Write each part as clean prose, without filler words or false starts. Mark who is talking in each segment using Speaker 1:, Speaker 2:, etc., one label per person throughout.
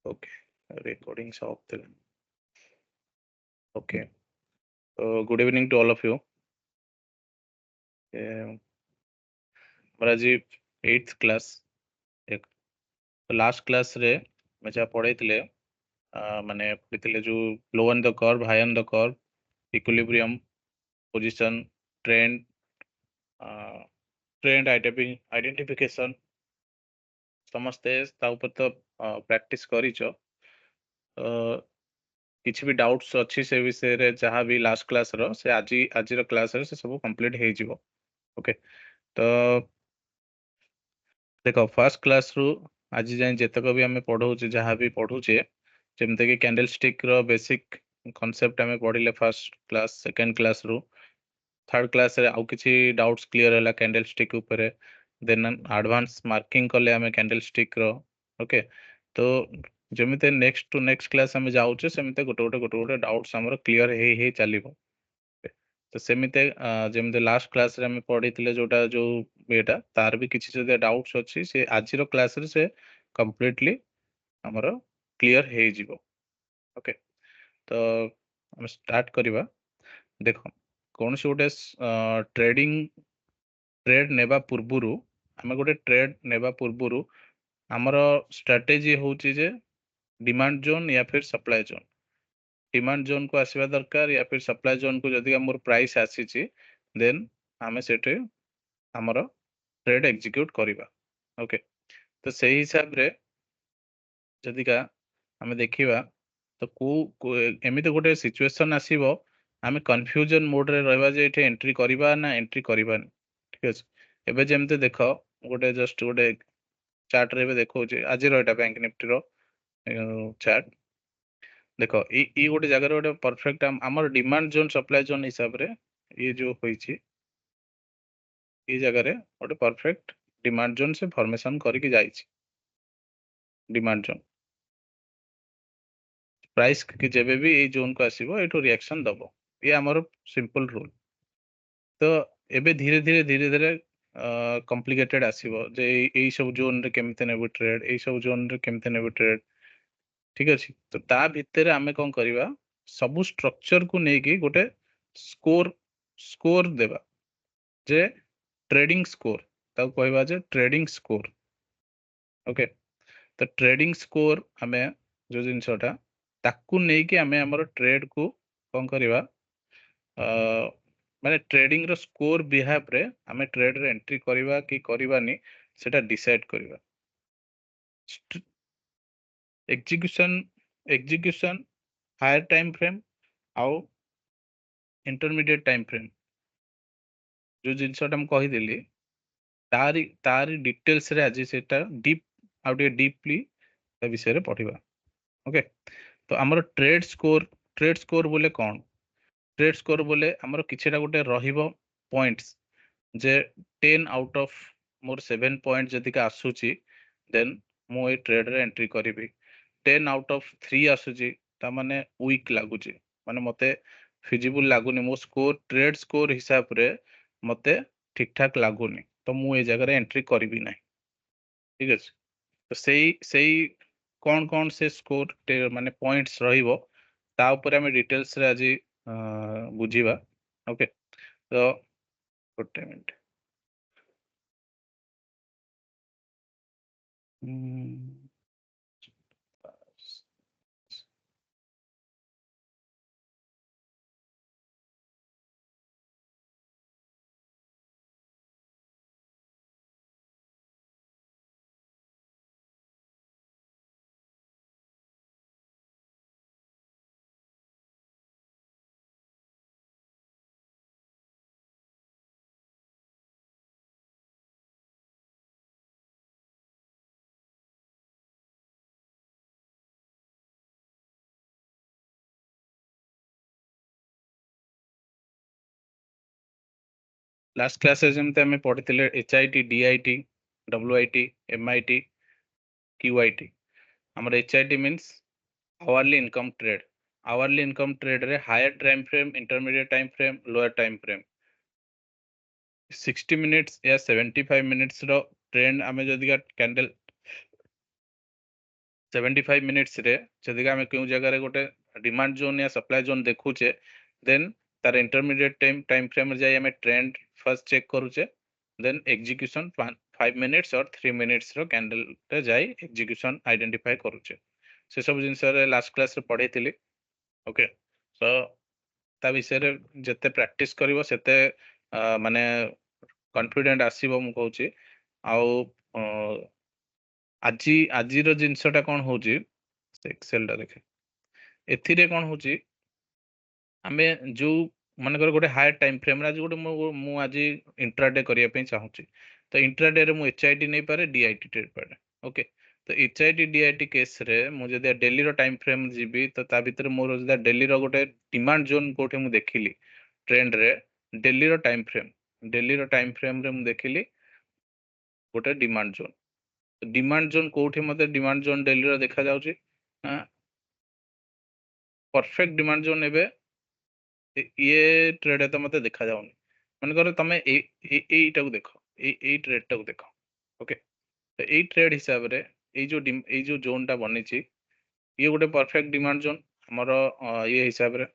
Speaker 1: Okay, recording off then. Okay. Good evening to all of you. ଆମର ଆଜି 8th class last କ୍ଲାସ୍ରେ ଆମେ ଯାହା ପଢ଼େଇଥିଲେ ମାନେ ପଢ଼ିଥିଲେ ଯୋଉ low on the curve, high on the curve, equilibrium, position, trend identification ସମସ୍ତେ ତା ଉପରେ ତ ପ୍ରାକ୍ଟିସ୍ କରିଛ। କିଛି ବି ଡାଉଟ୍ସ ଅଛି ସେ ବିଷୟରେ ଯାହା ବି ଲାଷ୍ଟ କ୍ଲାସ୍ର ସେ ଆଜିର କ୍ଲାସ୍ରେ ସେ ସବୁ କମ୍ପ୍ଲିଟ୍ ହେଇଯିବ। ଓକେ, ତ ଦେଖ ଫାର୍ଷ୍ଟ କ୍ଲାସ୍ରୁ ଆଜି ଯାଏଁ ଯେତକ ବି ଆମେ ପଢ଼ଉଛେ ଯାହା ବି ପଢ଼ୁଛେ ଯେମିତିକି କ୍ୟାଣ୍ଡେଲ୍ ଷ୍ଟିକ୍ର ବେସିକ୍ କନସେପ୍ଟ ଆମେ ପଢ଼ିଲେ ଫାର୍ଷ୍ଟ କ୍ଲାସ୍, ସେକେଣ୍ଡ କ୍ଲାସ୍ରୁ। ଥାର୍ଡ କ୍ଲାସ୍ରେ ଆଉ କିଛି ଡାଉଟ୍ସ କ୍ଲିୟର ହେଲା କ୍ୟାଣ୍ଡେଲ୍ ଷ୍ଟିକ୍ ଉପରେ, ଦେନ୍ ଆଡଭାନ୍ସ ମାର୍କିଂ କଲେ ଆମେ କ୍ୟାଣ୍ଡେଲ୍ ଷ୍ଟିକ୍ର। ଓକେ, ତ ଯେମିତି ନେକ୍ସଟ ଟୁ ନେକ୍ସଟ କ୍ଲାସ୍ ଆମେ ଯାଉଛେ ସେମିତି ଗୋଟେ ଡାଉଟ୍ସ ଆମର କ୍ଲିୟର ହେଇ ଚାଲିବ। ତ ସେମିତି ଯେମିତି ଲାଷ୍ଟ କ୍ଲାସ୍ରେ ଆମେ ପଢ଼ିଥିଲେ ଯୋଉ ଇଏଟା ତାର ବି କିଛି ଯଦି ଡାଉଟ୍ସ ଅଛି ସେ ଆଜିର କ୍ଲାସ୍ରେ ସେ କମ୍ପ୍ଲିଟଲି ଆମର କ୍ଲିୟର ହେଇଯିବ। ଓକେ, ତ ଆମେ ଷ୍ଟାର୍ଟ କରିବା। ଦେଖ କୌଣସି ଗୋଟେ ଟ୍ରେଡ୍ ନେବା ପୂର୍ବରୁ ଆମେ ଗୋଟେ ଟ୍ରେଡ୍ ନେବା ପୂର୍ବରୁ ଆମର ଷ୍ଟ୍ରାଟେଜି ହେଉଛି ଯେ ଡିମାଣ୍ଡ ଜୋନ୍ ୟା ଫିର୍ ସପ୍ଲାଏ ଜୋନ୍। ଡିମାଣ୍ଡ ଜୋନ୍କୁ ଆସିବା ଦରକାର ୟା ଫିର୍ ସପ୍ଲାଏ ଜୋନ୍କୁ ଯଦି ଆମର ପ୍ରାଇସ୍ ଆସିଛି ଦେନ୍ ଆମେ ସେଠି ଆମର ଟ୍ରେଡ୍ ଏକ୍ଜିକ୍ୟୁଟ୍ କରିବା। ଓକେ, ତ ସେଇ ହିସାବରେ ଯଦିକା ଆମେ ଦେଖିବା ତ ଏମିତି ଗୋଟେ ସିଚୁଏସନ୍ ଆସିବ ଆମେ କନଫ୍ୟୁଜନ୍ ମୋଡ୍ରେ ରହିବା ଯେ ଏଠି ଏଣ୍ଟ୍ରି କରିବା ନା ଏଣ୍ଟ୍ରି କରିବାନି। ଠିକ୍ ଅଛି, ଏବେ ଯେମିତି ଦେଖ ଗୋଟେ ଜଷ୍ଟ ଗୋଟେ ଚାର୍ଟରେ ଏବେ ଦେଖଉଛି ଆଜିର ଏଇଟା ବ୍ୟାଙ୍କ ନିଫ୍ଟିର ଚାର୍ଟ। ଦେଖ ଏଇ ଗୋଟେ ଜାଗାରେ ଗୋଟେ ପରଫେକ୍ଟ ଆମର ଡିମାଣ୍ଡ ଜୋନ୍ ସପ୍ଲାଏ ଜୋନ୍ ହିସାବରେ ଇଏ ଯୋଉ ହୋଇଛି ଏଇ ଜାଗାରେ ଗୋଟେ ପରଫେକ୍ଟ ଡିମାଣ୍ଡ ଜୋନ୍ ସେ ଫର୍ମେସନ୍ କରିକି ଯାଇଛି। ଡିମାଣ୍ଡ ଜୋନ୍ ପ୍ରାଇସ୍ ଯେବେ ବି ଏଇ ଜୋନ୍କୁ ଆସିବ ଏଇଠୁ ରିଆକ୍ସନ୍ ଦବ, ଇଏ ଆମର ସିମ୍ପଲ ରୁଲ୍। ତ ଏବେ ଧୀରେ ଧୀରେ କମ୍ପ୍ଲିକେଟେଡ୍ ଆସିବ ଯେ ଏଇ ସବୁ ଜୋନ୍ରେ କେମିତି ନେବୁ ଟ୍ରେଡ୍, ଏଇ ସବୁ ଜୋନ୍ରେ କେମିତି ନେବୁ ଟ୍ରେଡ୍। ଠିକ୍ ଅଛି, ତ ତା ଭିତରେ ଆମେ କ'ଣ କରିବା ସବୁ ଷ୍ଟ୍ରକ୍ଚରକୁ ନେଇକି ଗୋଟେ ସ୍କୋର ଦେବା ଯେ ଟ୍ରେଡିଂ ସ୍କୋର, ତାକୁ କହିବା ଯେ ଟ୍ରେଡିଂ ସ୍କୋର। ଓକେ, ତ ଟ୍ରେଡିଂ ସ୍କୋର ଆମେ ଯୋଉ ଜିନିଷଟା ତାକୁ ନେଇକି ଆମେ ଆମର ଟ୍ରେଡ୍କୁ କ'ଣ କରିବା ମାନେ ଟ୍ରେଡିଂର ସ୍କୋର ବିହାଫ୍ରେ ଆମେ ଟ୍ରେଡ୍ରେ ଏଣ୍ଟ୍ରି କରିବା କି କରିବାନି ସେଟା ଡିସାଇଡ୍ କରିବା। ଏକ୍ଜିକ୍ୟୁସନ୍ ହାୟର ଟାଇମ୍ ଫ୍ରେମ୍ ଆଉ ଇଣ୍ଟରମିଡିଏଟ୍ ଟାଇମ୍ ଫ୍ରେମ୍ ଯୋଉ ଜିନିଷଟା ମୁଁ କହିଦେଲି ତାରି ଡିଟେଲ୍ସରେ ଆଜି ସେଟା ଆଉ ଟିକେ ଡିପଲି ତା ବିଷୟରେ ପଢିବା। ଓକେ, ତ ଆମର ଟ୍ରେଡ୍ ସ୍କୋର ବୋଲେ କ'ଣ? ଟ୍ରେଡ୍ ସ୍କୋର ବୋଲେ ଆମର କିଛିଟା ଗୋଟେ ରହିବ ପଏଣ୍ଟସ୍ ଯେ 10 ଆଉଟ୍ ଅଫ୍ ମୋର 7 ପଏଣ୍ଟ ଯଦିକା ଆସୁଛି ଦେନ୍ ମୁଁ ଏଇ ଟ୍ରେଡ୍ରେ ଏଣ୍ଟ୍ରି କରିବି। 10 ଆଉଟ୍ ଅଫ୍ 3 ଆସୁଛି ତାମାନେ ୱିକ୍ ଲାଗୁଛି, ମାନେ ମତେ ଫିଜିବୁଲ ଲାଗୁନି, ମୋ ଟ୍ରେଡ୍ ସ୍କୋର ହିସାବରେ ମତେ ଠିକ୍ ଠାକ୍ ଲାଗୁନି, ତ ମୁଁ ଏ ଜାଗାରେ ଏଣ୍ଟ୍ରି କରିବି ନାହିଁ। ଠିକ୍ ଅଛି, ତ ସେଇ କ'ଣ ସେ ସ୍କୋର ମାନେ ପଏଣ୍ଟସ୍ ରହିବ ତା ଉପରେ ଆମେ ଡିଟେଲ୍ସରେ ଆଜି ବୁଝିବା। ଓକେ, ତ ଗୋଟେ ମିନିଟ୍। ଲାଷ୍ଟ କ୍ଲାସରେ ଯେମିତି ଆମେ ପଢିଥିଲେ HIT, DIT, WIT, MIT, QIT। ଆମର HIT means hourly income trade. Hourly income ଟ୍ରେଡ୍ରେ higher time frame, intermediate time frame, lower time frame 60 minutes या 75 ମିନିଟ୍ସର ଟ୍ରେଣ୍ଡ ଆମେ ଯଦି କ୍ୟାଣ୍ଡେଲ୍ 75 मिनिट्स रे जदि आमे केउ जगह रे गोटे डिमांड जोन या सप्लाई जोन देखुचे देन तार इंटरमीडिएट टाइम फ्रेम रे जाई आमे ट्रेंड फर्स्ट चेक करूचे देन एग्जीक्यूशन 5 मिनिट्स और 3 मिनिट्स रो कैंडल रे जाई एग्जीक्यूशन आइडेंटिफाई करूचे से सब जिंस रे लास्ट क्लास रे पढैतिली ओके सो ता विषय रे जते प्रैक्टिस करिवो सेते माने कॉन्फिडेंट आसीबो मु कहूची आउ আজি আজিର ଜିନିଷଟା କଣ ହଉଛି ଏକ୍ସେଲଟା ଦେଖେ ଏଥିରେ କଣ ହଉଛି ଆମେ ଯୋଉ ମନେକର ଗୋଟେ ହାୟର ଟାଇମ ଫ୍ରେମରେ ଆଜି ଗୋଟେ ମୁଁ ଆଜି ଇଣ୍ଟ୍ରାଡେ କରିବା ପାଇଁ ଚାହୁଁଛି ତ ଇଣ୍ଟ୍ରାଡେରେ ମୁଁ ଏଚଆଇଟି ନେଇପାରେ ଡିଆଇଟି ନେଇପାରେ ଓକେ ତ ଏଚଆଇଟି ଡିଆଇଟି କେସରେ ମୁଁ ଯଦି ଡେଲିର ଟାଇମ ଫ୍ରେମ ଯିବି ତ ତା ଭିତରେ ମୋର ଯଦି ଡେଲିର ଗୋଟେ ଡିମାଣ୍ଡ ଜୋନ୍ କୋଉଠି ମୁଁ ଦେଖିଲି ଟ୍ରେଣ୍ଡରେ ଡେଲିର ଟାଇମ ଫ୍ରେମରେ ମୁଁ ଦେଖିଲି ଗୋଟେ ଡିମାଣ୍ଡ ଜୋନ୍ डिमांड जोन कोठी मते डिमांड जोन डेली रो देखा जाउची परफेक्ट डिमांड जोन एबे ये ट्रेड तो मते देखा जाउनी मन करो तमे एटा को देखो ए ट्रेड टा को देखो ओके तो ए ट्रेड हिसाब रे ए जो जोन टा बनिची ये गोटे परफेक्ट डिमांड जोन हमरो ये हिसाब रे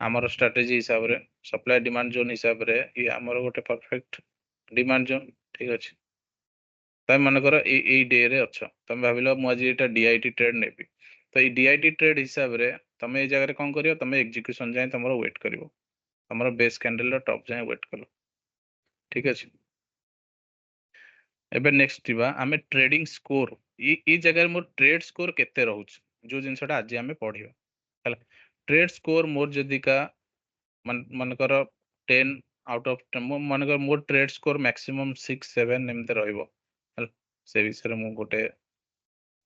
Speaker 1: हमरो स्ट्रेटजी हिसाब रे सप्लाई डिमांड जोन हिसाब रे ये हमरो गोटे परफेक्ट डिमांड जोन ठीक अछि तमें मनकर डे रे अच्छ तुम भाविल मुझे ये डीआईटी ट्रेड नेबी तो ये डीआईटी ट्रेड हिसाब रे तुम ये जगह कौन कर तुम एग्जीक्यूशन जाए तुम वेट कर तुम बेस कैंडल टॉप जाए वेट कर ठीक अच्छे एबे नेक्स्ट जीवा आमे ट्रेडिंग स्कोर ई जगह मोर ट्रेड स्कोर केते रहउछ जो जिनसटा आज आमे पढियो हला ट्रेड स्कोर मोर जदी का मनकर 10 आउट ऑफ 10 मनकर मोर ट्रेड स्कोर मैक्सिमम 6 7 एमते रहइबो हला से विषय रे मु गोटे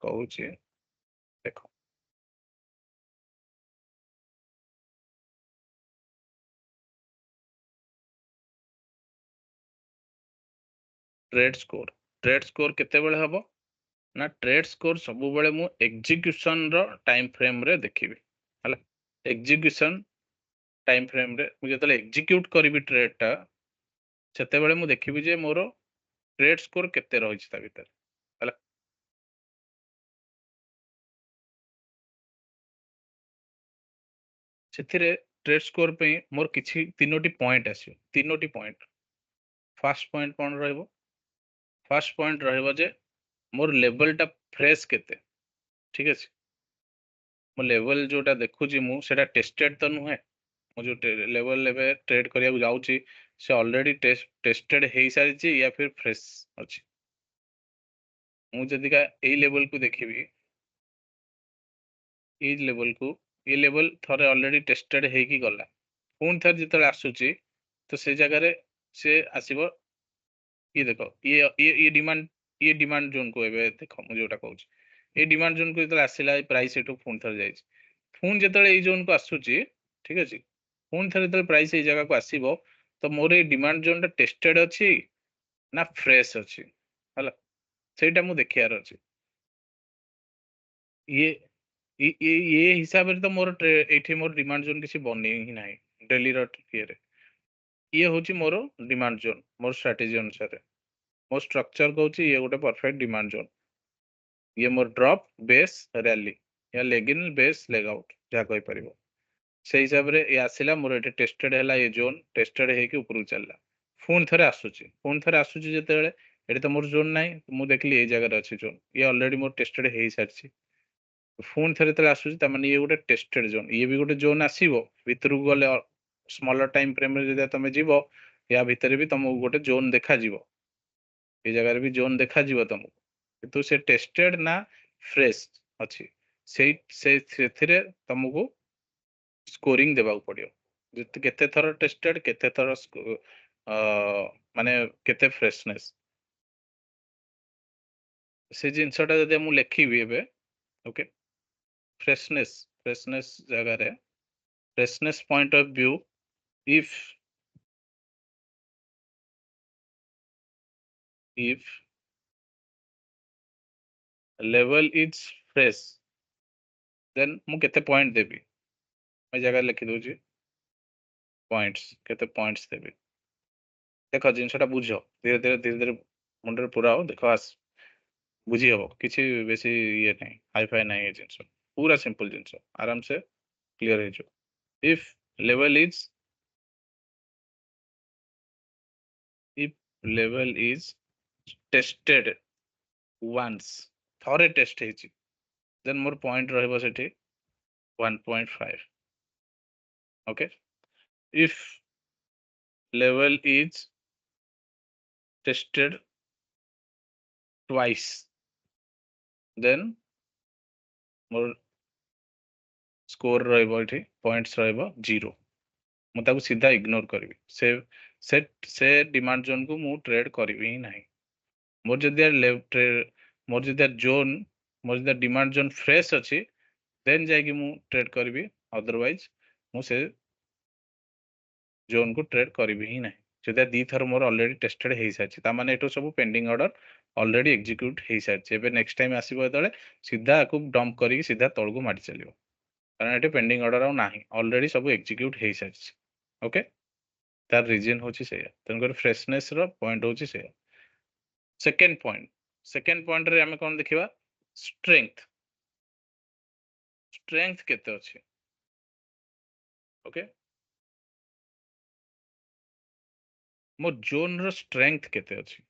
Speaker 1: कहूची देखो ट्रेड स्कोर केते बेले हबो ना ट्रेड स्कोर सब बेले मु एग्जीक्यूशन रो टाइम फ्रेम रे देखिबी हला एग्जीक्यूशन टाइम फ्रेम रे मु जतले एग्जीक्यूट करबी ट्रेड टा सेते बेले मु देखिबी जे मोरो ट्रेड स्कोर केते रहिछ ता भीतर हला सेथिरे ट्रेड स्कोर पे मोर किछि तीनोटी पॉइंट आसी तीनोटी पॉइंट फर्स्ट पॉइंट कोन रहइबो फर्स्ट पॉइंट रहइबो जे मोर लेवल टा फ्रेश केते ठीक अछि मो लेवल जोटा देखुची मु सेटा टेस्टेड तो नुहे मो जो लेवल लेवे ट्रेड करिया को जाउची से ऑलरेडी टेस्टेड हेई सारिची या फिर फ्रेश अछि मु जदी का ए लेवल को देखिबी ए लेवल थरे ऑलरेडी टेस्टेड हेई की गला पुन थर जितले आसुची तो से जगह रे से आसीबो ये देखो ये डिमांड जोन को एबे देखो मु जोटा कहूची ए डिमांड जोन को जितले आसिला प्राइस एटू पुन थर जाइछ पुन जितले ए जोन को आसुची ठीक अछि पुन थर जितले प्राइस ए जगह को आसीबो तो मोर ए डिमांड जोन टा टेस्टेड अछि ना फ्रेश अछि हला सेटा मु देखियार अछि ये ये हिसाब रे तो मोर एठी मोर डिमांड जोन किसी बने ही नाही डेली रो ये रे ये होची मोर डिमांड जोन मोर स्ट्रेटजी अनुसार मोर स्ट्रक्चर कहूची ये गोटे परफेक्ट डिमांड जोन ये मोर ड्रॉप बेस रैली या leg in base leg out जा कहि परिबो से हिसाब रे ये आसिला मोर एठी टेस्टेड हैला ये जोन टेस्टेड हे कि ऊपर चलला फोन थरे आसुची जेतेबेले एठी तो मोर जोन नाही मु देखली ए जगह रे अछि जोन ये ऑलरेडी मोर टेस्टेड हेई सारची फोन थरे तले आसुची त माने ये गोटे टेस्टेड जोन ये भी गोटे जोन आसीबो भितरु गले स्मॉलर टाइम फ्रेम रे जदि तमे जीवो या भितरे भी तुमको गोटे जोन देखा जीवो ये जगह रे भी जोन देखा जीवो तुमको किंतु से टेस्टेड ना फ्रेश अछि से सेथिरे तुमको स्कोरिंग देबा पड़ियो जते केते थर टेस्टेड केते थर माने केते फ्रेशनेस से जिनसटा जदि मु लेखिबी एबे ओके फ्रेशनेस जगह रे freshness point of view if level is fresh then मु केते पॉइंट देबी मैं जगह लिखि दोची पॉइंट्स केते पॉइंट्स देबी देखो जिनसटा बुझो धीरे धीरे मुंडे पूरा हो देखो आस बुझी हम किसी बेसी ये नहीं हाईफाई नहीं है जिनस पूरा सिंपल जिनस आराम से क्लियर हो if level is if level is tested once थरे टेस्ट ହେଇଛି then मोर पॉइंट रहबो सेठी 1.5 okay if level is tested twice then more score रहबो एठी पॉइंट्स रहबो 0 मु ताको सीधा इग्नोर करबी से डिमांड जोन को मु ट्रेड करबी ही नहीं मोर जदि मोर जदि जोन मोर जदि डिमांड जोन फ्रेश अछि देन जाके मु ट्रेड करबी अदरवाइज मु से जोन को ट्रेड करबी ही नहीं जदि दी थर मोर ऑलरेडी टेस्टेड हे सारछि ता माने एटो सब पेंडिंग ऑर्डर ऑलरेडी एग्जीक्यूट हे सारछि एबे नेक्स्ट टाइम आसीबो एतले सीधा को डंप करी सीधा तळ को माडी चलियो कारण एटे पेंडिंग ऑर्डर आ नाही ऑलरेडी सब एग्जीक्यूट हे सारछि ओके तार रीजन होछि से तन कर फ्रेशनेस रो पॉइंट होछि से सेकंड पॉइंट रे हमें कोन देखिबा स्ट्रेंथ स्ट्रेंथ केते अछि ओके मो जोन रो स्ट्रेंथ केते अछि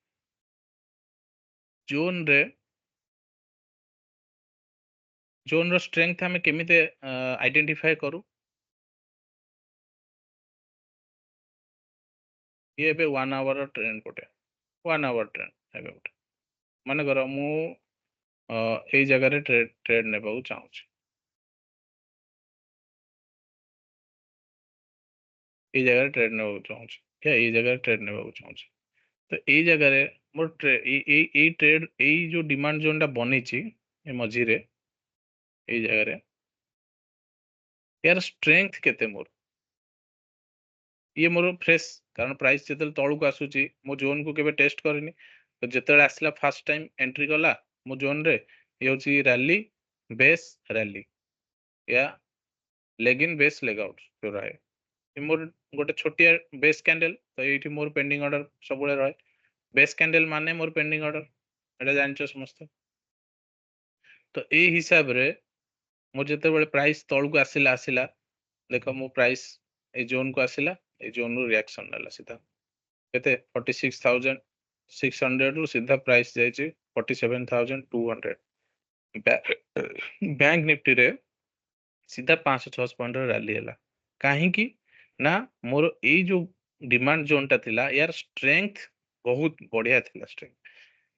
Speaker 1: जोन रो स्ट्रेंथ हमें केमिते आइडेंटिफाई करू ये एबे 1 आवर ट्रेंड कोटे 1 आवर ट्रेंड एबे कोटे माने करो मु एई जगह रे ट्रेड नेबाऊ चाहूछि एई जगह रे ट्रेड नेबाऊ चाहूछि या एई जगह रे ट्रेड नेबाऊ चाहूछि तो एई जगह रे मोर एई ट्रेड एई जो डिमांड जोन टा बनिछि ए मझी रे एई जगह रे यार स्ट्रेंथ केते मोर ये मोर फ्रेश कारण प्राइस जेतल तळु को आसुची मो जोन को केबे टेस्ट करनी तो जेतल आसला फर्स्ट टाइम एंट्री कला मो जोन रे ये होची रैली बेस रैली या leg in base leg out जो रहे ये मोर गोटे छोटिया बेस कैंडल तो एठी मोर पेंडिंग ऑर्डर सबुले रहे बेस कैंडल माने मोर पेंडिंग ऑर्डर एटा जानचो समस्त तो ए हिसाब रे मो जेते बेले प्राइस तळु को आसिला देखो मो प्राइस ए जोन को आसिला ए जोन रो रिएक्शन नला सीधा केते 46600 रु सीधा प्राइस जायछि 47200 बैंक निफ्टी रे सीधा 506 पॉइंट रैली हैला काहे की ना मोर ए जो डिमांड जोन ता थिला यार स्ट्रेंथ बहुत बढ़िया थिला स्ट्रेंथ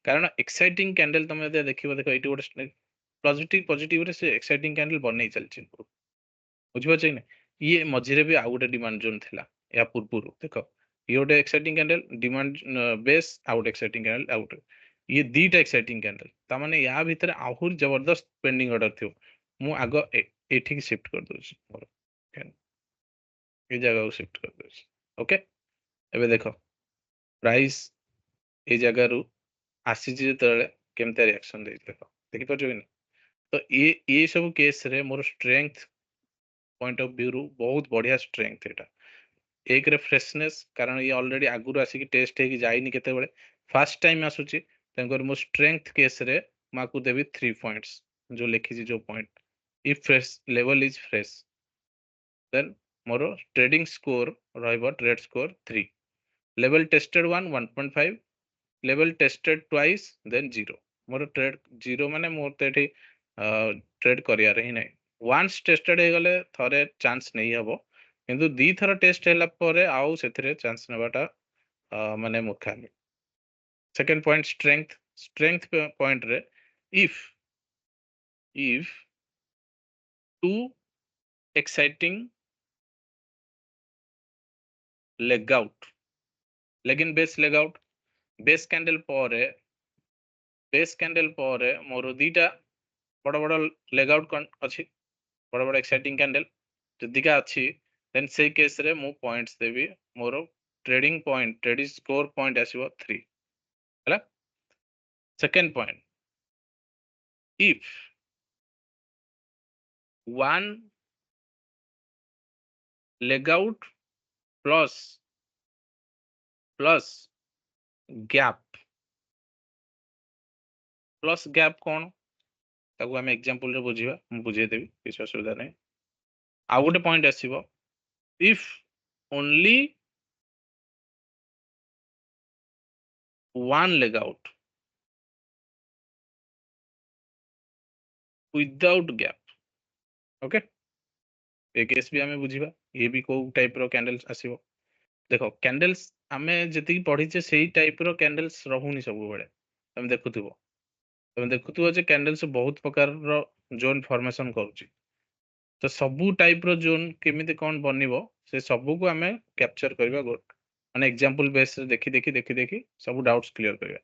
Speaker 1: कारण एक्साइटिंग कैंडल तमे देखिबो देखो एटी गोटे पॉजिटिव रे से एक्साइटिंग कैंडल बनै चलछि बुझिबो छै ना ये मझिरे भी आ गोटे डिमांड जोन थिला या पूर्वरु देखो ये गोटे एक्साइटिंग कैंडल डिमांड बेस आ गोटे एक्साइटिंग कैंडल आ गोटे ये दीटा एक्साइटिंग कैंडल ता माने या भीतर आहुर जबरदस्त पेंडिंग ऑर्डर थियो मु आगो एठी की शिफ्ट कर दोछि मोर ए जगह को शिफ्ट कर दोछि ओके एबे देखो प्राइस ए जगह रु आसी जेतले केमते रिएक्शन दे देखो देखि पाछो कि तो ये सब केस रे मोर स्ट्रेंथ पॉइंट ऑफ व्यू रु बहुत बढ़िया स्ट्रेंथ एटा एक रे फ्रेशनेस कारण ये ऑलरेडी आगुरु आसी की टेस्ट हे की जाइनी केते बेले फर्स्ट टाइम आसुची तंकर मो स्ट्रेंथ केस रे माकू देबी 3 पॉइंट्स जो लिखी छी जो point if fresh level is fresh then मोर ट्रेडिंग स्कोर रहइबो trade score 3 level tested 1.5 level tested twice then 0 मोर ट्रेड 0 माने मोर तेठी ट्रेड करिया रे ही नै वंस टेस्टेड हे गले थरे चांस नै हबो किंतु दी थर टेस्ट हैला परे आउ सेथरे चांस नेबाटा माने मूर्खामी सेकंड पॉइंट स्ट्रेंथ पॉइंट रे if two exciting leg out leg in base leg out base candle परे मोर दीटा बड़ बड़ लेग आउट अछि बड़ बड़ एक्साइटिंग कैंडल जदिका अछि देन से केस रे मु पॉइंट्स देबी मोर ट्रेडिंग स्कोर पॉइंट आसीबो 3 हला second point if one leg out plus gap plus gap कौन ताको आम एग्जांपल रे बुझिबा मु बुझे देबी किछ असुविधा नै आ गोटे पॉइंट आसीबो if only one leg out without gap okay ए केस भी आमे बुझिबा ये भी को टाइप रो कैंडल्स आसीबो देखो कैंडल्स आमे जति पढिचे सेही टाइप रो कैंडल्स रहुनी सब बेले तुम देखुथुबो जे कैंडल्स बहुत प्रकार रो जोन फॉर्मेशन करूची तो सबू टाइप रो जोन केमिति कोन बनिबो से सबू को आमे कैप्चर करबा गुड माने एग्जांपल बेस रे देखि सब डाउट्स क्लियर करबा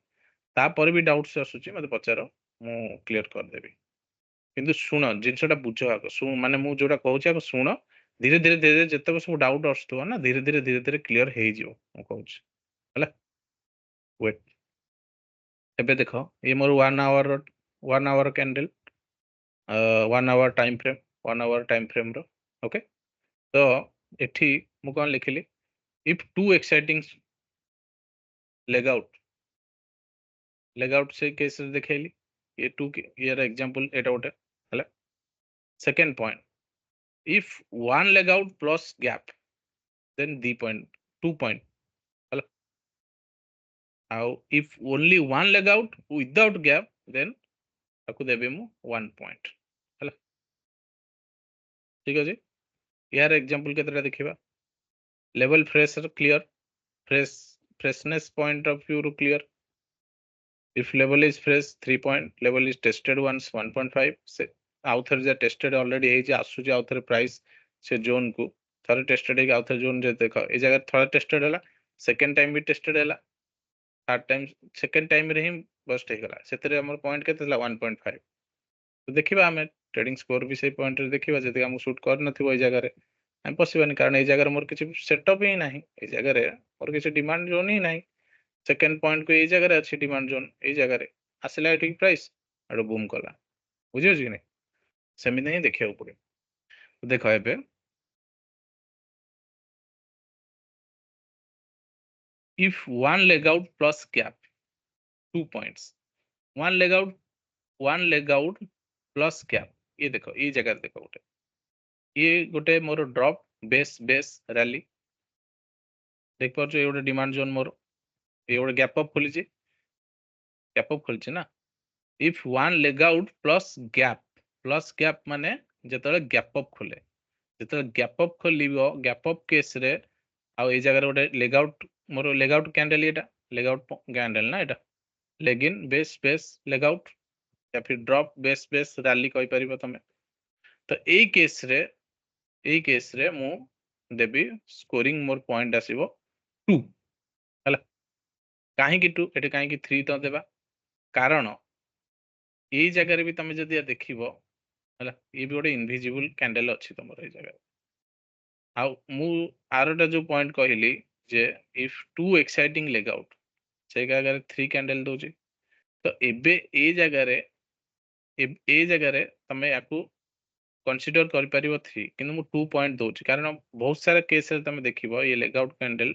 Speaker 1: तापर भी डाउट्स आसुची मते पचारो मु क्लियर कर देबी किंतु शुण जिनसटा बुझ आग माने मु जोटा कहूची आग शुण धीरे धीरे जतक सब डाउट आसुथबो ना धीरे धीरे क्लियर हेइ जिवो मु कहूची हला वेट एबे देखो ये मोर 1 hour candle 1 hour time frame रो ओके तो एठी मु कोन लिखिली if two exciting leg out से केस रे देखेली ये टू यार एग्जांपल एटा गोटे हला second point if one leg out plus gap then the point 2 point hello how if only one leg out without gap then ताकू देबे मु 1 point hello ठीक अछि यार एग्जांपल केतरा देखिबा level clear freshness point of view clear if level is fresh 3 point level is tested once 1.5 से आउथर जे tested already हे जे आसु जे आउथर price से जोन को थरे टेस्टेड हे आउथर जोन जे देखो ए जगह थरे टेस्टेड हला सेकंड टाइम भी टेस्टेड हला थर्ड टाइम सेकंड टाइम रे ही बस्ट हे गला सेतरे हमर पॉइंट केते हला 1.5 तो देखिबा हमें ट्रेडिंग स्कोर भी से पॉइंट रे देखिबा जदि हम शूट कर नथिबो ए जगह रे हम पसिबनी कारण ए जगह रे मोर किछि सेटअप ही नाही ए जगह रे मोर किछि डिमांड जोन ही नाही सेकंड पॉइंट को ए जगह रे अछि डिमांड जोन ए जगह रे आसला ठीक प्राइस आरो बूम कला बुझियो कि नहीं सेमिति ही देखिया पड़े देखो एबे if one leg out plus gap 2 points one leg out plus gap ये देखो ये जगह देखो गोटे ये गोटे मोर ड्रॉप बेस रैली देख पार ये गोटे डिमांड जोन मोर ये गोटे गैप अप खोली ना if one leg out plus gap माने जतले गैप अप खोले जतले गैप अप खोलिबो गैप अप केस रे आ ए जगह गोटे लेग आउट मोर लेग आउट कैंडल एटा लेग आउट कैंडल ना एटा leg in base leg out या फिर ड्रॉप बेस रैली कहि परिबो तमे तो ए केस रे मु देबी स्कोरिंग मोर पॉइंट आसीबो 2 हला काहे कि 2 एटे काहे कि 3 तो देबा कारण ए जगह रे भी तमे जदी देखिबो हला ये भी गोटे इनविजिबल कैंडल अछि तमर ए जगह आ मु आरोटा जो पॉइंट कहली जे if two exciting leg out से जगह 3 कैंडल दोजी तो एबे ए जगह रे तमे याकू कंसीडर कर परिबो 3 किंतु मु 2 पॉइंट दोची कारण बहुत सारा केस रे तमे देखिबो ये लेग आउट कैंडल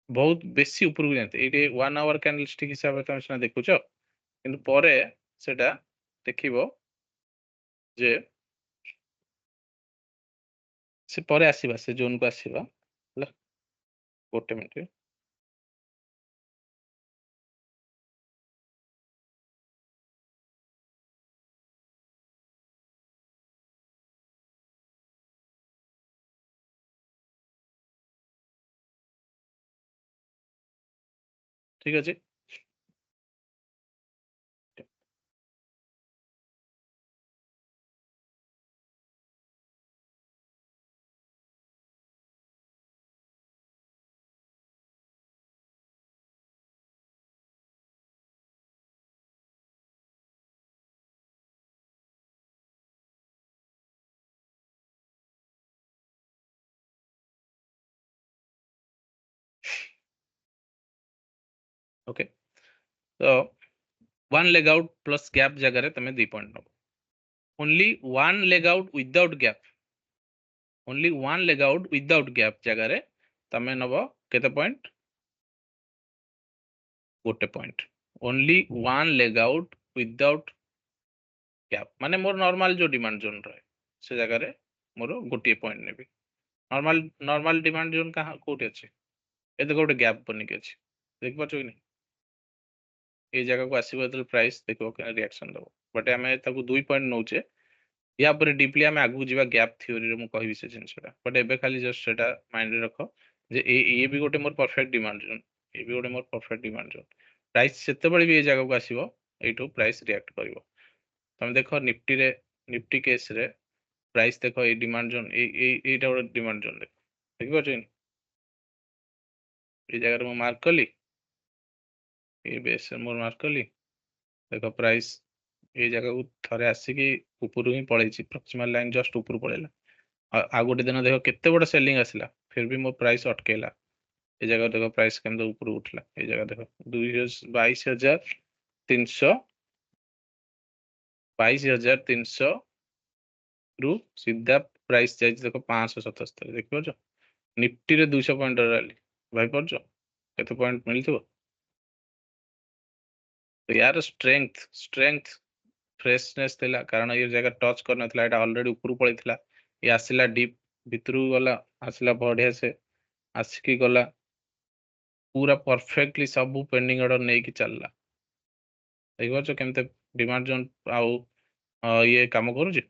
Speaker 1: बहुत बेसी ऊपर को जाते एटे 1 आवर कैंडल स्टिक हिसाब तमे सना देखुचो किंतु परे सेटा देखिबो जे से परे आसीबा से जोन को आसीबा हला गोटे मिनिट ठीक अछि ओके तो one leg out plus gap जगह रे तमे 2 पॉइंट नबो only one leg out without gap जगह रे तमे नबो केते पॉइंट गोटे point only one leg out without gap माने मोर नॉर्मल जो डिमांड जोन रहे से जगह रे मोर गोटे पॉइंट नेबी नॉर्मल नॉर्मल डिमांड जोन कहाँ कोठे अछि ए देखो गोटे गैप बनिक अछि देख पाछो कि नहीं ए जगह को आसीबो त प्राइस देखो रिएक्शन दबो बट आमे ताको 2 पॉइंट नौचे या पर डीपली आमे आगु जीवा गैप थ्योरी रे मु कहबी से जिनसटा बट एबे खाली जस्ट सेटा माइंड रे रखो जे ये भी गोटे मोर परफेक्ट डिमांड जोन ये भी गोटे more perfect demand zone price सेते बळे भी ए जगह को आसीबो एठो प्राइस रिएक्ट करिवो तुम देखो निफ्टी रे निफ्टी केस रे प्राइस देखो ये डिमांड जोन एटा गोटे डिमांड जोन देखो देखि पाछो ये जगह रे मु मार्क कली ये बेस मोर मार्क कली देखो प्राइस ये जगह को थरे आसिकी ऊपर ही पळेछि प्रॉक्सिमल लाइन जस्ट ऊपर पळेला आ गोटे दिन देखो केते बड़ सेलिंग आसिला फिर भी मो प्राइस अटकेला ये जगह देखो प्राइस केमते ऊपर उठला ये जगह देखो 22,300 22,300 रु सीधा प्राइस जाइए देखो 577 देख पार निफ्टी रे 200 पॉइंट रैली भाई पार केते पॉइंट मिलथिबो तो यार स्ट्रेंथ स्ट्रेंथ फ्रेशनेस थिला कारण ये जगह टच कर नथिला एटा ऑलरेडी ऊपर पळैथिला ये आसिला डीप भितरु गला आसिला बढ़िया से आसिकी गला पूरा परफेक्टली सब पेंडिंग ऑर्डर नै कि चलला देख पार केमते डिमांड जोन आउ ये काम करूची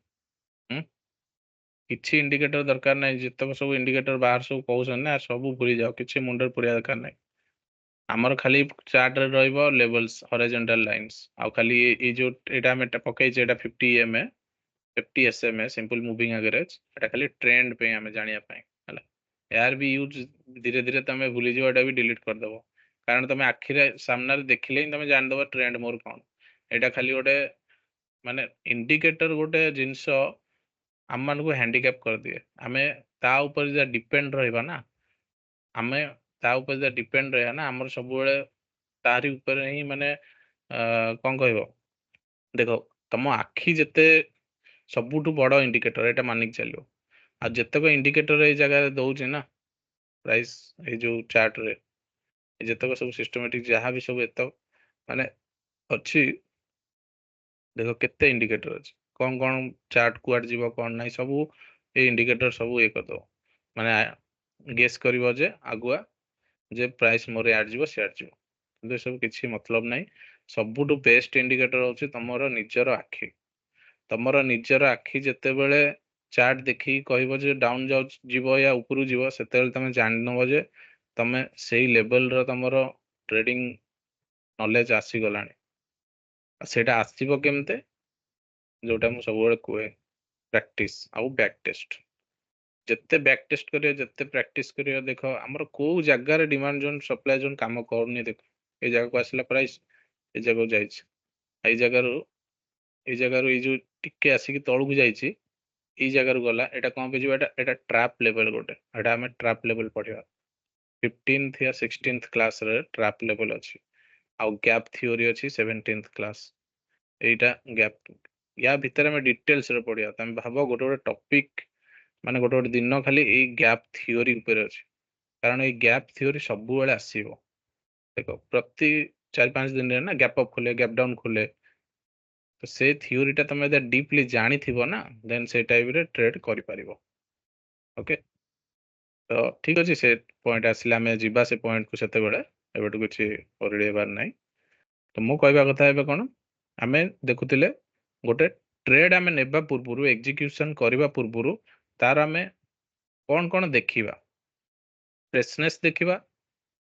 Speaker 1: किसी इंडिकेटर दरकार नहीं जितक सब इंडिकेटर बाहर सब कहउछन ना सब भूली जाओ किसी मुंडर पुरिया दरकार नहीं आमर खाली चार्ट रे रहइबो लेवल्स हॉरिजॉन्टल लाइंस आ खाली ये जो एटा में पकई जे एटा 50 EMA 50 SMA simple moving average एटा खाली ट्रेंड पे हमें जानिया पई हला यार भी यूज धीरे धीरे तमे भूली जिवो एटा भी डिलीट कर दबो कारण तमे आखिरे सामने देखिले ही तमे जान दबो ट्रेंड मोर कोन एटा खाली गोटे माने इंडिकेटर गोटे जिंसो आम मान को हैंडिकैप कर दिए आमे ता ऊपर जे डिपेंड रहबा ना आमे ता ऊपर जे डिपेंड रहया ना हमर सब बेले तारी ऊपर ही माने कोन कहबो देखो तम आखी जते सबुठु बड़ इंडिकेटर एटा मानिक चलियो आ जते को इंडिकेटर ए जगह दउचे ना प्राइस ए जो चार्ट रे जते को सब सिस्टमैटिक जहां भी सब एतो माने अछि देखो केते इंडिकेटर अछि कौन कौन चार्ट कुआड जीवो कौन नहीं सब ए इंडिकेटर सब ए करदो माने गेस करिवो जे आगुआ जे प्राइस मोर याड जीवो शेयर जीवो किंतु सब किछि मतलब नहीं सबुठु बेस्ट इंडिकेटर होछि तमरो निजर आखी तमरो निजर आखी जते बेले चार्ट देखि कहबो जे डाउन जाउ जीवो या ऊपर जीवो सेते बेले तमे जानि नबो जे तमे सेही लेवल रो तमरो ट्रेडिंग नॉलेज आसी गलानी सेटा आसीबो केमते जोटा मु सब बेले कुए प्रैक्टिस आउ बैक टेस्ट जिते बैक टेस्ट करियो जिते प्रैक्टिस करियो देखो हमर को जगह रे डिमांड जोन सप्लाई जोन काम करनी देखो ए जगह को आसला प्राइस ए जगह को जाइछ ए जगह रो ए जगह रो ए जो टिके आसी कि तळु को जाइछ ए जगह रो गला एटा कोन पे जो एटा ट्रैप लेवल गोटे एटा हमें ट्रैप लेवल पढिया 15th या 16th क्लास रे ट्रैप लेवल अछि आ गैप थ्योरी अछि 17th क्लास एटा गैप या भीतर में डिटेल्स रे पढिया तमे भाबो गोटे गोटे टॉपिक माने गोटे गोटे दिन खाली ए गैप थ्योरी ऊपर अछि कारण ए गैप थ्योरी सब बेले आसीबो देखो प्रति 4-5 दिन रे ना गैप अप खोले गैप डाउन खोले तो से थ्योरी ता तमे जे डीपली जानि थिबो ना देन से टाइप रे ट्रेड करि परिबो ओके तो ठीक अछि से पॉइंट आसिला में जिबा से पॉइंट को सेते बेले एबेटु किछि ओरडी हेबार नै तो मु कहबा कथा हेबे कोन आमे देखुतिले गोटे ट्रेड आमे नेबा पूर्वरु एग्जीक्यूशन करबा पूर्वरु तार आमे कौन कौन देखिबा फ्रेशनेस देखिबा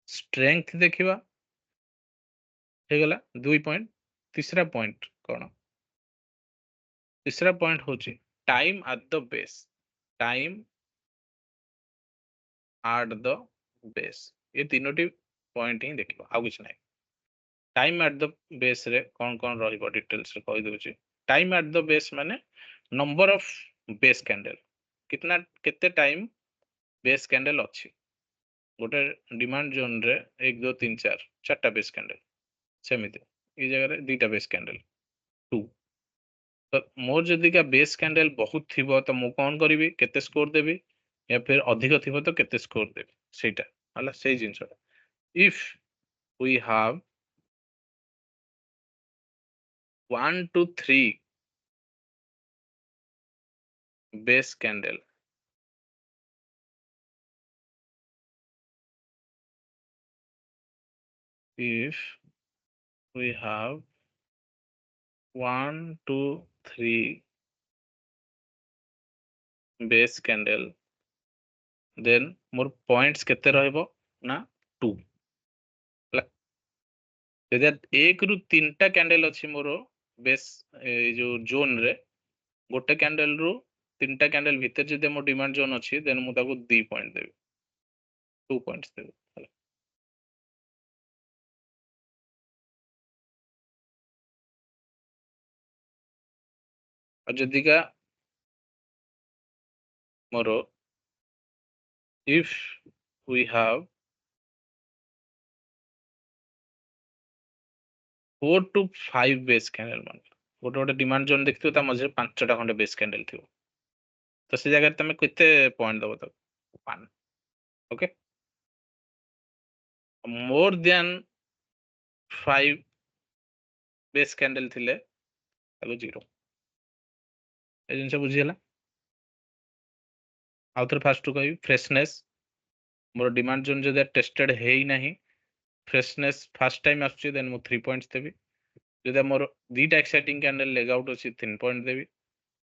Speaker 1: स्ट्रेंथ देखिबा हे गला 2 पॉइंट तीसरा पॉइंट कोन तीसरा पॉइंट होची time at the base time at the base ये तीनोटी पॉइंट ही देखिबा आ कुछ नै टाइम एट द बेस रे कौन रहिबो डिटेल्स रे कहि दोची टाइम एट द बेस माने नंबर ऑफ बेस कैंडल कितना केते टाइम बेस कैंडल अछि गोटे डिमांड जोन रे 1 2 3 4 चारटा बेस कैंडल सेमिति ई जगह रे दुईटा बेस कैंडल 2 तो मोर जदि का बेस कैंडल बहुत थिबो तो मु कोन करिवि केते स्कोर देबी या फिर अधिक थिबो तो केते स्कोर देबी सेटा हला सेही जिंसटा if we have 1 to 3 base candle. If we have 1 to 3 base candle, then more points केते रहइबो ना 2 ହେଲା। ଯଦି 1 ରୁ 3ଟା କ୍ୟାଣ୍ଡେଲ ଅଛି ମୋର ବେସ୍ ଏ ଯୋଉ ଜୋନ୍ ରେ, ଗୋଟେ କ୍ୟାଣ୍ଡେଲ ରୁ 3ଟା କ୍ୟାଣ୍ଡେଲ ଭିତରେ ଯଦି ମୋ ଡିମାଣ୍ଡ ଜୋନ୍ ଅଛି, ଦେନ୍ ମୁଁ ତାକୁ 2 ପଏଣ୍ଟ ଦେବି, 2 ପଏଣ୍ଟସ୍ ଦେବି ହେଲା। ଆଉ ଯଦିକା ମୋର if we have 4 to 5 base candle, ମାନେ ଗୋଟେ ଗୋଟେ ଡିମାଣ୍ଡ ଜୋନ୍ ଦେଖିଥିବ, ତା ମଝିରେ 5ଟା ଖଣ୍ଡେ ବେସ୍ କ୍ୟାଣ୍ଡେଲ ଥିବ, ତ ସେ ଜାଗାରେ ତମେ କେତେ ପଏଣ୍ଟ ଦବ ତାକୁ? 1। ଓକେ, ମୋर ଦ୍ୟାନ୍ 5 ବେସ୍ କ୍ୟାଣ୍ଡେଲ ଥିଲେ ତାକୁ 0। ଏ ଜିନିଷ ବୁଝିହେଲା। ଆଉ ଥରେ ଫାର୍ଷ୍ଟ କହିବି, ଫ୍ରେଶନେସ୍ ମୋର ଡିମାଣ୍ଡ ଜୋନ୍ ଯଦି ଟେଷ୍ଟେଡ୍ ହେଇନାହିଁ, ଫ୍ରେଶନେସ୍ ଫାର୍ଷ୍ଟ ଟାଇମ୍ ଆସୁଛି, ଦେନ୍ ମୁଁ 3 ପଏଣ୍ଟସ୍ ଦେବି। ଯଦି ମୋର 2ଟା ଏକ୍ସାଇଟିଂ କ୍ୟାଣ୍ଡେଲ ଲେଗ ଆଉଟ୍ ଅଛି, 3 ପଏଣ୍ଟ ଦେବି।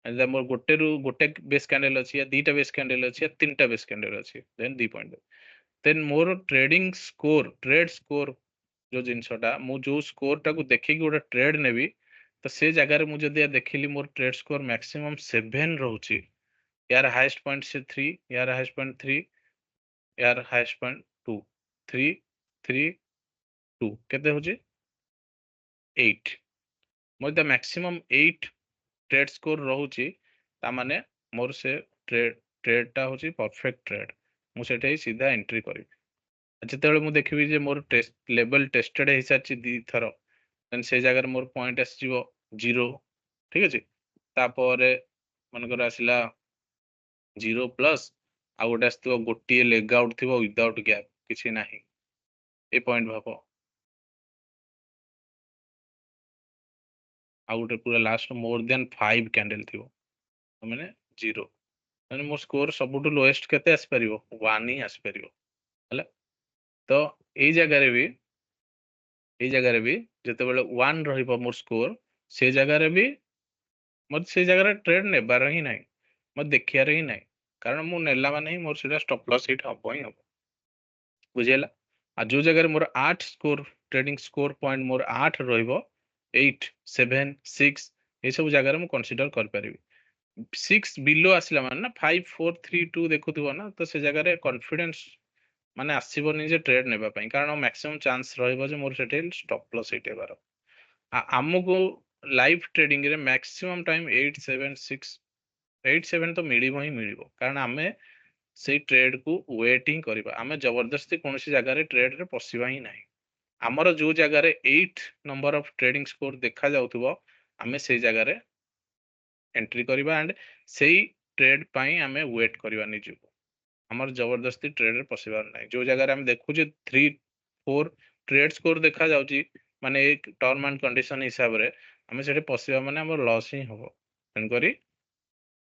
Speaker 1: ଯଦି ମୋର ଗୋଟେ ବେସ୍ କ୍ୟାଣ୍ଡେଲ ଅଛି, या 2ଟା ବେସ୍ କ୍ୟାଣ୍ଡେଲ ଅଛି, या 3ଟା ବେସ୍ କ୍ୟାଣ୍ଡେଲ ଅଛି, ଦେନ୍ 2 ପଏଣ୍ଟ ଦେବି। ଦେନ୍ ମୋର ଟ୍ରେଡିଂ ସ୍କୋର, ଟ୍ରେଡ୍ ସ୍କୋର जो जिनसटा मु जो स्कोर टाको देखिकी गोटे ट्रेड नेबी, तो से जगह मु जदि देखिली मोर ट्रेड स्कोर मैक्सिमम 7 रहउची, यार हाईएस्ट पॉइंट से 3, यार हाईएस्ट पॉइंट 3, यार हाईएस्ट पॉइंट 2, 3 3 2 केते होची 8। मोर द मैक्सिमम 8 ट्रेड स्कोर रहउची, ता माने मोर से ट्रेड टा होची परफेक्ट ट्रेड, मु सेठे सीधा एंट्री करी। ଯେତେବେଳେ ମୁଁ ଦେଖିବି ଯେ ମୋର ଟେଷ୍ଟ ଲେଭେଲ ଟେଷ୍ଟେଡ୍ ହେଇସାରିଛି 2 ଥର, ଦେନ୍ ସେ ଜାଗାରେ ମୋର ପଏଣ୍ଟ ଆସିଯିବ 0, ଠିକ ଅଛି। ତାପରେ ମନେକର ଆସିଲା 0 ପ୍ଲସ୍, ଆଉ ଗୋଟେ ଆସିଥିବ ଗୋଟିଏ ଲେଗ ଆଉଟ୍ ଥିବ ୱିଦାଉଟ୍ ଗ୍ୟାପ୍, କିଛି ନାହିଁ, ଏ ପଏଣ୍ଟ ଭାବ। ଆଉ ଗୋଟେ ପୁରା ଲାଷ୍ଟ ମୋର ଦେନ୍ 5 କ୍ୟାଣ୍ଡେଲ ଥିବ, ମାନେ 0, ମାନେ ମୋ ସ୍କୋର ସବୁଠୁ ଲୋଏଷ୍ଟ କେତେ ଆସିପାରିବ? 1 ହିଁ ଆସିପାରିବ ହେଲା। ତ ଏଇ ଜାଗାରେ ବି ଯେତେବେଳେ 1 ରହିବ ମୋର ସ୍କୋର, ସେ ଜାଗାରେ ବି ମତେ ସେ ଜାଗାରେ ଟ୍ରେଡ୍ ନେବାର ହିଁ ନାହିଁ, ମତେ ଦେଖିବାର ହିଁ ନାହିଁ, କାରଣ ମୁଁ ନେଲା ମାନେ ହିଁ ମୋର ସେଟା ଷ୍ଟପ୍ ଲସ୍ ସେଇଟା ହବ ହିଁ ହବ, ବୁଝିହେଲା। ଆଉ ଯୋଉ ଜାଗାରେ ମୋର 8 ସ୍କୋର, ଟ୍ରେଡିଂ ସ୍କୋର ପଏଣ୍ଟ ମୋର 8 ରହିବ, 8 7 6 এই ସବୁ ଜାଗାରେ ମୁଁ କନସିଡର କରିପାରିବି। 6 ବିଲୋ ଆସିଲା ମାନେ ନା 5 4 3 2 ଦେଖୁଥିବ ନା, ତ ସେ ଜାଗାରେ କନଫିଡେନ୍ସ ମାନେ ଆସିବନି ଯେ ଟ୍ରେଡ୍ ନେବା ପାଇଁ, କାରଣ ମ୍ୟାକ୍ସିମମ୍ ଚାନ୍ସ ରହିବ ଯେ ମୋର ସେଠି ଷ୍ଟପ୍ ଲସ୍ ହେଇଟ ହେବାର। ଆମକୁ ଲାଇଭ୍ ଟ୍ରେଡିଂ ରେ ମ୍ୟାକ୍ସିମମ୍ ଟାଇମ୍ 8 7 6 8 7 ତ ମିଳିବ ହିଁ ମିଳିବ, କାରଣ ଆମେ ସେଇ ଟ୍ରେଡ୍ କୁ ୱେଟ୍ ହିଁ କରିବା, ଆମେ ଜବରଦସ୍ତି କୌଣସି ଜାଗାରେ ଟ୍ରେଡ୍ ରେ ପଶିବା ହିଁ ନାହିଁ। ଆମର ଯୋଉ ଜାଗାରେ 8 ନମ୍ବର ଅଫ ଟ୍ରେଡିଂ ସ୍କୋର ଦେଖା ଯାଉଥିବ, ଆମେ ସେଇ ଜାଗାରେ ଏଣ୍ଟ୍ରି କରିବା, ଆଣ୍ଡ ସେଇ ଟ୍ରେଡ୍ ପାଇଁ ଆମେ ୱେଟ୍ କରିବା ନିଜକୁ। ଆମର ଜବରଦସ୍ତି ଟ୍ରେଡ୍ ରେ ପଶିବାର ନାହିଁ। ଯୋଉ ଜାଗାରେ ଆମେ ଦେଖୁଛେ 3 4 ଟ୍ରେଡ୍ ସ୍କୋର ଦେଖା ଯାଉଛି, ମାନେ ଏ ଟର୍ମ ଆଣ୍ଡ କଣ୍ଡିସନ ହିସାବରେ ଆମେ ସେଠି ପଶିବା ମାନେ ଆମର ଲସ୍ ହିଁ ହବ। ତେଣୁକରି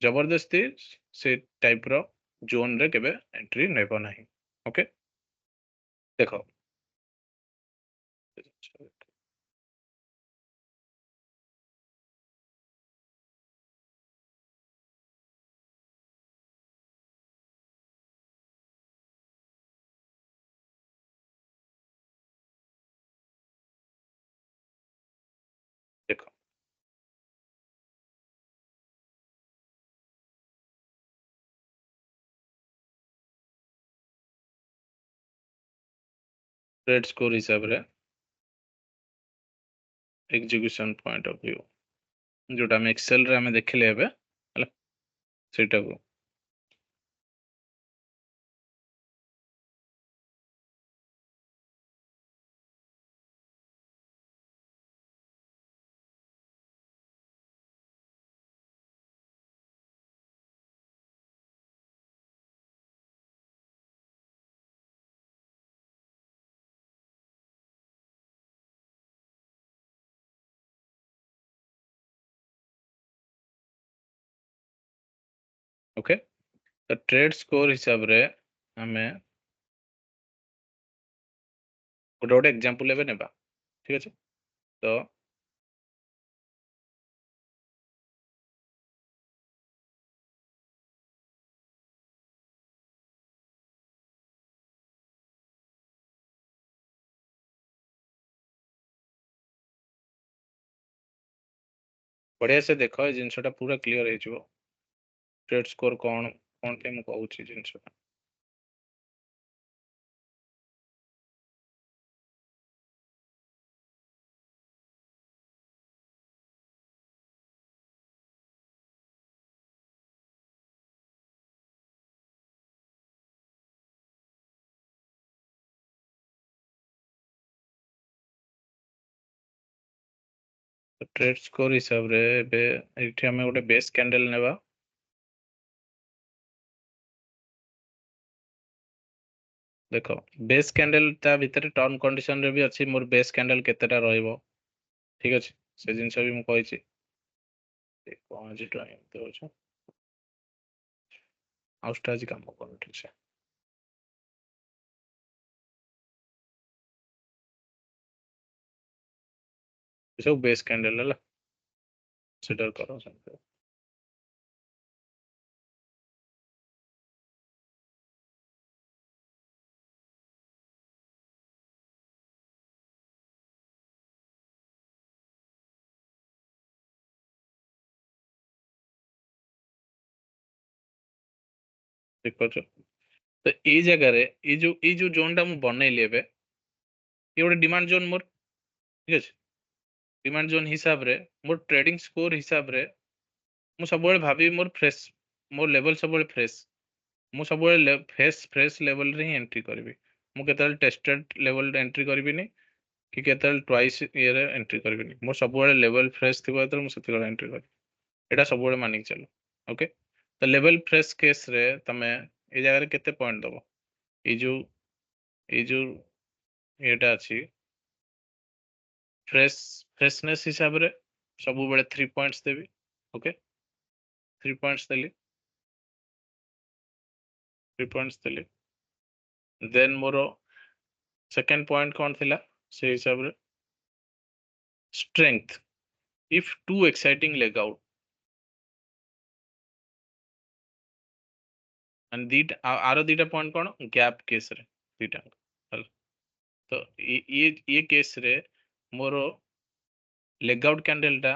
Speaker 1: ଜବରଦସ୍ତି ସେ ଟାଇପ ର ଜୋନ୍ ରେ କେବେ ଏଣ୍ଟ୍ରି ନେବ ନାହିଁ। ଓକେ, ଦେଖ ଦେଖ ट्रेड स्कोर हिसाब रे एग्जीक्यूशन पॉइंट ऑफ व्यू जोटा हम एक्सेल रे हमें देखले हेबे हला, सेटा को ओके तो ट्रेड स्कोर हिसाब रे आमे गोटे गोटे एग्जांपल लेबे नेबा ठीक अछि तो बढ़िया से देखो ए जिनसटा पूरा क्लियर हे जिवो ट्रेड स्कोर कोन कोन के मु कहू छी जिनसटा तो ट्रेड स्कोर हिसाब रे बे एठी हमें गोटे बेस कैंडल नेबा देखो बेस कैंडल ता भीतर टर्म कंडीशन रे भी अछि मोर बेस कैंडल केतेटा रहइबो ठीक अछि से जिनस भी मु कहै छी कौन जी टाइम तो छ आउस्टा जी काम कोन ठीक छै सब बेस कैंडल हला कंसीडर करो सब देखो छ तो ए जगह रे ए जो जोन टा मु बनैली एबे ये गोटे डिमांड जोन मोर ठीक अछि डिमांड जोन हिसाब रे मोर ट्रेडिंग स्कोर हिसाब रे मु सब भाबी मोर फ्रेश मोर लेवल सब फ्रेश मु सब फ्रेश लेवल रे ही एंट्री करबी मु केतल टेस्टेड लेवल रे एंट्री करबिनी कि केतल ट्वाइस ये रे एंट्री करबिनी मोर सब लेवल फ्रेश थिबा त मु सेति एंट्री करबी एटा सब मानिक चलो ओके तो लेवल फ्रेश केस रे तमे ए जगह रे केते पॉइंट दबो ए जो एटा अछि फ्रेशनेस हिसाब रे सब 3 पॉइंट्स देबी ओके 3 पॉइंट्स देली 3 पॉइंट्स देली देन मोरो सेकंड पॉइंट कौन थिला से हिसाब रे strength if two exciting leg out and आरो दीटा पॉइंट कौन गैप केस रे दीटा हल तो ये केस रे मोरो लेग आउट कैंडल टा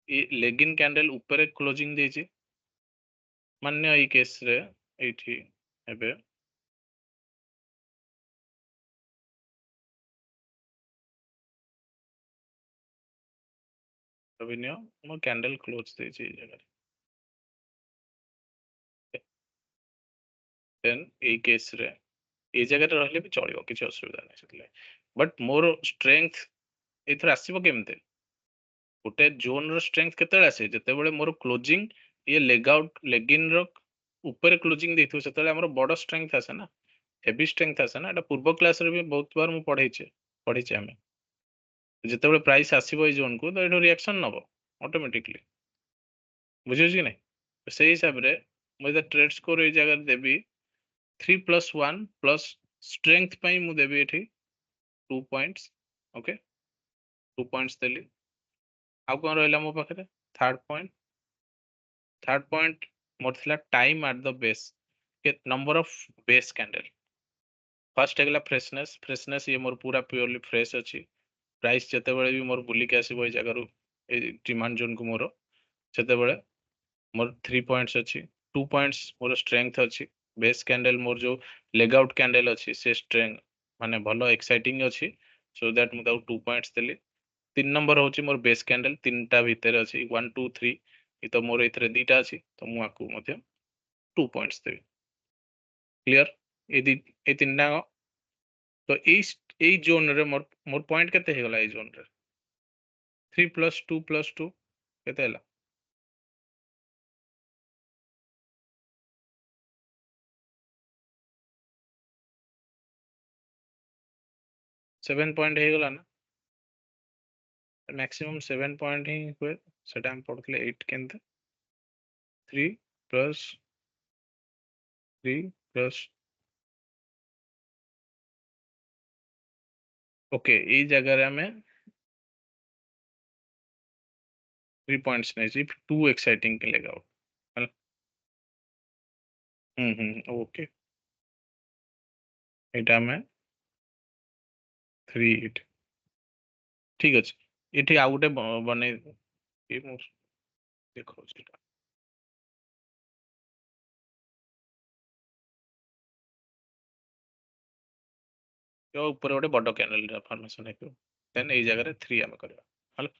Speaker 1: ये लेग इन कैंडल ऊपर क्लोजिंग देछि मान्य ये केस रे एठी एबे अभिनय मो कैंडल क्लोज देछि ए जगह देन ए केस रे ए जगह रे रहले भी चलिबो किछ असुविधा नै सेतले बट मोर स्ट्रेंथ एथर आसीबो केमते गोटे जोन रो स्ट्रेंथ केते आसे जते बेले मोर क्लोजिंग ये लेग आउट लेग इन रो ऊपर क्लोजिंग देथु सेतले हमर बड़ स्ट्रेंथ आसे ना हेवी स्ट्रेंथ आसे ना एटा पूर्व क्लास रे भी बहुत बार मु पढ़ी छे हमें जते बेले प्राइस आसीबो ए जोन को तो एठो रिएक्शन नबो ऑटोमेटिकली बुझियो छी नै से हिसाब रे मु जे ट्रेड स्कोर ए जगह देबी 3+1 प्लस स्ट्रेंथ पाई मु देबी एठी 2 पॉइंट्स ओके 2 पॉइंट्स देली आउ कोन रहला मो पाखरे थर्ड पॉइंट मोर थिला टाइम एट द बेस के number of base candle first हेगला फ्रेशनेस ये मोर पूरा प्योरली फ्रेश अछि प्राइस जते बेले भी मोर बुली के आसीबो ए जगह रु ए डिमांड जोन को मोर सेते बेले मोर 3 पॉइंट्स अछि 2 पॉइंट्स मोर स्ट्रेंथ अछि बेस कैंडल मोर जो लेग आउट कैंडल अछि से स्ट्रेंथ माने भलो एक्साइटिंग अछि सो दैट मु ताऊ 2 पॉइंट्स देली 3 नंबर होची मोर बेस कैंडल तीनटा भीतर अछि 1 2 3 इ तो मोर इथरे दीटा अछि तो मु आकु मध्य 2 पॉइंट्स देबी क्लियर ए तीनटा तो ए जोन रे मोर मोर पॉइंट केते हे गला ए जोन रे 3 + 2 + 2 केते हला 7 पॉइंट हे गला ना मैक्सिमम 7 पॉइंट ही हुए सेटा हम पढ़थले 8 केनते 3 + 3 প্লাস ওকে এই জায়গায় আমি 3 পয়েন্টস নেଇଛି ଟୁ ଏକ୍ସାଇଟିଂ ଲେଗ ଆଉଟ୍ ହେଲା ଓକେ ଏଇଟା ଆମେ 3 ଏଇଠି ଠିକ ଅଛି ଏଠି ଆଉ ଗୋଟେ ବନେଇ ଏ ମୁଁ ଦେଖଉଛି ଏଇଟା ଉପରେ ଗୋଟେ ବଡ କ୍ୟାଣ୍ଡେଲ ଫର୍ମେସନ ହେଇଥିବ ଦେନ୍ ଏଇ ଜାଗାରେ 3 ଆମେ କରିବା ହେଲା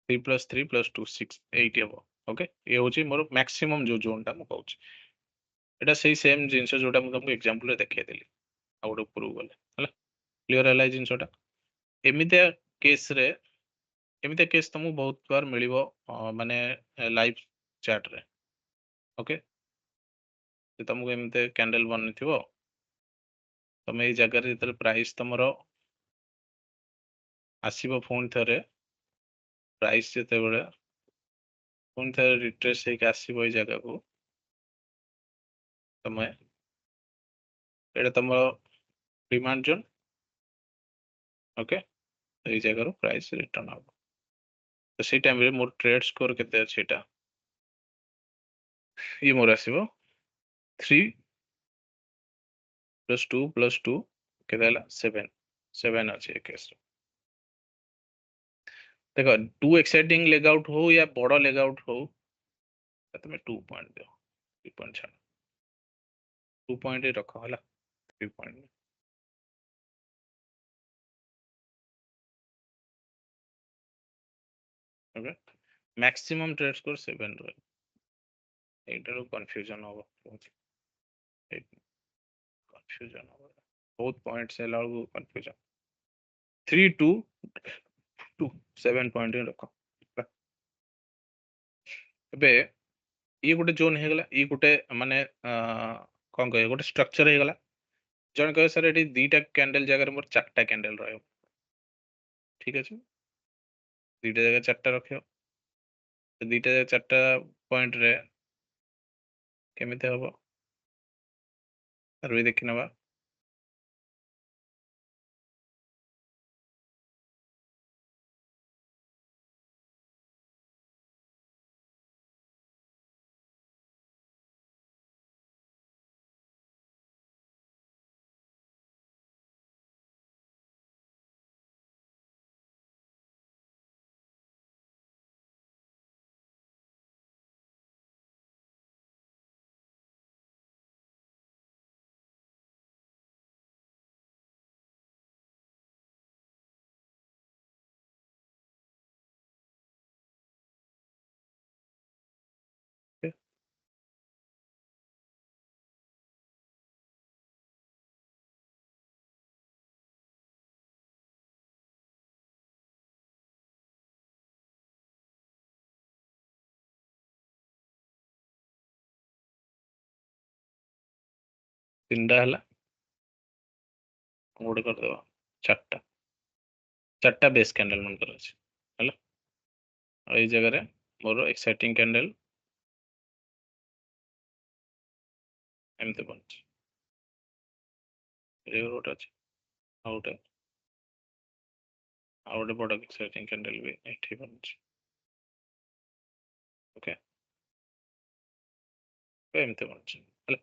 Speaker 1: 3 ପ୍ଲସ୍ 3 ପ୍ଲସ୍ 2 6 8 ହବ ଓକେ ଏ ହଉଛି ମୋର ମ୍ୟାକ୍ସିମମ୍ ଯୋଉ ଜୋନଟା ମୁଁ କହୁଛି ଏଇଟା ସେଇ ସେମ୍ ଜିନିଷ ଯୋଉଟା ମୁଁ ତମକୁ ଏକ୍ସାମ୍ପଲରେ ଦେଖେଇଦେଲି ଆଉ ଗୋଟେ ଉପରକୁ ଗଲେ ହେଲା କ୍ଲିୟର ହେଲା ଏଇ ଜିନିଷଟା ଏମିତିଆ କେସରେ ଏମିତିଆ କେସ୍ ତମକୁ ବହୁତ ବାର ମିଳିବ ମାନେ ଲାଇଭ ଚାଟରେ ଓକେ ତମକୁ ଏମିତି କ୍ୟାଣ୍ଡେଲ ବନିଥିବ ତମେ ଏଇ ଜାଗାରେ ଯେତେବେଳେ ପ୍ରାଇସ୍ ତମର ଆସିବ ପୁଣି ଥରେ ପ୍ରାଇସ୍ ଯେତେବେଳେ ପୁଣି ଥରେ ରିଟ୍ରେସ୍ ହେଇକି ଆସିବ ଏଇ ଜାଗାକୁ ତମେ ଏଇଟା ତମର ଡିମାଣ୍ଡ ଜୋନ୍ ଓକେ ଏଇ ଜାଗାରୁ ପ୍ରାଇସ୍ ରିଟର୍ନ ହବ ତ ସେଇ ଟାଇମରେ ମୋର ଟ୍ରେଡ୍ ସ୍କୋର କେତେ ଅଛି ଏଇଟା ଇଏ ମୋର ଆସିବ 3 ପ୍ଲସ୍ 2 ପ୍ଲସ୍ 2 କେତେ ହେଲା 7 ଅଛି ଏ କେସରେ ଦେଖ ଟୁ ଏକ୍ସାଇଟିଂ ଲେଗ ଆଉଟ୍ ହଉ या ବଡ ଲେଗ ଆଉଟ୍ ହଉ ତମେ 2 ପଏଣ୍ଟ ଦିଅ 2 ପଏଣ୍ଟ ଛାଡ଼ 2 ପଏଣ୍ଟ ରଖ ହେଲା 3 point okay maximum trade score 7 ରହେ এইটারও কনফ্ୟୁଜন হব কনফ্ୟୁଜନ ହବ ବହୁତ ପଏଣ୍ଟସ ହେଲା ବେଳକୁ କନଫ୍ୟୁଜନ 3 2 2 7 ପଏଣ୍ଟ ରଖ ହେଲା। ଏବେ ଇଏ ଗୋଟେ ଜୋନ୍ ହେଇଗଲା ଇଏ ଗୋଟେ ମାନେ କଣ କହିବ ଗୋଟେ ଷ୍ଟ୍ରକ୍ଚର ହେଇଗଲା ଜଣେ କହିବ ସାର୍ ଏଠି ଦିଟା କ୍ୟାଣ୍ଡେଲ ଜାଗାରେ ମୋର 4ଟା କ୍ୟାଣ୍ଡେଲ ରହିବ ଠିକ ଅଛି ଦିଟା ଜାଗାରେ 4ଟା ରଖିବ ଦିଟା ଜାଗାରେ 4ଟା ପଏଣ୍ଟରେ କେମିତି ହବ ତାର ବି ଦେଖି ନେବା okay? ତିନିଟା ହେଲା ଗୋଟେ କରିଦେବା 4ଟା ବେସ୍ କ୍ୟାଣ୍ଡେଲ ମନେକର ଅଛି ହେଲା ଆଉ ଏଇ ଜାଗାରେ ମୋର ଏକ୍ସାଇଟିଂ କ୍ୟାଣ୍ଡେଲ ଏମିତି ବନୁଛି ଗୋଟେ ଅଛି ଆଉ ଗୋଟେ ବଡ ଏକ୍ସାଇଟିଂ କ୍ୟାଣ୍ଡେଲ ବି ଏଠି ବନୁଛି ଓକେ ଏମିତି ବନୁଛି ହେଲା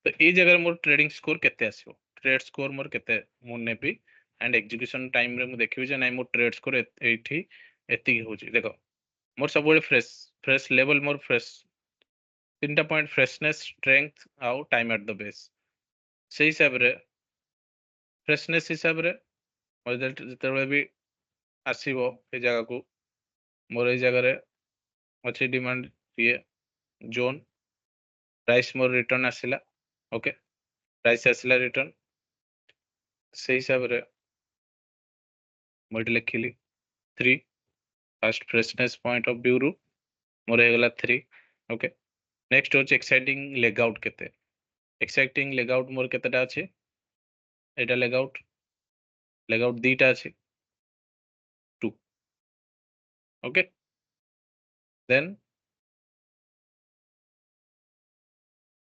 Speaker 1: ତ ଏଇ ଜାଗାରେ ମୋର ଟ୍ରେଡିଂ ସ୍କୋର କେତେ ଆସିବ ଟ୍ରେଡ୍ ସ୍କୋର ମୋର କେତେ ମୁଁ ନେବି ଆଣ୍ଡ ଏକ୍ଜିକ୍ୟୁସନ ଟାଇମରେ ମୁଁ ଦେଖିବି ଯେ ନାଇଁ ମୋ ଟ୍ରେଡ୍ ସ୍କୋର ଏଇଠି ଏତିକି ହଉଛି ଦେଖ ମୋର ସବୁବେଳେ ଫ୍ରେଶ ଲେଭେଲ ମୋର ଫ୍ରେଶ 3ଟା ପଏଣ୍ଟ ଫ୍ରେଶନେସ୍ ଷ୍ଟ୍ରେଙ୍ଗଥ ଆଉ ଟାଇମ ଆଟ୍ ଦ ବେସ୍ ସେଇ ହିସାବରେ ଫ୍ରେଶନେସ୍ ହିସାବରେ ଯେତେବେଳେ ବି ଆସିବ ଏ ଜାଗାକୁ ମୋର ଏଇ ଜାଗାରେ ଅଛି ଡିମାଣ୍ଡ ଇଏ ଜୋନ୍ ପ୍ରାଇସ୍ ମୋର ରିଟର୍ନ ଆସିଲା ଓକେ ପ୍ରାଇସ୍ ଆସିଲା ରିଟର୍ନ ସେଇ ହିସାବରେ ମୁଁ ଏଠି ଲେଖିଲି 3 fast freshness point of view ରୁ ମୋର ହେଇଗଲା 3 ଓକେ ନେକ୍ସଟ ହଉଛି ଏକ୍ସାଇଟିଂ ଲେଗ ଆଉଟ୍ କେତେ ଏକ୍ସାଇଟିଂ ଲେଗ ଆଉଟ୍ ମୋର କେତେଟା ଅଛି ଏଇଟା ଲେଗ ଆଉଟ୍ ଦିଟା ଅଛି 2 ଓକେ ଦେନ୍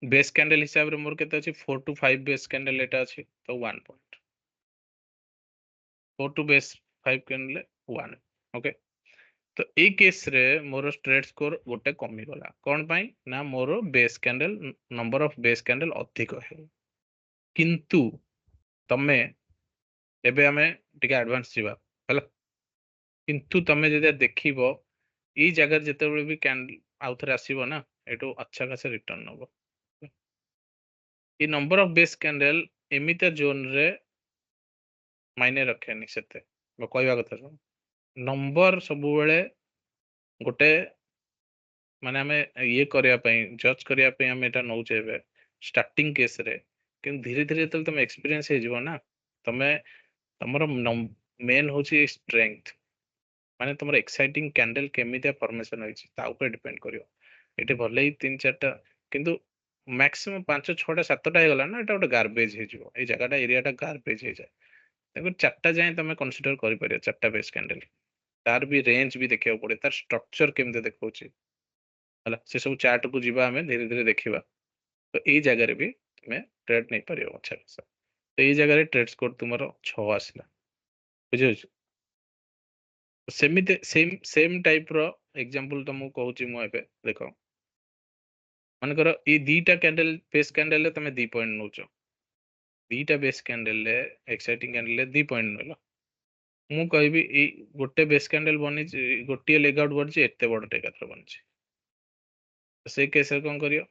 Speaker 1: बेस कैंडल हिसाब रे मोर केते अछि 4 टू 5 बेस कैंडल एटा अछि तो 1 point 4 to base 5 candle 1 okay तो ए केस रे मोर स्ट्रेट स्कोर गोटे कमी गला कोन पई ना मोर base candle number of base candle अधिक है किंतु तमे एबे हमें टिके एडवांस जीवा हला किंतु तमे जदि देखिबो ई जगह जेतेबेले भी कैंडल आउ थरे आसीबो ना एटू अच्छा खासा रिटर्न नबो ई नंबर ऑफ बेस कैंडल एमिता जोन रे मायने रखेनी सेते कहवा कथा नंबर सब बेले गोटे माने आमे ये करिया पई जज करिया पई आमे एटा नौ जेबे स्टार्टिंग केस रे कि धीरे धीरे तल तुम एक्सपीरियंस हे जीवो ना तमे तमरो मेन होची स्ट्रेंथ माने तमरो एक्साइटिंग कैंडल केमितिया फॉर्मेशन होइची ता ऊपर डिपेंड करियो एटे भले ही 3-4टा किंतु मैक्सिमम 5-6टा 7टा हे गला ना एटा गोटे गार्बेज हे जीवो ए जगहटा एरियाटा गार्बेज हे जाय देखो 4टा जाय तमे कंसीडर करि परियो 4टा बेस कैंडल तार भी रेंज भी देखियो पड़े तार स्ट्रक्चर केमिति देखौची हला से सब चार्ट को जीवा हमें धीरे धीरे देखिबा तो एई जगह रे भी तुमे ट्रेड नै परियो अच्छा खासा तो एई जगह रे ट्रेड स्कोर तुमरो 6 आसिला बुझियो सेमिते सेम टाइप रो एग्जांपल तुमको कहूची मु एबे देखो मन करो ई दीटा कैंडल बेस कैंडल ले तमे 2 पॉइंट नउचो दीटा बेस कैंडल ले एक्साइटिंग कैंडल ले 2 पॉइंट नलो मु कहबी ई गोटे बेस कैंडल बनी गोटे लेग आउट बनी एते बड़ टेका बनी से केस रे कोन करियो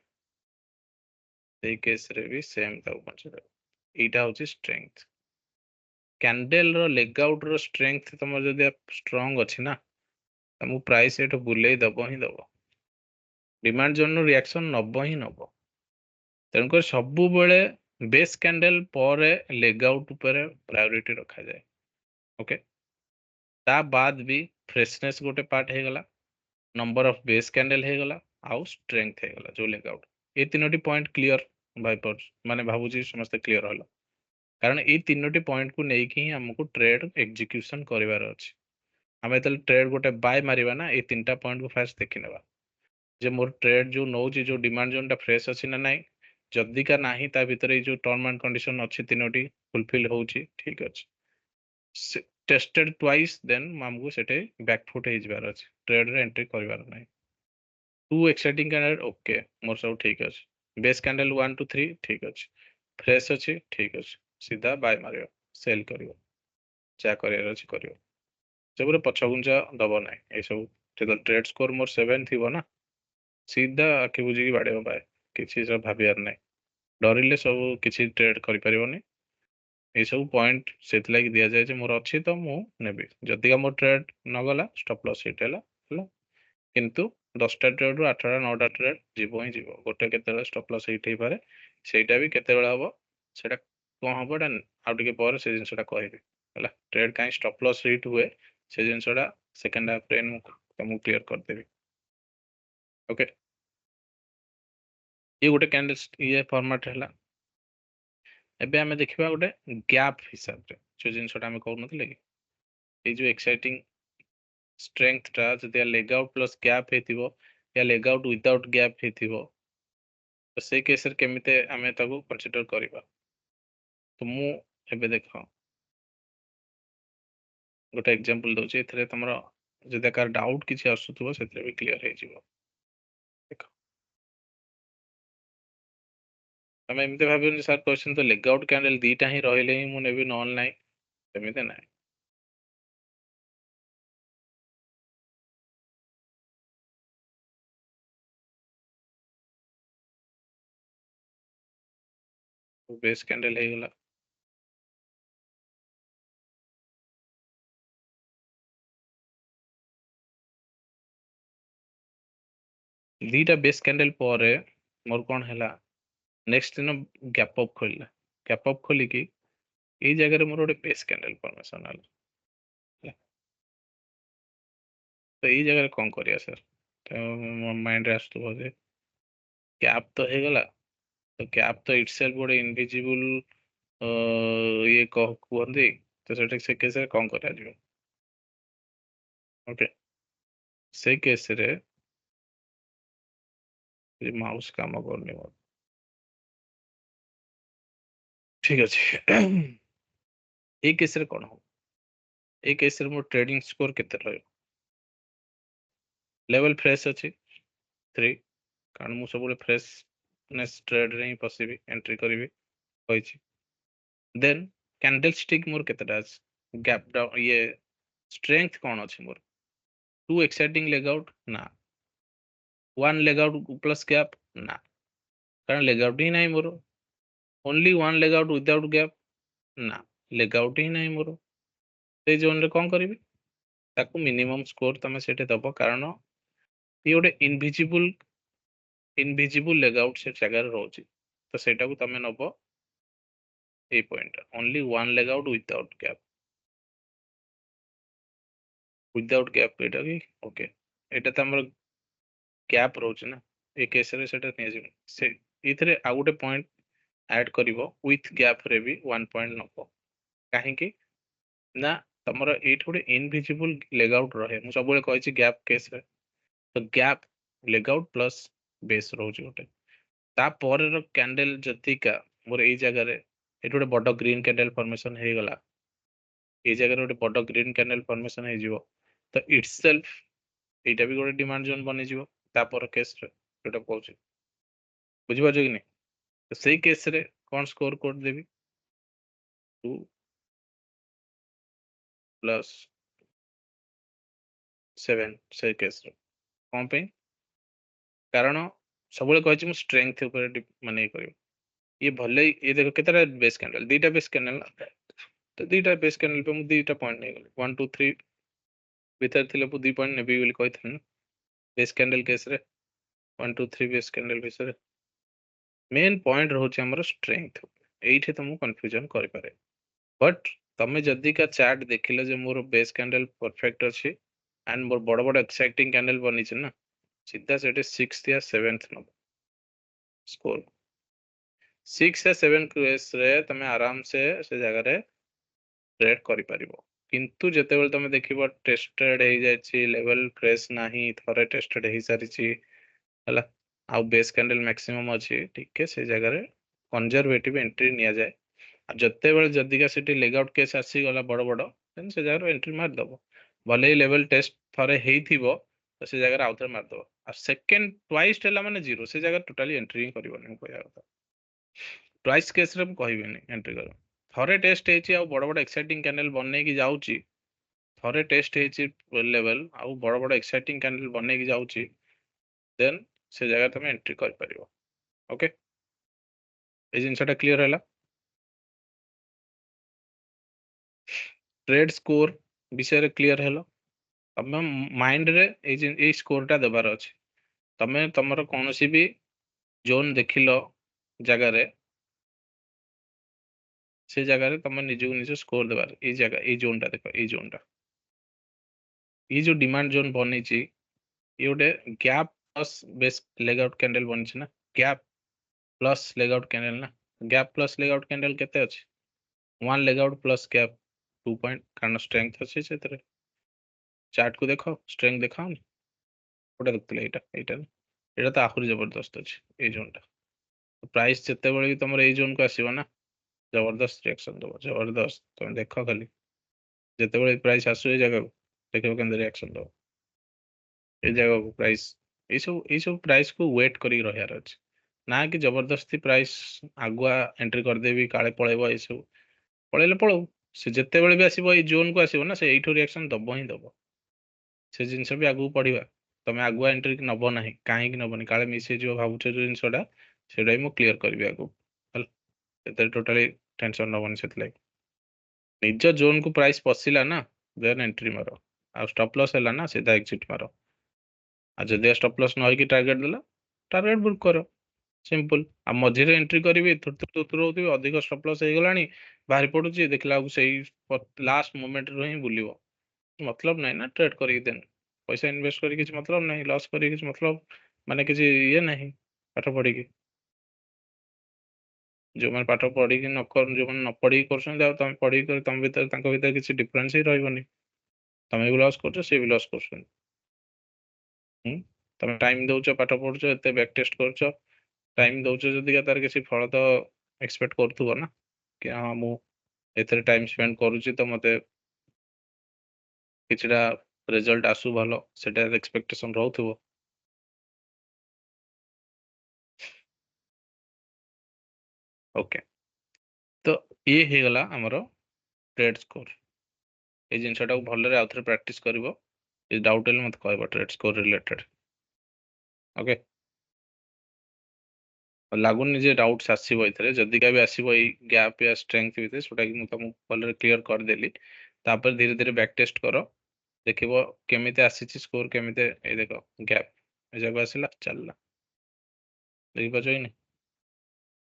Speaker 1: से केस रे भी सेम ताऊ कंसीडर एटा होची स्ट्रेंथ कैंडल रो लेग आउट रो स्ट्रेंथ तमर जदी स्ट्रांग अछि ना तमु प्राइस एटो बुलेई दबो ही दबो डिमांड जोन रो रिएक्शन नबो ही नबो तेणुकर सबु बेले बेस कैंडल पर लेग आउट ऊपर प्रायोरिटी रखा जाए ओके ता बाद भी फ्रेशनेस गोटे पार्ट हे गला नंबर ऑफ बेस कैंडल हे गला आउ स्ट्रेंथ हे गला जो लेग आउट ए तीनोटी पॉइंट क्लियर भाई पर माने भाबुजी समस्त क्लियर होला कारण ए तीनोटी पॉइंट को नेकी ही हमको ट्रेड एग्जीक्यूशन करिवार अछि हमें तल ट्रेड गोटे बाय मारिबा ना ए तीनटा पॉइंट को फास्ट देखि नेबा जे मोर ट्रेड जो नौची जो डिमांड जोन टा फ्रेश अछि ना नाही जदी का नाही ता भीतर ए जो टर्म एंड कंडीशन अछि तीनोटी फुलफिल होउची ठीक अछि टेस्टेड ट्वाइस देन हमको सेटे बैकफुट हे जबार अछि ट्रेड रे एंट्री करिवार नाही टू एक्साइटिंग कैंडल ओके मोर सब ठीक अछि बेस कैंडल 1 टू 3 ठीक अछि फ्रेश अछि ठीक अछि सीधा बाय मारियो सेल करियो जा करियर अछि करियो जबरे पछगुंजा दबो नाही ए सब जेतो ट्रेड स्कोर मोर 7 थिबो ना सीधा आखि बुझी की बाड़ेबो बाय किछि सब भाबियार नाही डरिले सब किछि ट्रेड करि परिबोनी ए सब पॉइंट सेत लागी दिया जाय जे मोर अछि तो मु नेबी जदी का मोर ट्रेड न गला स्टॉप लॉस हिट हला किंतु 10टा ट्रेड रु 8टा 9टा ट्रेड जीवो ही जीवो गोटे केतेबेले स्टॉप लॉस हिट हेई पारे सेटा भी केतेबेले हबो सेटा कोन हबो एटा आउ टिके पर से जिंसटा कहबी हला ट्रेड काई स्टॉप लॉस हिट हुए से जिंसटा सेकंड हाफ रे मु तुमको क्लियर कर देबी ओके ये गोटे कैंडल ये फॉर्मेट हला एबे हमें देखिबा गोटे गैप हिसाब रे जो जिंसटा हमें कहू नथिले कि ए जो एक्साइटिंग स्ट्रेंथ टा जदि लेग आउट प्लस गैप हेतिबो या लेग आउट विदाउट गैप हेतिबो तो से केस रे केमिते हमें ताको कंसीडर करिबा तो मु एबे देखो गोटे एग्जांपल दोची एथरे तमरो जदि कार डाउट किछि आसुथबो सेथरे भी क्लियर हे जिवो देखो तमे एमते भाबियो सर क्वेश्चन तो लेग आउट कैंडल दीटा ही रहले ही मु नेबी नॉन नाही एमिते नाही बेस कैंडल हे गला दीटा बेस कैंडल पर मोर कोन हला नेक्स्ट दिन गैप अप खोलिला गैप अप खोली की ए जगह रे मोर गोटे बेस कैंडल फॉर्मेशन हला तो ये जगह कौन करिया सर तो माइंड रे आसुथबो जे कैप तो हे गला तो कैप तो इटसेल्फ गोटे इनविजिबल ये कह कुहंदी तो सेटा से केस रे कौन करिया जिवो ओके से केस रे ये माउस काम करनी मोर ঠিক ଅଛି ଏଇ କେସରେ କଣ ହବ? ଏଇ କେସରେ ମୋ ଟ୍ରେଡିଂ ସ୍କୋର କେତେ ରହିବ? ଲେଭେଲ ଫ୍ରେଶ ଅଛି 3, କାରଣ ମୁଁ ସବୁବେଳେ ଫ୍ରେଶନେସ୍ ଟ୍ରେଡରେ ହିଁ ପଶିବି, ଏଣ୍ଟ୍ରି କରିବି କହିଛି। ଦେନ୍ କ୍ୟାଣ୍ଡେଲ ଷ୍ଟିକ୍ ମୋର କେତେଟା ଅଛି? ଗ୍ୟାପ୍ ଡାଉନ୍ ଇଏ ଷ୍ଟ୍ରେଙ୍ଗଥ କ'ଣ ଅଛି ମୋର? 2 ଏକ୍ସାଇଟିଂ ଲେଗ ଆଉଟ୍ ନା, 1 ଲେଗ ଆଉଟ୍ ପ୍ଲସ୍ ଗ୍ୟାପ୍ ନା, କାରଣ ଲେଗ ଆଉଟ୍ ହିଁ ନାହିଁ ମୋର। Only 1 leg out without gap ନା, ଲେଗ ଆଉଟ୍ ହିଁ ନାହିଁ ମୋର। ସେଇ ଜୋନ୍ରେ କ'ଣ କରିବି? ତାକୁ ମିନିମମ୍ ସ୍କୋର ତମେ ସେଠି ଦବ, କାରଣ ଇଏ ଗୋଟେ ଇନଭିଜିବୁଲ ଲେଗ ଆଉଟ୍ ସେ ଜାଗାରେ ରହୁଛି, ତ ସେଇଟାକୁ ତମେ ନବ এই পয়েন্টটা only 1 leg out without gap এটা কি ওকে, এটা তো ଆମର ଗ୍ୟାପ୍ ରହୁଛି ନା, ଏ କେସରେ ସେଟା ନିଆଯିବ। ସେ ଏଇଥିରେ ଆଉ ଗୋଟେ ପଏଣ୍ଟ ଆଡ୍ କରିବ, ୱିଥ୍ ଗ୍ୟାପରେ ବି 1 ପଏଣ୍ଟ ନବ। କାହିଁକି ନା ତମର ଏଇଠି ଗୋଟେ ଇନଭିଜିବୁଲ ଲେଗ ଆଉଟ୍ ରହେ। ମୁଁ ସବୁବେଳେ କହିଛି ଗ୍ୟାପ୍ କେସରେ, ତ ଗ୍ୟାପ୍ ଲେଗ ଆଉଟ୍ ପ୍ଲସ୍ ବେସ୍ ରହୁଛି ଗୋଟେ। ତାପରର କ୍ୟାଣ୍ଡେଲ ଯଦିକା ମୋର ଏଇ ଜାଗାରେ ଏଠି ଗୋଟେ ବଡ ଗ୍ରୀନ କ୍ୟାଣ୍ଡେଲ ଫର୍ମେସନ ହେଇଗଲା, এই ଜାଗାରେ ଗୋଟେ ବଡ ଗ୍ରୀନ କ୍ୟାଣ୍ଡେଲ ଫର୍ମେସନ ହେଇଯିବ, ତ ଇଟସେଲ୍ଫ ଏଇଟା ବି ଗୋଟେ ଡିମାଣ୍ଡ ଜୋନ୍ ବନିଯିବ ତାପର କେସରେ, ଯୋଉଟା କହୁଛି। ବୁଝିପାରୁଛ କି ନାହିଁ? ତ ସେଇ କେସରେ କ'ଣ ସ୍କୋର କୋଡ ଦେବି? 2 ପ୍ଲସ୍ 7 ସେଇ କେସରେ। କ'ଣ ପାଇଁ? କାରଣ ସବୁବେଳେ କହିଛି ମୁଁ ଷ୍ଟ୍ରେଙ୍ଗଥ ଉପରେ ମାନେ ଇଏ କରିବ। ଇଏ ଭଲ ଇଏ ଦେଖ କେତେଟା ବେସ୍ କ୍ୟାଣ୍ଡେଲ, 2ଟା ବେସ୍ କ୍ୟାଣ୍ଡେଲ ନା, ତ 2ଟା ବେସ୍ କ୍ୟାଣ୍ଡେଲ ପାଇଁ ମୁଁ 2ଟା ପଏଣ୍ଟ ନେଇଗଲି। 1 2 3 ଭିତରେ ଥିଲେ ମୁଁ 2 ପଏଣ୍ଟ ନେବି ବୋଲି କହିଥିଲି ନା ବେସ୍ କ୍ୟାଣ୍ଡେଲ କେସରେ। 1 2 3 ବେସ୍ କ୍ୟାଣ୍ଡେଲ ବିଷୟରେ मेन पॉइंट रोचे हमर स्ट्रेंथ, एइठे तुम कंफ्यूजन करि पारे। बट तमे जदी का चार्ट देखिले जे मोर बेस कैंडल परफेक्ट अछि एंड मोर बड़ बड़ एक्साइटिंग कैंडल बनी छै ना, सीधा सेटे 6th या 7th नो स्कोर 6 या 7 केस रे तमे आराम से जगह रे ट्रेड करि परिबो। किंतु जेते बेल तमे देखिबो टेस्टेड हे जाय छी, लेवल फ्रेश नाही, थरे टेस्टेड हे सारी छी हला, आउ बेस कैंडल मैक्सिमम अच्छी ठीक है, से जगह रे कंजर्वेटिव एंट्री निया जाए। जते बेल जदी का सिटी लेग आउट केस आसी गला बड़ बड़, देन से जगह एंट्री मार दबो। भले ही लेवल टेस्ट थरे हेइथिबो, तो से जगह आउथर मार दबो। आ सेकंड ट्वाइस टेला माने जीरो, से जगह टोटली एंट्री ही करबो नै कहया କଥା। ट्वाइस केस रे कहबिनी एंट्री करो। थरे टेस्ट हेची आ बड़ बड़ एक्साइटिंग कैंडल बनै की जाउची, थरे टेस्ट हेची लेवल आ बड़ बड़ एक्साइटिंग कैंडल बनै की जाउची, देन से जगह तुम एंट्री कर परिबो। ओके, ए जिनसटा क्लियर हैला? ट्रेड स्कोर विषय रे क्लियर हैला? तमे माइंड रे ए स्कोरटा देबार अछि। तमे तमरो कोनोसी भी जोन देखिलो जगह रे, से जगह रे तमे निजु निज स्कोर देबार। ए जगह ए जोनटा देखो, ए जोनटा ये जो डिमांड जोन बनी छी, ये गोटे gap plus base leg out candle बनी छी ना, gap plus leg out candle ना, gap plus leg out candle केते अछि? 1 leg out plus gap 2 point, कारण स्ट्रेंथ अछि सेतरे। चार्ट को देखो, स्ट्रेंथ देखाओ नि कोटा देखतले, एटा तो आहुरी जबरदस्त अछि ए जोनटा। तो प्राइस जते बेले तमर ए जोन को आसीबो ना, जबरदस्त रिएक्शन दबो, जबरदस्त। तुम देखो खाली जते बेले प्राइस आसु ए जगह को, देखो केंदे रिएक्शन दबो ए जगह को। प्राइस ए सब प्राइस को वेट करी रहियार अछि ना, कि जबरदस्ती प्राइस आगुआ एंट्री कर देबी काले पळेबो। ए सब पळेले पळो, से जते बेले भी आसीबो ए जोन को आसीबो ना, से एठो रिएक्शन दबो ही दबो। से जिनस भी आगु पढ़िबा, तमे आगुआ एंट्री नबो नाही, काहे कि नबोनी, काले मिसे जो भाबुछ जो जिनसटा सेडा ही मु क्लियर करबी आगु। हल एते टोटली टेंशन नबोनी सेतले। निज जोन को प्राइस पसिला ना, देन एंट्री मारो। आ स्टॉप लॉस हैला ना, सीधा एग्जिट मारो। आ जदि स्टॉप लॉस न होई कि टारगेट देला, टारगेट बुक करो, सिंपल। आ मझिरे एंट्री करिवे तुतुर होतिबे, अधिक स्टॉप लॉस हे गलानी, बाहरी पडुची, देखला सही लास्ट मोमेंट रो ही बुलिवो। मतलब नहीं ना ट्रेड करी, देन पैसा इन्वेस्ट करी किछ मतलब नहीं, लॉस करी किछ मतलब माने किछ ये नहीं। पाठ पढ़ी की जो मैंने पाठ पढ़ी की न कर, जो मैंने न पढ़ी करछन, जा तुम पढ़ी कर तुम भीतर तांको भीतर किछ डिफरेंस ही रहइबनी। तमे भी लॉस करछो, से भी लॉस करछन। तमे टाइम दउछो, पाठ पढ़छो, एते बैक टेस्ट करछो, टाइम दउछो, जदि का तार किछ फल तो एक्सपेक्ट करथुबो ना। कि हाँ मु एथरे टाइम स्पेंड करूची तो मते किछटा रिजल्ट आसु भलो सेटा एक्सपेक्टेशन रहउथबो। ओके, तो ये हे गला हमरो ट्रेड स्कोर। ए जिनसटा को भलरे आउथरे प्रैक्टिस करिवो। ए डाउट हेले मते कहबो ट्रेड स्कोर रिलेटेड। ओके, लाଗୁନି जे डाउट्स आसीबो एथरे, जदी का भी आसीबो एई गैप या स्ट्रेंथ विते सोटा कि मु तुमको भलरे क्लियर कर देली। तापर धीरे धीरे बैक टेस्ट करो, देखिबो केमिते आसीची स्कोर, केमिते ए देखो गैप ए जगह आसीला चलला, देखि पाछो कि नहीं।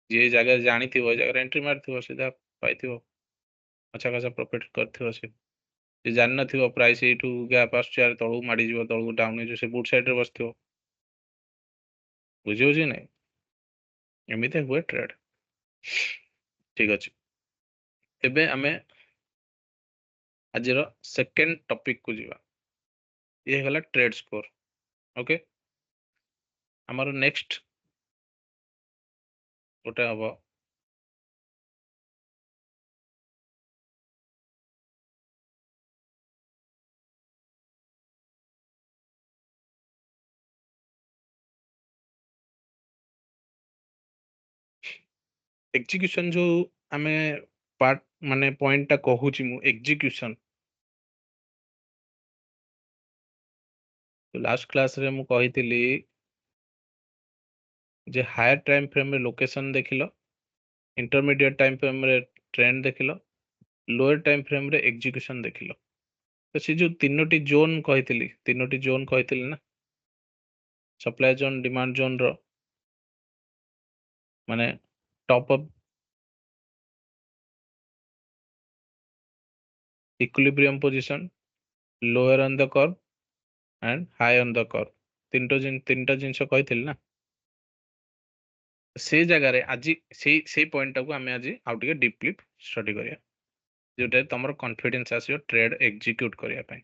Speaker 1: जे जगह जानिथिबो ए जगह एंट्री मारथिबो सीधा पाइथिबो, अच्छा खासा प्रॉफिट करथिबो से। जे जान नथिबो प्राइस एठू गैप आसुची यार तळू माडी जिवो, तळू डाउन हे से बुट साइड रे बसथिबो, बुझियो जे नहीं। एमिते हुए ट्रेड। ठीक अछि, एबे हमें आजिर सेकेंड टॉपिक को जीवा। ये गला ट्रेड स्कोर। ओके, हमारो नेक्स्ट गोटे हबो एग्जीक्यूशन। जो आमे पार्ट माने पॉइंट टा कहूची मु एग्जीक्यूशन। तो लास्ट क्लास रे मु कहितली जे हायर टाइम फ्रेम रे लोकेशन देखिलो, इंटरमीडिएट टाइम फ्रेम रे ट्रेंड देखिलो, लोअर टाइम फ्रेम रे एग्जीक्यूशन देखिलो। तो से जो तीनोटी जोन कहितली, तीनोटी जोन कहितली ना, सप्लाई जोन, डिमांड जोन रो माने top up equilibrium position, lower on the curve and high on the curve. तीनटा जिनस कहितली ना। से जगह रे आज से पॉइंट टाको आमे आज आउ टिके डीपली स्टडी करिया, जोटा तमरो कॉन्फिडेंस आसियो ट्रेड एग्जीक्यूट करिया पई।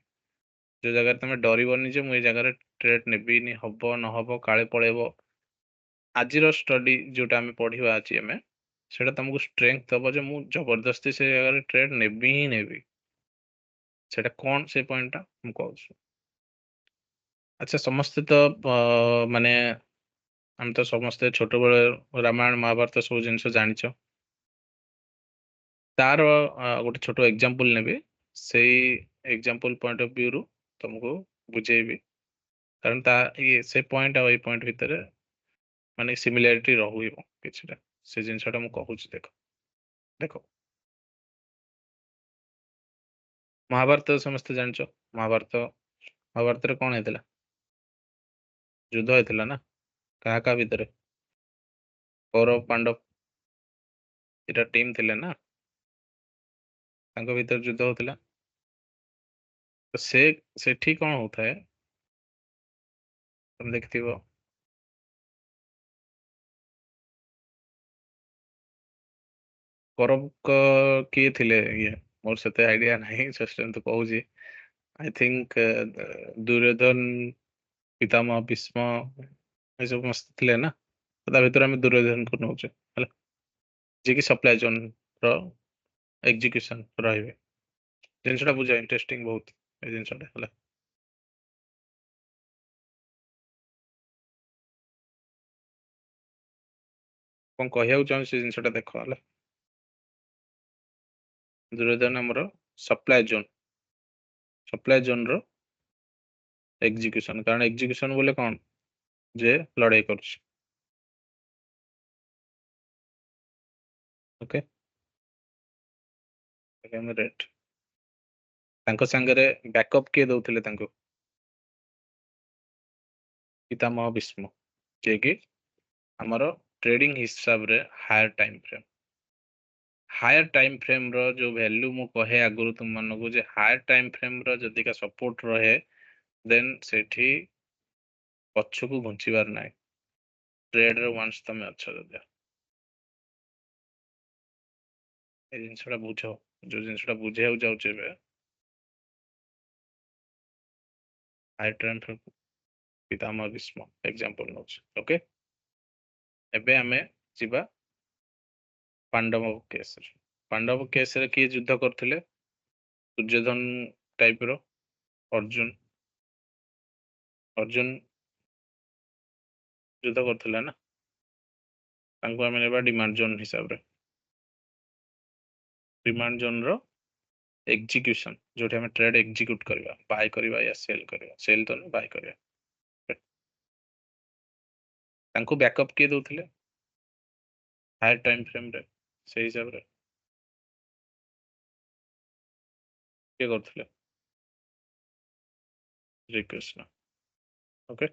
Speaker 1: जो जगह तमे डरिबोनी जे मु ए जगह रे ट्रेड नेबिनी, हबो न हबो काळे पळेबो। आजिरो स्टडी जोटा आमे पढिबा अछि एमे, सेटा तुमको स्ट्रेंथ दबो जे मु जबरदस्ती से जगह रे ट्रेड नेबी ही नेबी। सेटा कोन से पॉइंट टा मु कहूछु। अच्छा, समस्ते तो माने हम तो समस्ते छोट बेले रामायण महाभारत सब जिनस जानिଛ। तार गोटे छोट एग्जांपल नेबे, सेई एग्जांपल पॉइंट ऑफ व्यू रु तुमको बुझेबी। कारण ता ये से पॉइंट आ ए पॉइंट भितर माने सिमिलरिटी रहुइबो किछटा। से जिनसटा मु कहूछु देखो। देखो, महाभारत समस्त जानिଛ। महाभारत, महाभारत रे कोन हेतला? युद्ध हेतला ना, काहा का भितर? कौरव पांडव एटा टीम थिले ना, तांको भितर युद्ध होतला। तो से ठीक कोन होता है तुम देखथिबो। कौरव किए थिले ये मोर सेते आइडिया नहीं, जस्ट तो कहूजी। आई थिंक दुर्योधन, पितामह भीष्म ए सब मस्त थिले ना। तो ता भितर हम दुर्योधन को नौचे हला, जे कि सप्लाई जोन रो एग्जीक्यूशन रहइबे। जिनसटा बुझा इंटरेस्टिंग बहुत ए जिनसटा हला। कोन कहिया चाहूँ से जिनसटा देखो हला। दुर्योधन हमरो सप्लाई जोन रो एग्जीक्यूशन। कारण एग्जीक्यूशन बोले कौन, जे लड़ाई करुछ। ओके, रेट तांको संगरे बैकअप किए दउथिले तांको? पितामह भीष्म, जे कि हमरो ट्रेडिंग हिसाब रे higher time frame. Higher time frame रो जो वैल्यू मु कहे आगुरु तुम मानको जे हायर टाइम फ्रेम रो जदि का सपोर्ट रहे, देन सेठी पछकु घुंचीबार नाही। ट्रेड रे वंस तमे अच्छा जदि ए जिनसटा बुझो, जो जिनसटा बुझेउ जाउचे बे हायर टाइम फ्रेम पितामह भीष्म एग्जांपल नोच। ओके, एबे हमें जिबा पांडव केस। ପାଣ୍ଡବ କେସରେ କିଏ ଯୁଦ୍ଧ କରୁଥିଲେ? ଦୁର୍ଯ୍ୟୋଧନ ଟାଇପର ଅର୍ଜୁନ ଯୁଦ୍ଧ କରୁଥିଲା ନା, ତାଙ୍କୁ ଆମେ ନେବା ଡିମାଣ୍ଡ ଜୋନ୍ ହିସାବରେ। ଡିମାଣ୍ଡ ଜୋନ୍ର ଏକ୍ଜିକ୍ୟୁସନ, ଯୋଉଠି ଆମେ ଟ୍ରେଡ୍ ଏକ୍ଜିକ୍ୟୁଟ କରିବା, ବାଇ କରିବା ୟା ସେଲ୍ କରିବା, ସେଲ୍ ତ ବାଇ କରିବା। ତାଙ୍କୁ ବ୍ୟାକଅପ୍ କିଏ ଦଉଥିଲେ ହାୟର ଟାଇମ୍ ଫ୍ରେମ୍ରେ? ସେଇ ହିସାବରେ କିଏ କରୁଥିଲେ? ଶ୍ରୀକୃଷ୍ଣ। ଓକେ,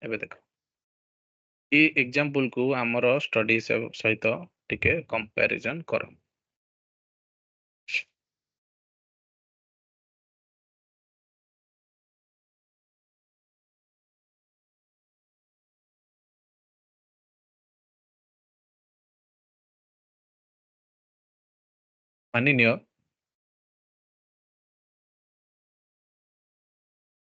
Speaker 1: ଏବେ ଦେଖ ଏଇ ଏକ୍ଜାମ୍ପଲକୁ ଆମର ଷ୍ଟଡି ସହିତ ଟିକେ କମ୍ପାରିଜନ କର। ମାନିନିଅ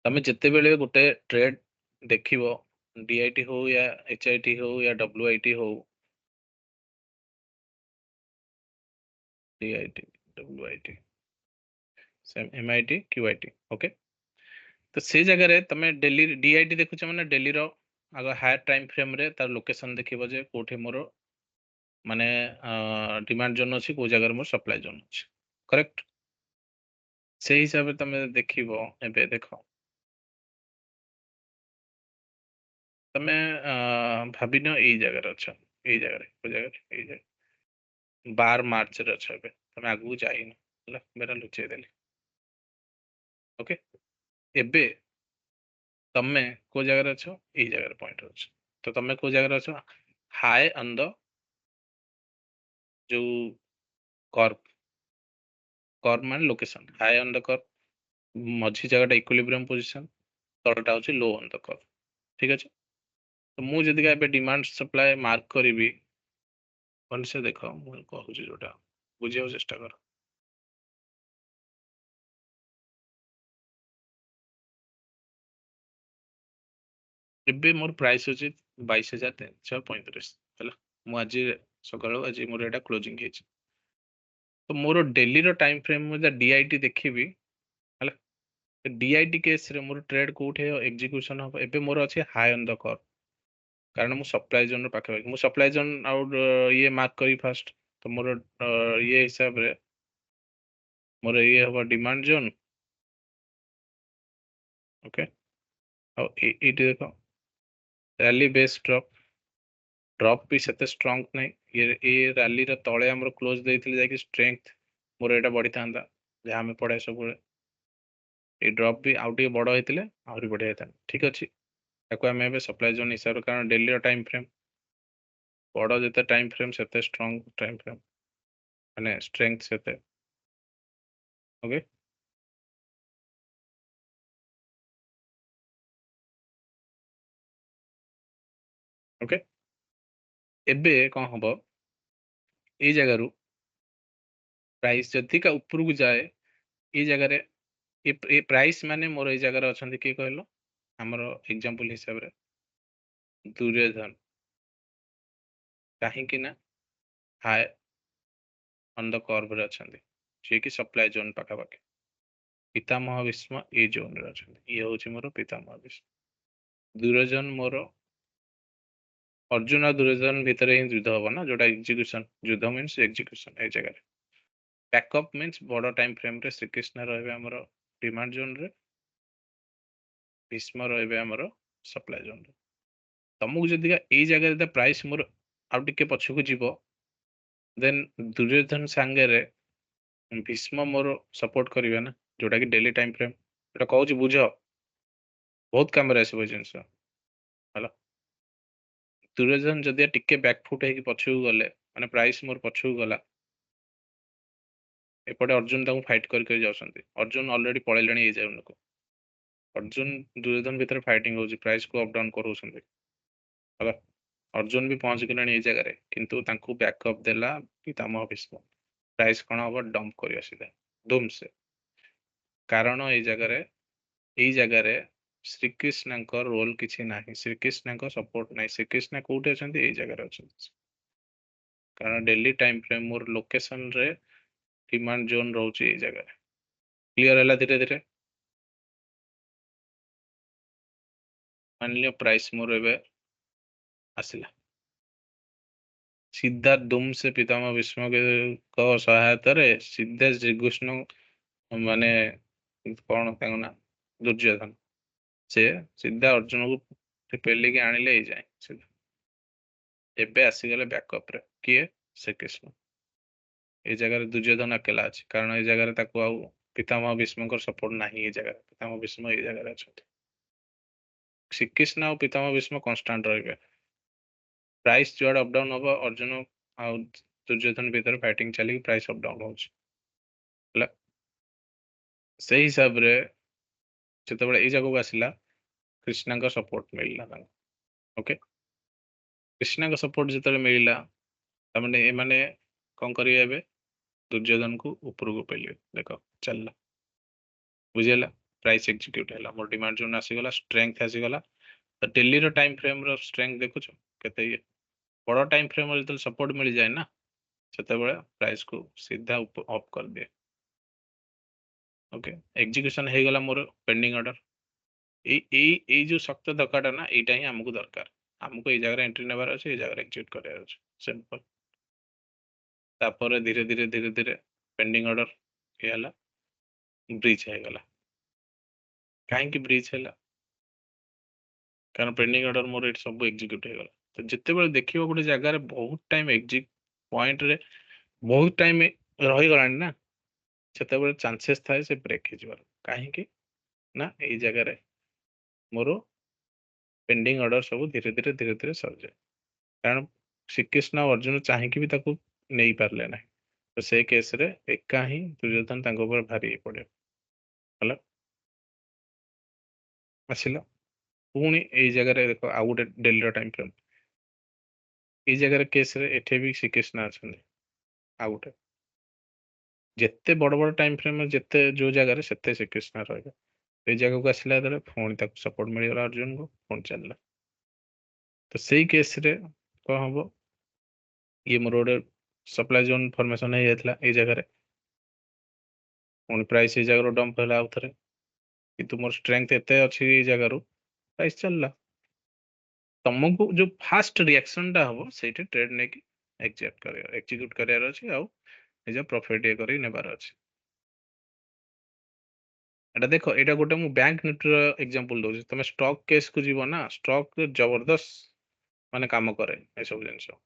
Speaker 1: ତମେ ଯେତେବେଳେ ଗୋଟେ ଟ୍ରେଡ୍ ଦେଖିବ, DIT ହଉ ୟା HIT ହଉ ୟା WIT ହଉ, DIT WIT MIT QIT, okay. ତ ସେ ଜାଗାରେ ତମେ ଡେଲି DIT ଦେଖୁଛ ମାନେ ଡେଲିର ଆଗ ହାୟର ଟାଇମ୍ ଫ୍ରେମ୍ରେ ତାର ଲୋକେସନ ଦେଖିବ ଯେ କୋଉଠି ମୋର ମାନେ ଡିମାଣ୍ଡ ଜୋନ୍ ଅଛି, କୋଉ ଜାଗାରେ ମୋର ସପ୍ଲାଏ ଜୋନ୍ ଅଛି, କରେକ୍ଟ? ସେଇ ହିସାବରେ ତମେ ଦେଖିବ। ଏବେ ଦେଖ ତମେ ଭାବିନ ଏଇ ଜାଗାରେ ଅଛ, ଏଇ ଜାଗାରେ, କୋଉ ଜାଗାରେ? ଏଇ ଜାଗାରେ 12 ମାର୍ଚ୍ଚରେ ଅଛ। ଏବେ ତମେ ଆଗକୁ ଯାଇନ, ହେଲା, ବେରା ଲୁଚେଇ ଦେଲି। ଓକେ, ଏବେ ତମେ କୋଉ ଜାଗାରେ ଅଛ? ଏଇ ଜାଗାରେ ପଏଣ୍ଟ ଅଛ। ତ ତମେ କୋଉ ଜାଗାରେ ଅଛ? ହାଇ ଅନ୍ ଦ ଯୋଉ କର୍ଭ ମାନେ location, high on the curve, ମଝି ଜାଗାଟା ଇକ୍ୱିଲିବ୍ରିୟମ ପୋଜିସନ, ତଳଟା ହଉଛି ଲୋ ଅନ୍ ଦ କର୍ଭ, ଠିକ ଅଛି? ତ ମୁଁ ଯଦି ଏବେ ଡିମାଣ୍ଡ ସପ୍ଲାଏ ମାର୍କ କରିବି, ଭଲସେ ଦେଖ, ମୁଁ କହୁଛି ଯୋଉଟା ବୁଝିବାକୁ ଚେଷ୍ଟା କର। ଏବେ ମୋର ପ୍ରାଇସ୍ ଅଛି 22,335, ହେଲା। ମୁଁ ଆଜି ସକାଳୁ, ଆଜି ମୋର ଏଇଟା କ୍ଲୋଜିଂ ହେଇଛି। ତ ମୋର ଡେଲିର ଟାଇମ୍ ଫ୍ରେମ୍ ମୁଁ DIT ଦେଖିବି, ହେଲା। DIT କେସରେ ମୋର ଟ୍ରେଡ୍ କୋଉଠି ଏକ୍ଜିକ୍ୟୁସନ ହବ? ଏବେ ମୋର ଅଛି ହାଇ ଅନ୍ ଦ କର୍ଭ, କାରଣ ମୁଁ ସପ୍ଲାଏ ଜୋନ୍ ପାଖାପାଖି, ମୁଁ ସପ୍ଲାଏ ଜୋନ୍ ଆଉ ଇଏ ମାର୍କ କରିବି ଫାଷ୍ଟ। ତ ମୋର ଇଏ ହିସାବରେ ମୋର ଇଏ ହବ ଡିମାଣ୍ଡ ଜୋନ୍, ଓକେ। ଆଉ ଏଇଠି ଦେଖ ରାଲି ବେସ୍ ଡ୍ରପ୍ ବି ସେତେ ଷ୍ଟ୍ରଙ୍ଗ ନାହିଁ। ଏ ରାଲିର ତଳେ ଆମର କ୍ଲୋଜ ଦେଇଥିଲେ ଯାଇକି ଷ୍ଟ୍ରେଙ୍ଗଥ ମୋର ଏଇଟା ବଢିଥାନ୍ତା, ଯାହା ଆମେ ପଢେ ସବୁବେଳେ। ଏଇ ଡ୍ରପ୍ ବି ଆଉ ଟିକେ ବଡ ହେଇଥିଲେ ଆହୁରି ବଢିଆ ହେଇଥାନ୍ତା, ଠିକ ଅଛି। ତାକୁ ଆମେ ଏବେ ସପ୍ଲାଏ ଜୋନ୍ ହିସାବରେ, କାରଣ ଡେଲିର ଟାଇମ୍ ଫ୍ରେମ୍ ବଡ, ଯେତେ ଟାଇମ୍ ଫ୍ରେମ୍ ସେତେ ଷ୍ଟ୍ରଙ୍ଗ ଟାଇମ୍ ଫ୍ରେମ୍, ମାନେ ଷ୍ଟ୍ରେଙ୍ଗଥ ସେତେ, ଓକେ। ଓକେ, ଏବେ କଣ ହବ? ଏଇ ଜାଗାରୁ ପ୍ରାଇସ୍ ଯଦିକା ଉପରକୁ ଯାଏ, ଏଇ ଜାଗାରେ ଏ ପ୍ରାଇସ୍ ମାନେ ମୋର ଏଇ ଜାଗାରେ ଅଛନ୍ତି କିଏ କହିଲ? ଆମର ଏକ୍ଜାମ୍ପଲ ହିସାବରେ ଦୁର୍ଯ୍ୟୋଧନ, କାହିଁକି ନା ହାଇ ଅନ୍ ଦ କର୍ଭରେ ଅଛନ୍ତି, ଯିଏକି ସପ୍ଲାଏ ଜୋନ୍ ପାଖାପାଖି। ପିତାମହ ଭୀଷ୍ମ ଏଇ ଜୋନରେ ଅଛନ୍ତି, ଇଏ ହଉଛି ମୋର ପିତାମହ ଭୀଷ୍ମ। ଦୁର୍ଯ୍ୟୋଧନ ମୋର, ଅର୍ଜୁନ ଆଉ ଦୁର୍ଯ୍ୟୋଧନ ଭିତରେ ହିଁ ଯୁଦ୍ଧ ହବ ନା, ଯୋଉଟା ଏକ୍ଜିକ୍ୟୁସନ, ଯୁଦ୍ଧ ମିନ୍ସ ଏକ୍ଜିକ୍ୟୁସନ। ଏଇ ଜାଗାରେ ବ୍ୟାକଅପ୍ ମିନ୍ସ ବଡ ଟାଇମ୍ ଫ୍ରେମ୍ରେ ଶ୍ରୀକୃଷ୍ଣ ରହିବେ ଆମର ଡିମାଣ୍ଡ ଜୋନ୍ରେ, ଭୀଷ୍ମ ରହିବେ ଆମର ସପ୍ଲାଏ ଜୋନ୍ରେ। ତମକୁ ଯଦି ଏଇ ଜାଗାରେ ପ୍ରାଇସ୍ ମୋର ଆଉ ଟିକେ ପଛକୁ ଯିବ, ଦେନ୍ ଦୁର୍ଯ୍ୟୋଧନ ସାଙ୍ଗରେ ଭୀଷ୍ମ ମୋର ସପୋର୍ଟ କରିବେ ନା, ଯୋଉଟା କି ଡେଲି ଟାଇମ୍ ଫ୍ରେମ୍। ଏଟା କହୁଛି ବୁଝ, ବହୁତ କାମରେ ଆସିବ ଏ ଜିନିଷ, ହେଲା। ଦୁର୍ଯ୍ୟୋଧନ ଯଦି ଟିକେ ବ୍ୟାକଫୁଟ ହେଇକି ପଛକୁ ଗଲେ, ମାନେ ପ୍ରାଇସ୍ ମୋର ପଛକୁ ଗଲା, ଏପଟେ ଅର୍ଜୁନ ତାଙ୍କୁ ଫାଇଟ୍ କରି ଯାଉଛନ୍ତି। ଅର୍ଜୁନ ଅଲରେଡି ପଳେଇଲେଣି ଏଇ ଜାଗାକୁ। ଅର୍ଜୁନ ଦୁର୍ଯ୍ୟୋଧନ ଭିତରେ ଫାଇଟିଂ ହଉଛି, ପ୍ରାଇସ୍ କୁ ଅପ ଡାଉନ କରୁଛନ୍ତି, ହେଲା। ଅର୍ଜୁନ ବି ପହଞ୍ଚିଗଲେଣି ଏଇ ଜାଗାରେ, କିନ୍ତୁ ତାଙ୍କୁ ବ୍ୟାକଅପ୍ ଦେଲା ପିତାମହ ଭୀଷ୍ମ। ପ୍ରାଇସ୍ କଣ ହବ? ଡମ୍ପ କରି ଆସିଲା ଧୁମ୍ ସେ। କାରଣ ଏଇ ଜାଗାରେ ଶ୍ରୀକୃଷ୍ଣଙ୍କ ରୋଲ କିଛି ନାହିଁ, ଶ୍ରୀକୃଷ୍ଣଙ୍କ ସପୋର୍ଟ ନାହିଁ। ଶ୍ରୀକୃଷ୍ଣ କୋଉଠି ଅଛନ୍ତି? ଏଇ ଜାଗାରେ ଅଛନ୍ତି। କାରଣ ଡେଲି ଟାଇମ ଫ୍ରେମ ମୋର ଲୋକେସନ ରେ ଡିମାଣ୍ଡ ଜୋନ୍ ରହୁଛି ଏଇ ଜାଗାରେ। କ୍ଲିୟର ହେଲା ଧୀରେ ଧୀରେ। ମାନିଲିୟ ପ୍ରାଇସ୍ ମୋର ଏବେ ଆସିଲା, ସିଧା ଦୁମ ସେ ପିତାମହ ଭୀଷ୍ମଙ୍କ ସହାୟତାରେ ସିଧା ଶ୍ରୀକୃଷ୍ଣ ମାନେ କଣ ତାଙ୍କ ନା, ଦୁର୍ଯ୍ୟୋଧନ, ସେ ସିଧା ଅର୍ଜୁନକୁ ପେଲିକି ଆଣିଲେ ଏଇ ଯାଏ ସିଧା। ଏବେ ଆସିଗଲେ ବ୍ୟାକଅପ ରେ କିଏ? ଶ୍ରୀକୃଷ୍ଣ। ଏଇ ଜାଗାରେ ଦୁର୍ଯ୍ୟୋଧନ ଏକେଲା ଅଛି, କାରଣ ଏଇ ଜାଗାରେ ତାକୁ ଆଉ ପିତାମହ ଭୀଷ୍ମଙ୍କର ସପୋର୍ଟ ନାହିଁ। ଏଇ ଜାଗାରେ ପିତାମହ ଭୀଷ୍ମ ଏଇ ଜାଗାରେ ଅଛନ୍ତି। ଶ୍ରୀକୃଷ୍ଣ ଆଉ ପିତାମହ ଭୀଷ୍ମ କନଷ୍ଟାଣ୍ଟ ରହିବେ। ପ୍ରାଇସ୍ ଯୁଆଡେ ଅପଡାଉନ ହବ, ଅର୍ଜୁନ ଆଉ ଦୁର୍ଯ୍ୟୋଧନ ଭିତରେ ଫାଇଟିଂ ଚାଲିକି ପ୍ରାଇସ୍ ଅପଡାଉନ ହଉଛି ହେଲା। ସେଇ ହିସାବରେ ଯେତେବେଳେ ଏଇ ଜାଗାକୁ ଆସିଲା, କୃଷ୍ଣଙ୍କ ସପୋର୍ଟ ମିଳିଲା ତାଙ୍କୁ। ଓକେ, କୃଷ୍ଣଙ୍କ ସପୋର୍ଟ ଯେତେବେଳେ ମିଳିଲା, ତାମାନେ ଏମାନେ କଣ କରିବେ? ଏବେ ଦୁର୍ଯ୍ୟୋଧନକୁ ଉପରକୁ ପେଲିବେ। ଦେଖ ଚାଲିଲା, ବୁଝିହେଲା। ପ୍ରାଇସ୍ ଏକ୍ଜିକ୍ୟୁଟ ହେଲା, ମୋର ଡିମାଣ୍ଡ ଜୋନ୍ ଆସିଗଲା, ଷ୍ଟ୍ରେଙ୍ଗଥ ଆସିଗଲା। ତ ଡେଲିର ଟାଇମ ଫ୍ରେମ ର ଷ୍ଟ୍ରେଙ୍ଗଥ ଦେଖୁଛ କେତେ ଇଏ। ବଡ ଟାଇମ ଫ୍ରେମ ଯେତେବେଳେ ସପୋର୍ଟ ମିଳିଯାଏ ନା, ସେତେବେଳେ ପ୍ରାଇସ୍ କୁ ସିଧା ଅଫ୍ କରିଦିଏ। ଓକେ, ଏକ୍ଜିକ୍ୟୁସନ ହେଇଗଲା ମୋର ପେଣ୍ଡିଂ ଅର୍ଡର। ଏଇ ଯୋଉ ଶକ୍ତ ଧକ୍କାଟା ନା, ଏଇଟା ହିଁ ଆମକୁ ଦରକାର। ଆମକୁ ଏଇ ଜାଗାରେ ଏଣ୍ଟ୍ରି ନେବାର ଅଛି, ଏଇ ଜାଗାରେ ଏକ୍ଜିକ୍ୟୁଟ କରିବାର ଅଛି, ସିମ୍ପଲ। ତାପରେ ଧୀରେ ଧୀରେ ଧୀରେ ଧୀରେ ପେଣ୍ଡିଂ ଅର୍ଡର ଇଏ ହେଲା, ବ୍ରିଚ୍ ହେଇଗଲା। କାହିଁକି ବ୍ରିଚ୍ ହେଲା? କାରଣ ପେଣ୍ଡିଂ ଅର୍ଡର ମୋର ଏଠି ସବୁ ଏକ୍ଜିକ୍ୟୁଟ ହେଇଗଲା। ତ ଯେତେବେଳେ ଦେଖିବ ଗୋଟେ ଜାଗାରେ ବହୁତ ଟାଇମ ପଏଣ୍ଟରେ ବହୁତ ଟାଇମ ରହିଗଲାଣି ନା, ସେତେବେଳେ ଚାନ୍ସେସ୍ ଥାଏ ସେ ବ୍ରେକ୍ ହେଇଯିବାର। କାହିଁକି ନା, ଏଇ ଜାଗାରେ ମୋର ପେଣ୍ଡିଂ ଅର୍ଡର ସବୁ ଧୀରେ ଧୀରେ ଧୀରେ ଧୀରେ ସରିଯାଏ। କାରଣ ଶ୍ରୀକୃଷ୍ଣ ଆଉ ଅର୍ଜୁନ ଚାହିଁକି ବି ତାକୁ ନେଇ ପାରିଲେ ନାହିଁ। ତ ସେ କେସରେ ଏକା ହିଁ ଦୁର୍ଯ୍ୟୋଧନ ତାଙ୍କ ଉପରେ ଭାରି ହେଇ ପଡିବ। ହେଲା, ଆସିଲ ପୁଣି ଏଇ ଜାଗାରେ ଦେଖ ଆଉ ଗୋଟେ ଡେଲିର ଟାଇମ ଫ୍ରେମ୍। ଏଇ ଜାଗାରେ କେସରେ ଏଠି ବି ଶ୍ରୀକୃଷ୍ଣ ଅଛନ୍ତି। ଆଉ ଗୋଟେ ଯେତେ ବଡ ବଡ ଟାଇମ ଫ୍ରେମ ଯେତେ ଯୋଉ ଜାଗାରେ ସେତେ ଶ୍ରୀକୃଷ୍ଣ ରହିବେ। ଏଇ ଜାଗାକୁ ଆସିଲା ଯେତେବେଳେ ପୁଣି ତାକୁ ସପୋର୍ଟ ମିଳିଗଲା ଅର୍ଜୁନକୁ, ପୁଣି ଚାଲିଲା। ତ ସେଇ କେସରେ କଣ ହବ? ଇଏ ମୋର ଗୋଟେ ସପ୍ଲାଇ ଜୋନ୍ ଫର୍ମେସନ ହେଇଯାଇଥିଲା ଏଇ ଜାଗାରେ, ପୁଣି ପ୍ରାଇସ୍ ଏଇ ଜାଗାରୁ ଡମ୍ପ ହେଲା ଆଉ ଥରେ। କିନ୍ତୁ ମୋର ଷ୍ଟ୍ରେଙ୍ଗଥ ଏତେ ଅଛି ଏଇ ଜାଗାରୁ, ପ୍ରାଇସ୍ ଚାଲିଲା। ତମକୁ ଯୋଉ ଫାଷ୍ଟ ରିଆକ୍ସନ ଟା ହବ, ସେଇଠି ଟ୍ରେଡ ନେଇକି ଏକ୍ଜିକ୍ୟୁଟ କରିବାର ଅଛି, ଆଉ ନିଜ ପ୍ରଫିଟ ଇଏ କରି ନେବାର ଅଛି। ଏଟା ଦେଖ, ଏଇଟା ଗୋଟେ ମୁଁ ବ୍ୟାଙ୍କ ନିଫ୍ଟିର ଏକ୍ସାମ୍ପଲ ଦଉଛି। ତମେ ଷ୍ଟକ୍ କେସ୍ କୁ ଯିବ ନା, ଷ୍ଟକ୍ ଜବରଦସ୍ତ ମାନେ କାମ କରେ ଏସବୁ ଜିନିଷ।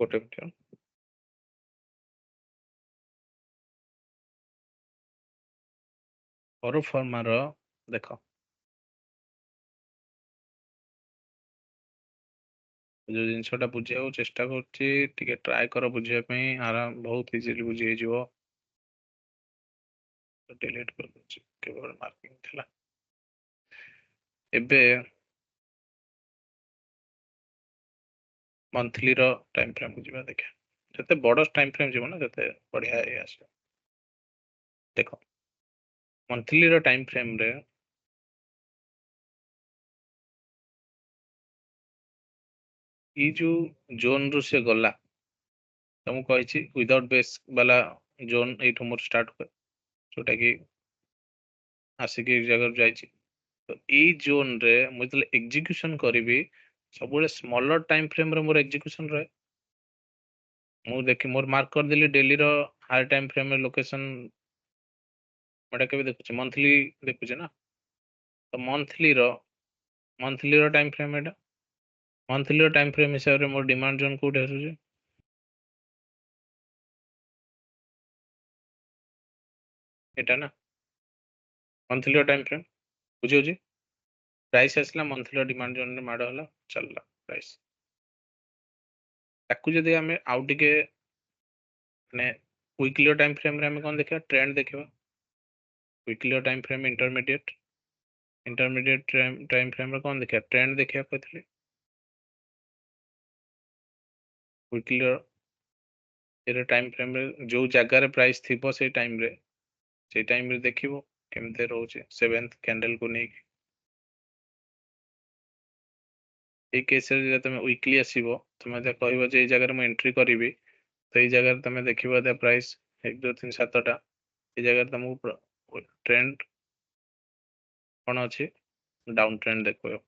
Speaker 1: ଗୋଟେ ମିନିଟ। ପରଫର୍ମାର ଦେଖ, ଯୋଉ ଜିନିଷଟା ବୁଝିବାକୁ ଚେଷ୍ଟା କରୁଛି, ଟିକେ ଟ୍ରାଏ କର ବୁଝିବା ପାଇଁ। ଆରାମ, ବହୁତ ଇଜିଲି ବୁଝି ହେଇଯିବ। ଡିଲିଟ କରିଦଉଛି, କେବଳ ମାର୍କିଂ ଥିଲା। ଏବେ ମନ୍ଥଲିର ଟାଇମ ଫ୍ରେମକୁ ଯିବା। ଦେଖିବା, ଯେତେ ବଡ ଟାଇମ ଫ୍ରେମ ଯିବ ନା, ସେତେ ବଢିଆ ଇଏ ଆସିବ। ଦେଖ, ମନ୍ଥଲିର ଟାଇମ ଫ୍ରେମରେ ଏଇ ଯୋଉ ଜୋନରୁ ସେ ଗଲା, ତମକୁ କହିଛି ୱିଦାଉଟ୍ ବେସ୍ ବାଲା ଜୋନ୍ ଏଇଠୁ ମୋର ଷ୍ଟାର୍ଟ ହୁଏ, ଯୋଉଟା କି ଆସିକି ଏଇ ଜାଗାରୁ ଯାଇଛି। ତ ଏଇ ଜୋନ୍ ରେ ମୁଁ ଯେତେବେଳେ ଏକ୍ଜିକ୍ୟୁସନ କରିବି ସବୁବେଳେ ସ୍ମଲର ଟାଇମ ଫ୍ରେମ ରେ ମୋର ଏକ୍ଜିକ୍ୟୁସନ ରହେ। ମୁଁ ଦେଖି ମୋର ମାର୍କ କରିଦେଲି ଡେଲିର ହାୟର ଟାଇମ ଫ୍ରେମ ରେ ଲୋକେସନ ଏଟା କେବେ ଦେଖୁଛି ମନ୍ଥଲି ଦେଖୁଛି ନା। ତ ମନ୍ଥଲିର ଟାଇମ ଫ୍ରେମ ଏଟା ମନ୍ଥଲିର ଟାଇମ ଫ୍ରେମ ହିସାବରେ ମୋର ଡିମାଣ୍ଡ ଜୋନ୍ କୋଉଠି ଆସୁଛି ଏଟା ନା ମନ୍ଥଲିର ଟାଇମ ଫ୍ରେମ ବୁଝିହଉଛି। ପ୍ରାଇସ୍ ଆସିଲା ମନ୍ଥଲିର ଡିମାଣ୍ଡ ଜୋନ୍ ରେ ମାଡ଼ ହେଲା ଚାଲିଲା ପ୍ରାଇସ୍। ତାକୁ ଯଦି ଆମେ ଆଉ ଟିକେ ମାନେ ୱିକଲି ଟାଇମ ଫ୍ରେମ ରେ ଆମେ କଣ ଦେଖିବା ଟ୍ରେଣ୍ଡ ଦେଖିବା। Weekly time frame intermediate time frame ରେ କଣ ଦେଖିବା ଟ୍ରେଣ୍ଡ ଦେଖିବା କହିଥିଲି। ୱିକଲି ଟାଇମ ଫ୍ରେମ ରେ ଯୋଉ ଜାଗାରେ ପ୍ରାଇସ୍ ଥିବ ସେଇ ଟାଇମ ରେ ଦେଖିବ କେମିତି ରହୁଛି ସେଭେନ୍ଥ କ୍ୟାଣ୍ଡେଲ କୁ ନେଇକି। ଏଇ କେସରେ ଯଦି ତମେ ୱିକଲି ଆସିବ ତମେ ଯଦି କହିବ ଯେ ଏଇ ଜାଗାରେ ମୁଁ ଏଣ୍ଟ୍ରି କରିବି ତ ଏଇ ଜାଗାରେ ତମେ ଦେଖିବ ପ୍ରାଇସ୍ 1 2 3 7ଟା ଏଇ ଜାଗାରେ ତମକୁ ଟ୍ରେଣ୍ଡ କଣ ଅଛି ଡାଉନ ଟ୍ରେଣ୍ଡ ଦେଖାଇବ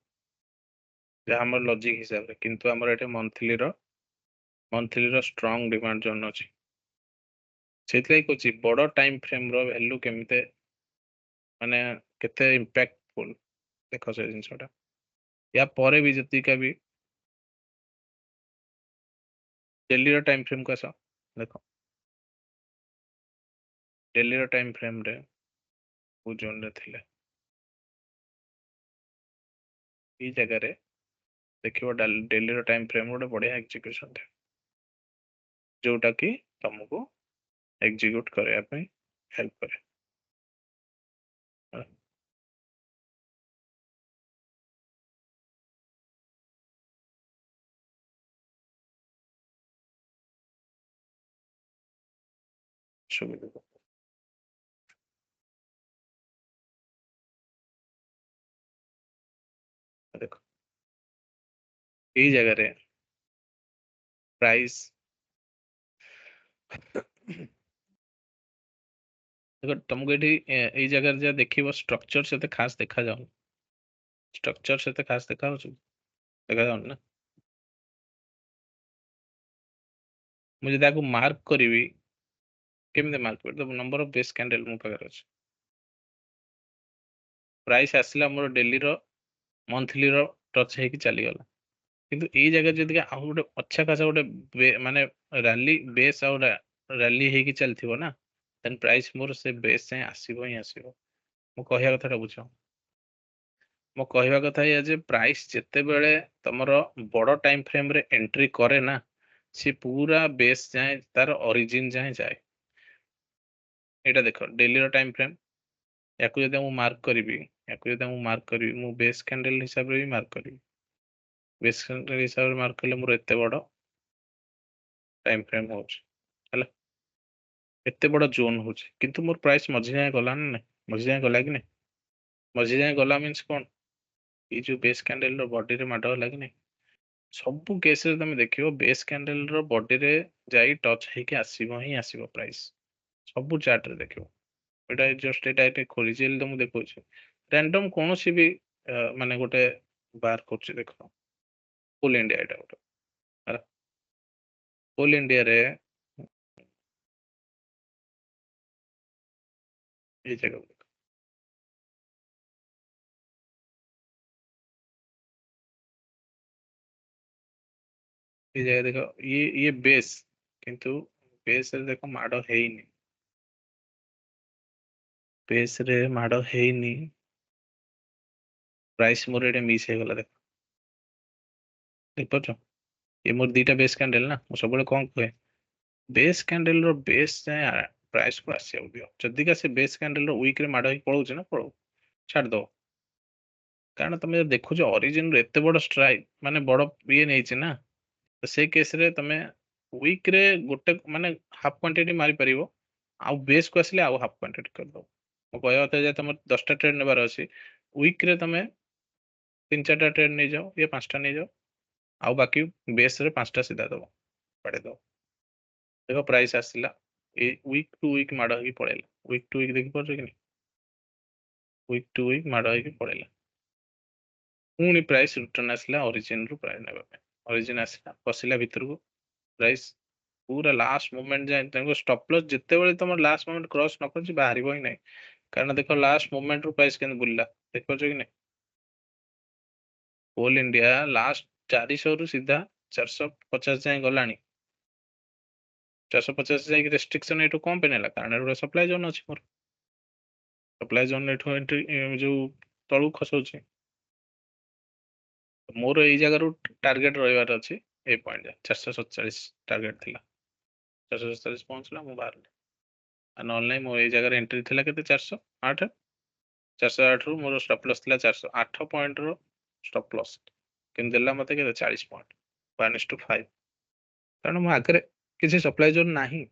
Speaker 1: ଯାହା ଆମର ଲଜିକ ହିସାବରେ। କିନ୍ତୁ ଆମର ଏଠି ମନ୍ଥଲିର ଷ୍ଟ୍ରଙ୍ଗ ଡିମାଣ୍ଡ ଜୋନ୍ ଅଛି। ସେଇଥିଲାଗି କହୁଛି ବଡ ଟାଇମ ଫ୍ରେମ ର ଭ୍ୟାଲୁ କେମିତି ମାନେ କେତେ ଇମ୍ପାକ୍ଟଫୁଲ ଦେଖ ସେ ଜିନିଷଟା। ୟା ପରେ ବି ଯେତିକା ବି ଡେଲିର ଟାଇମ ଫ୍ରେମ କୁ ଆସ ଦେଖ ଡେଲିର ଟାଇମ ଫ୍ରେମ ରେ କୋଉ ଜୋନ୍ ରେ ଥିଲେ ଏଇ ଜାଗାରେ ଦେଖିବ ଡେଲିର ଟାଇମ ଫ୍ରେମ ଗୋଟେ ବଢିଆ ଏକ୍ଜିକ୍ୟୁସନ ଥାଏ ଯୋଉଟା କି ତମକୁ ଏକ୍ଜିକ୍ୟୁଟ କରିବା ପାଇଁ ହେଲ୍ପ କରେ। ହେଲା। ସୁବିଧା ଦେଖ ଏଇ ଜାଗାରେ ପ୍ରାଇସ୍ ଦେଖ ତମକୁ ଏଠି ଏଇ ଜାଗାରେ ଯାହା ଦେଖିବ ଷ୍ଟ୍ରକ୍ଚର ସେତେ ଖାସ ଦେଖାଯାଉନି। ଷ୍ଟ୍ରକ୍ଚର ସେତେ ଖାସ ଦେଖାଯାଉଛି ଦେଖାଯାଉନି ନା। ମୁଁ ଯଦି ଆକୁ ମାର୍କ କରିବି କେମିତି ମାର୍କ କରିବି ନମ୍ବର ଅଫ ବେସ୍ କ୍ୟାଣ୍ଡେଲ ମୋ ପାଖରେ ଅଛି। ପ୍ରାଇସ୍ ଆସିଲା ମୋର ଡେଲିର ମନ୍ଥଲିର ଟଚ୍ ହେଇକି ଚାଲିଗଲା। କିନ୍ତୁ ଏଇ ଜାଗାରେ ଯଦି ଆଉ ଗୋଟେ ଅଛା ଖାସା ଗୋଟେ ମାନେ ରାଲି ବେସ୍ ଆଉ ରାଲି ହେଇକି ଚାଲିଥିବ ନା ଦେନ୍ ପ୍ରାଇସ୍ ମୋର ସେ ବେସ୍ ଯାଏଁ ଆସିବ ହିଁ ଆସିବ। ମୁଁ କହିବା କଥାଟା ବୁଝ। ମୋ କହିବା କଥା ଏଇଆ ଯେ ପ୍ରାଇସ୍ ଯେତେବେଳେ ତମର ବଡ ଟାଇମ ଫ୍ରେମ ରେ ଏଣ୍ଟ୍ରି କରେ ନା ସେ ପୁରା ବେସ୍ ଯାଏଁ ତାର ଅରିଜିନ ଯାଏଁ ଯାଏ। ଏଇଟା ଦେଖ ଡେଲିର ଟାଇମ ଫ୍ରେମ ୟାକୁ ଯଦି ମୁଁ ମାର୍କ କରିବି ମୁଁ ବେସ୍ କ୍ୟାଣ୍ଡେଲ ହିସାବରେ ବି ମାର୍କ କରିବି। ବେସ୍ କ୍ୟାଣ୍ଡେଲ ହିସାବରେ ମାର୍କ କଲେ ମୋର ଏତେ ବଡ ଟାଇମ ଫ୍ରେମ ହଉଛି ହେଲା ଏତେ ବଡ ଜୋନ୍ ହଉଛି କିନ୍ତୁ ମୋର ପ୍ରାଇସ୍ ମଝି ଯାଏଁ ଗଲା ନା ନାଇଁ ମଝି ଯାଏଁ ଗଲା କି ନାଇଁ ମଝି ଯାଏଁ ଗଲା ମିନ୍ସ କଣ ଏଇ ଯୋଉ ବେସ୍ କ୍ୟାଣ୍ଡେଲ ର ବଡିରେ ମାଡ ହେଲା କି ନାଇଁ। ସବୁ କେସରେ ତମେ ଦେଖିବ ବେସ୍ କ୍ୟାଣ୍ଡେଲ ର ବଡିରେ ଯାଇ ଟଚ୍ ହେଇକି ଆସିବ ହିଁ ଆସିବ ପ୍ରାଇସ୍ ସବୁ ଚାର୍ଟ ରେ ଦେଖିବ। ଏଇଟା ଜଷ୍ଟ ଏଇଟା ଖୋଲିଛି ବୋଲି ତ ମୁଁ ଦେଖଉଛି ରାଣ୍ଡମ କୌଣସି ବି ମାନେ ଗୋଟେ ବାର କରୁଛି ଦେଖ ଫୁଲ ଇଣ୍ଡିଆ ଏଇଟା ଗୋଟେ ହେଲା ଫୁଲ ଇଣ୍ଡିଆରେ ଏଇ ଜାଗାକୁ ଦେଖ ଏଇ ଜାଗା ଦେଖ ଇଏ ବେସ୍ କିନ୍ତୁ ବେସ୍ ରେ ଦେଖ ମାଡ ହେଇନି ବେସ୍ ରେ ମାଡ ହେଇନି ପ୍ରାଇସ୍ ମୋର ଏଇଟା ମିସ୍ ହେଇଗଲା ଦେଖ ଦେଖିପାରୁଛ ଏ ମୋର ଦିଟା ବେସ୍ କ୍ୟାଣ୍ଡେଲ ନା ମୁଁ ସବୁବେଳେ କଣ କୁହେ ବେସ୍ କ୍ୟାଣ୍ଡେଲ ର ବେସ୍ ଯାଏଁ ପ୍ରାଇସ୍ କୁ ଆସିବାକୁ ଦିଅ ଯଦିକା ସେ ବେସ୍ କ୍ୟାଣ୍ଡେଲ ର ୱିକ୍ ରେ ମାଡ ହେଇକି ପଳଉଛି ନା ପଳଉ ଛାଡିଦବ କାରଣ ତମେ ଦେଖୁଛ ଅରିଜିନ ରୁ ଏତେ ବଡ ଷ୍ଟ୍ରାଇକ୍ ମାନେ ବଡ ଇଏ ନେଇଛି ନା ତ ସେଇ କେସରେ ତମେ ୱିକ୍ ରେ ଗୋଟେ ମାନେ ହାଫ୍ କ୍ୱାଣ୍ଟିଟି ମାରିପାରିବ ଆଉ ବେସ୍ କୁ ଆସିଲେ ଆଉ ହାଫ୍ କ୍ୱାଣ୍ଟିଟି କରିଦବ। ମୁଁ କହିବା କଥା ଯେ ତମର 10ଟା ଟ୍ରେଡ୍ ନେବାର ଅଛି ୱିକ୍ ରେ ତମେ 3 4ଟା ଟ୍ରେଡ୍ ନେଇଯାଅ ଇଏ 5ଟା ନେଇଯାଅ ଆଉ ବାକି ବେସ୍ ରେ 5ଟା ସିଧା ଦବ ବାଡେଇ ଦବ ଦେଖ ପ୍ରାଇସ୍ ଆସିଲା ଏଇ ୱିକ୍ ଟୁ ୱିକ୍ ମାଡ ହେଇକି ପଳେଇଲା ୱିକ୍ ଟୁ ୱିକ୍ ଦେଖିପାରୁଛ କି ନାହିଁ ୱିକ୍ ଟୁ ୱିକ୍ ମାଡ ହେଇକି ପଳେଇଲା पुणी प्राइस रिटर्न आसला ओरिजिन रु प्राइस नेबा पे ओरिजिन आसला पसिला भितर को प्राइस पूरा लास्ट मोमेंट जाए तांको स्टॉप लॉस जिते बेले तुम लास्ट मोमेंट क्रॉस न कर बाहर ही नहीं कारण देख लास्ट मोमेंट रु प्राइस के बुलला देख पाच कि नहीं कोल इंडिया लास्ट 400 रु सीधा 450 जाए गलानी 450 जाए रेस्ट्रिक्शन एठू कम पे नेला कारण एटा सप्लाई जोन अछि मोर सप्लाई जोन एठू एंट्री जो तळु खसुची मोर एई जगह टार्गेट रहिबार अछि ए पॉइंट 447 टार्गेट थिला 447 पहुंचला मु बाहर नॉन लाइन मोर एई जगह एंट्री थिला केते 408 408 रु मोर स्टॉप लॉस थिला 408 पॉइंट रो स्टॉप लॉस किन देला मते केते 40 पॉइंट 1:5 कारण मु आगरे किसी सप्लाई जोन नाही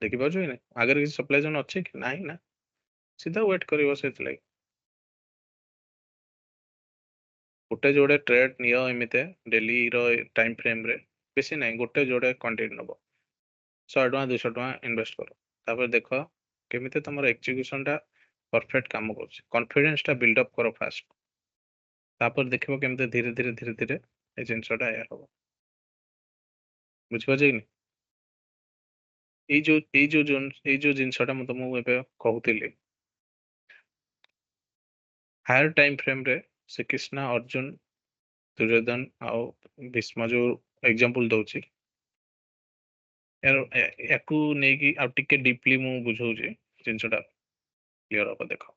Speaker 1: देखि पाछो कि नहीं आगरे किसी सप्लाई जोन अछि कि नाही ना सीधा वेट करिवो सेतले गोटे जोड़े ट्रेड नियो एमिते डेली रो टाइम फ्रेम रे बेसी नहीं गोटे जोड़े कंटिन्यू नबो 100 टका 200 टका इन्वेस्ट करो तापर देखो केमिते तमर एग्जीक्यूशन टा परफेक्ट काम करूछ कॉन्फिडेंस टा बिल्ड अप करो फास्ट तापर देखिबो केमिते धीरे धीरे ए जिंसटा या हो बुझ पाछे कि नहीं এই जो जिनसटा मैं तुमको एबे कहूतिली हायर टाइम फ्रेम रे श्रीकृष्ण अर्जुन दुर्योधन आउ भीष्म जो एग्जांपल दउची याकू नेकी आ टिके डीपली मु बुझौची जिनसटा क्लियर हो देखो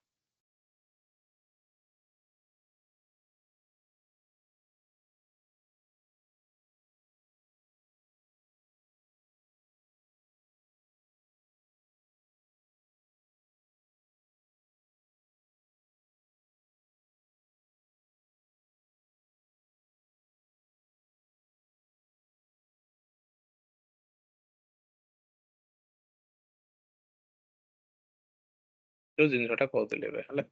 Speaker 1: जो जिनसटा कहूतिली एबे हला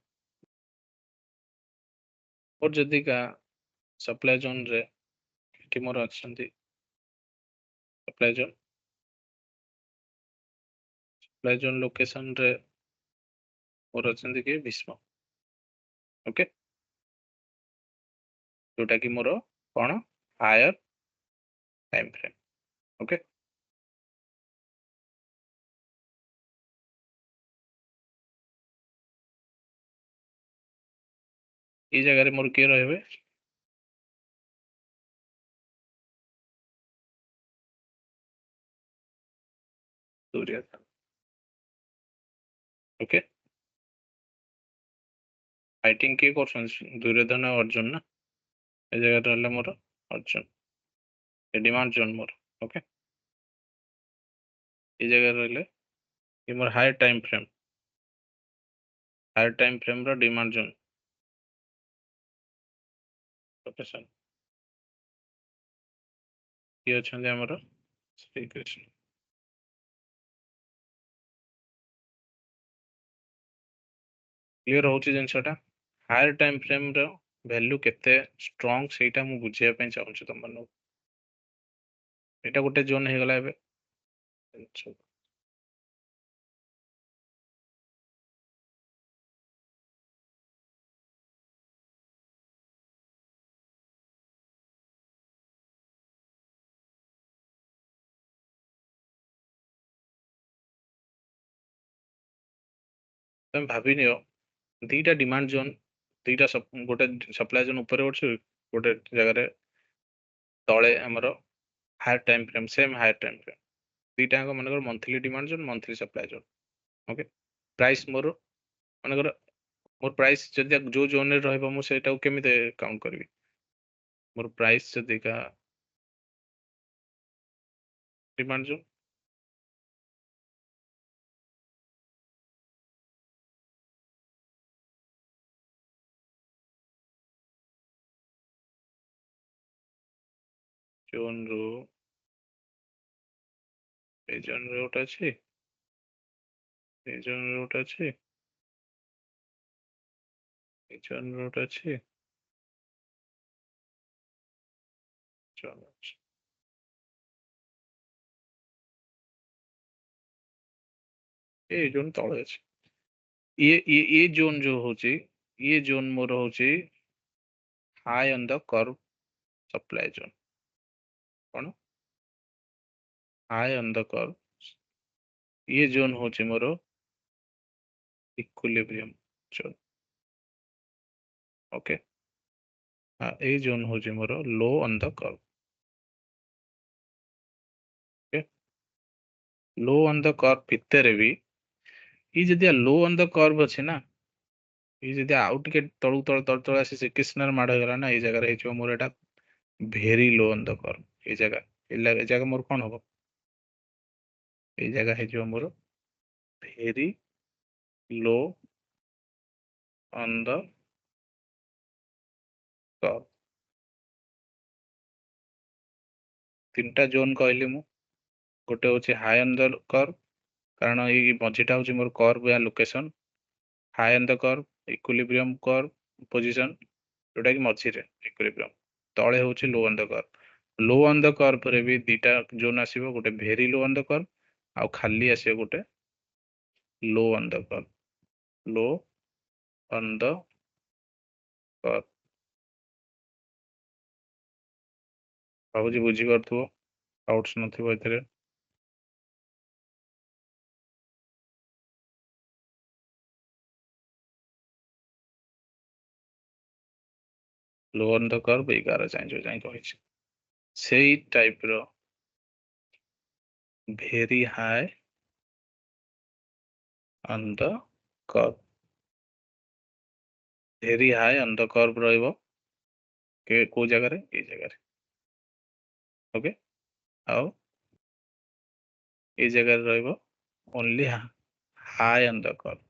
Speaker 1: और जदी का सप्लाई जोन रे कि मोर अछंती सप्लाई जोन लोकेशन रे मोर अछंती कि भीष्म ओके जोटा कि मोर कोन हायर टाइम फ्रेम ओके ई जगह रे मोर के रहबे दुर्योधन ओके फाइटिंग के करछन दुर्योधन और अर्जुन ना ए जगह रहले मोर अर्जुन ए डिमांड जोन मोर ओके ए जगह रहले ये मोर हायर टाइम फ्रेम रो डिमांड जोन लोकेशन ये अछंती हमर श्री कृष्ण क्लियर होची जिनसटा हायर टाइम फ्रेम रो वैल्यू केते स्ट्रांग सेटा मु बुझिया पे चाहूची तुम मन एटा गोटे जोन हे गला एबे अच्छा तुम भाबी नियो दीटा डिमांड जोन दीटा गोटे सप्लाई जोन ऊपर अछि गोटे जगह रे तळे हमरो higher time frame same higher time frame दीटा को मनकर monthly demand zone monthly supply zone okay price मोर मनकर मोर प्राइस जदि जो जोन रे रहबो मु सेटा केमिते काउंट करबी मोर प्राइस जदि का डिमांड जोन रो ए जोन रो गोटे अछि ए जोन रो गोटे अछि ए जोन रो गोटे अछि जोन अछि ए जोन तळे अछि ये जोन जो होची ये जोन मोर होची high on the curve supply zone कौन high on the curve ये जोन होची मोर इक्विलिब्रियम जोन ओके हाँ ये जोन होची मोर low on the curve okay low on the curve भितर भी ये जदि लो ऑन द कर्व अच्छे ना ये जदि आउ टिके तळु तळ तळ तळ आसी श्रीकृष्ण माड़ होगला ना ये जगह हे मोर एटा भेरी लो ऑन द कर्व ये जगह मोर कौन हम ये जगह हे मोर भेरी लो ऑन द कर्व तीनटा जोन कहली मु गोटे हूँ हाई ऑन द कर्व कारण ये मझीटा हूँ मोर कर्व या location high on the curve equilibrium curve position जोटा कि मझीरे इक्विलिब्रियम तले हूँ low on the curve low on the curve रे भी दीटा जोन आसीबो गोटे very low on the curve आउ खाली आसीबो गोटे low on the curve low on the curve भाबुची बुझी पारथुबो डाउट्स नथिबो एथिरे लो ऑन द कर्व 11 जाए जो जाए कहिछि सेही टाइप रो very high on the curve very high on the curve रहइबो के को जगह रे ए जगह रे ओके आओ ए जगह रे रहइबो only high on the curve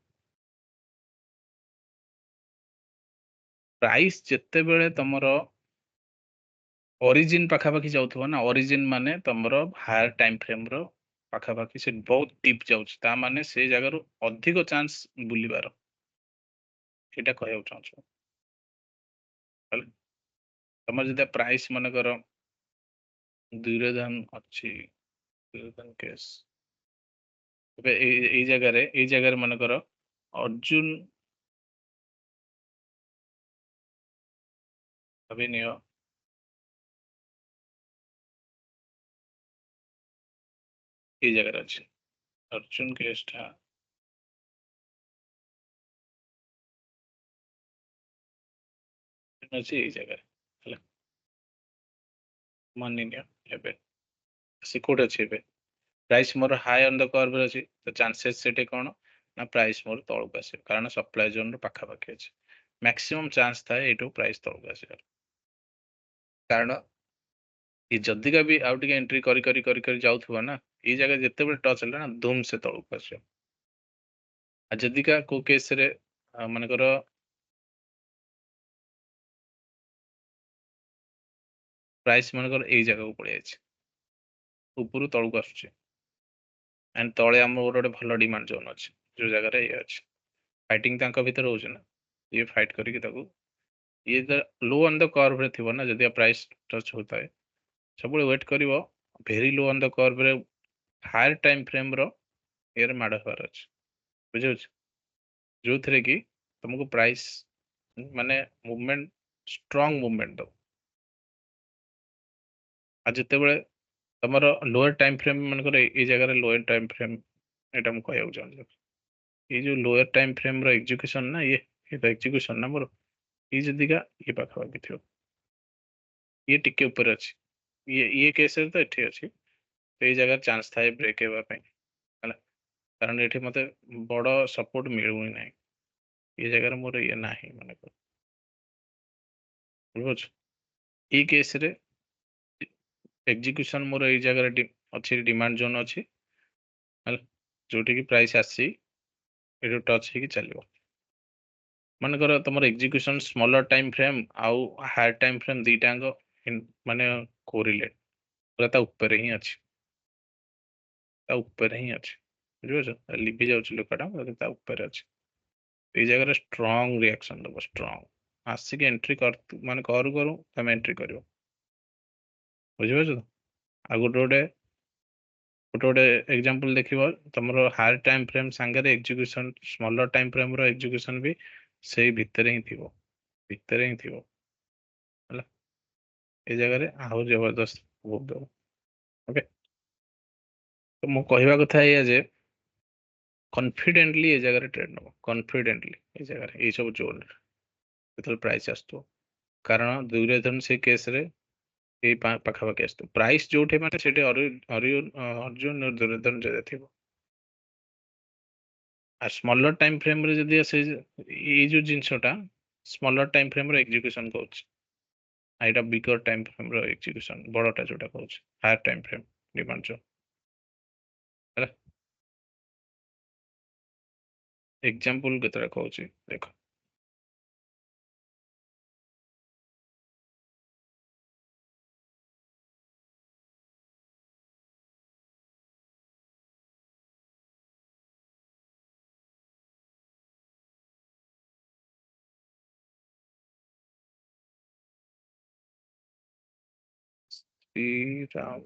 Speaker 1: price जिते बेले तुमर ओरिजिन पाखापाखि जाउथबो ना ओरिजिन माने तुमर हायर टाइम फ्रेम रो पाखापाखि से बहुत डीप जाउछ ता माने से जगह रो अधिक चांस बुलिबार एटा कहउ चाहछु तुमर जदि प्राइस मन कर दुर्योधन अच्छी दुर्योधन केस ए जगह रे मन कर अर्जुन अभिनय ये जगह अच्छे अर्जुन केसटा अच्छे ये जगह मानि नियो एबे से कोड अच्छे एबे price more high on the curve अच्छी तो चांसेस सेटे कौन ना प्राइस मोर तलक आसे कारण सप्लाई जोन रो पाखापाखि अच्छे मैक्सिमम चांस थाए एटू प्राइस तलक आसे कारण ये जदिका भी आउ टिके एंट्री करी जाउथबो ना ये जगह जते बेले टच होला ना धूम से तलक आसे आ जदिका को केस रे मन कर प्राइस मन कर ए जगह को पड़े जाए ऊपर तलक आसुचे एंड तले आम गोटे भल डिमांड जोन अच्छे जो जगह ये अच्छे फाइटिंग तांका भीतर होउछ ना ये फाइट करिक ताको ये लो ऑन द कर्व रे थिबो ना जदि प्राइस टच होता है सब वेट करिवो very low on the curve रे हायर टाइम फ्रेम रो ये माड़ होवार अच्छे बुझे जो थे कि तुमको प्राइस माने मूवमेंट स्ट्रांग मूवमेंट दो आ जिते बड़े तुम लोअर टाइम फ्रेम मन कर ये जगह लोअर टाइम फ्रेम एटा मु कहया चाहूँ ये जो लोअर टाइम फ्रेम रो एग्जीक्यूशन ना ये तो एग्जीक्यूशन ना मोर ये जदिका ये पाखापाखि थी ये टिके ऊपर अच्छे ये केस तो एठी अच्छी तो ये जगह चांस थाए ब्रेक हेबा पई हला कारण एठी मते बड़ सपोर्ट मिलुनी नाही ये जगह मोर ये नाही माने बुझ ये केस रे एग्जीक्यूशन मोर ये जगह अच्छी डिमांड जोन अच्छी जोटि की प्राइस आसी एटू टच ही चलो मन कर तुम एग्जीक्यूशन स्मॉलर टाइम फ्रेम आउ हायर टाइम फ्रेम दीटा माने कोरिलेट पूरा ता ऊपर ही अच्छी ता ऊपर ही अच्छी बुझ लिभि जाउछ लोकटा ता ऊपर अच्छी ये जगह स्ट्रांग रिएक्शन दबो स्ट्रांग आसिक एंट्री कर माने करू करू तुम एंट्री करियो बुझिपारछ तो आ गोटे एग्जांपल देखिबो तमरो हायर टाइम फ्रेम संगे एग्जीक्यूशन स्मॉलर टाइम फ्रेम रो एग्जीक्यूशन भी सेही भितर ही थिबो ଏ ଜାଗାରେ ଆହୁରି ଜବରଦସ୍ତ ମୁଭ୍ ଦେବ। ଓକେ, ତ ମୁଁ କହିବା କଥା ଏଇଆ ଯେ କନଫିଡେଣ୍ଟଲି ଏ ଜାଗାରେ ଟ୍ରେଡ୍ ନବ, କନଫିଡେଣ୍ଟଲି ଏ ଜାଗାରେ ଏଇ ସବୁ ଜୋନ୍ରେ ଯେତେବେଳେ ପ୍ରାଇସ୍ ଆସୁଥିବ, କାରଣ ଦୁର୍ଯ୍ୟୋଧନ ସେ କେସ୍ରେ ଏଇ ପାଖାପାଖି ଆସୁଥିବ। ପ୍ରାଇସ୍ ଯୋଉଠି ମାନେ ସେଠି ଅର୍ଜୁନ ଦୁର୍ଯ୍ୟୋଧନ ଜାଗା ଥିବ। আর ସ୍ମଲର ଟାଇମ ଫ୍ରେମରେ ଯଦି ଆସେ ଏଇ ଯୋଉ ଜିନିଷଟା ସ୍ମଲର ଟାଇମ ଫ୍ରେମର ଏକ୍ଜିକ୍ୟୁସନ କରୁଛି, ଆଉ ଏଇଟା ବିଗର ଟାଇମ ଫ୍ରେମର ଏକ୍ଜିକ୍ୟୁସନ, ବଡଟା ଯୋଉଟା କହୁଛି higher time frame demand zone ହେଲା। ଏକ୍ସାମ୍ପଲ କେତେଟା କହୁଛି ଦେଖ। ଶ୍ରୀରାମ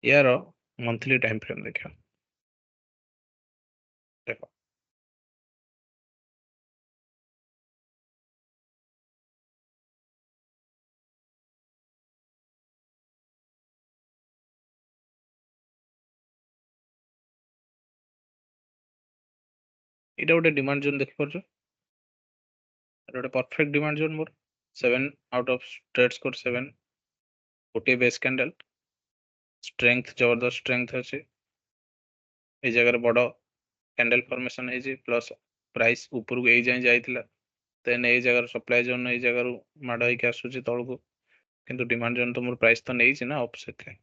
Speaker 1: ୟାର ମନ୍ଥଲି ଟାଇମ ଫ୍ରେମ ଦେଖିବ, ଦେଖ ଏଇଟା ଗୋଟେ ଡିମାଣ୍ଡ ଜୋନ୍ ଦେଖିପାରୁଛ, ଏଇଟା ଗୋଟେ ପରଫେକ୍ଟ ଡିମାଣ୍ଡ ଜୋନ୍ ମୋର 7 ଆଉଟ୍ ଅଫ ଟ୍ରେଡ୍ ସ୍କୋର 7, ଗୋଟିଏ ବେସ୍ କ୍ୟାଣ୍ଡେଲ, ଷ୍ଟ୍ରେଂଥ ଜବରଦସ୍ତ ଷ୍ଟ୍ରେଂଥ ଅଛି, এই ଜାଗାରେ ବଡ କ୍ୟାଣ୍ଡେଲ ଫର୍ମେସନ ହେଇଛି, ପ୍ଲସ ପ୍ରାଇସ୍ ଉପରକୁ ଏଇ ଯାଏଁ ଯାଇଥିଲା, ଦେନ୍ ଏଇ ଜାଗାର ସପ୍ଲାଏ ଜୋନ୍ ଏଇ ଜାଗାରୁ ମାଡ ହେଇକି ଆସୁଛି ତଳକୁ, କିନ୍ତୁ ଡିମାଣ୍ଡ ଜୋନ୍ ତ ମୋର ପ୍ରାଇସ୍ ତ ନେଇଛି ନା ଅଫ୍, ସେଥିପାଇଁ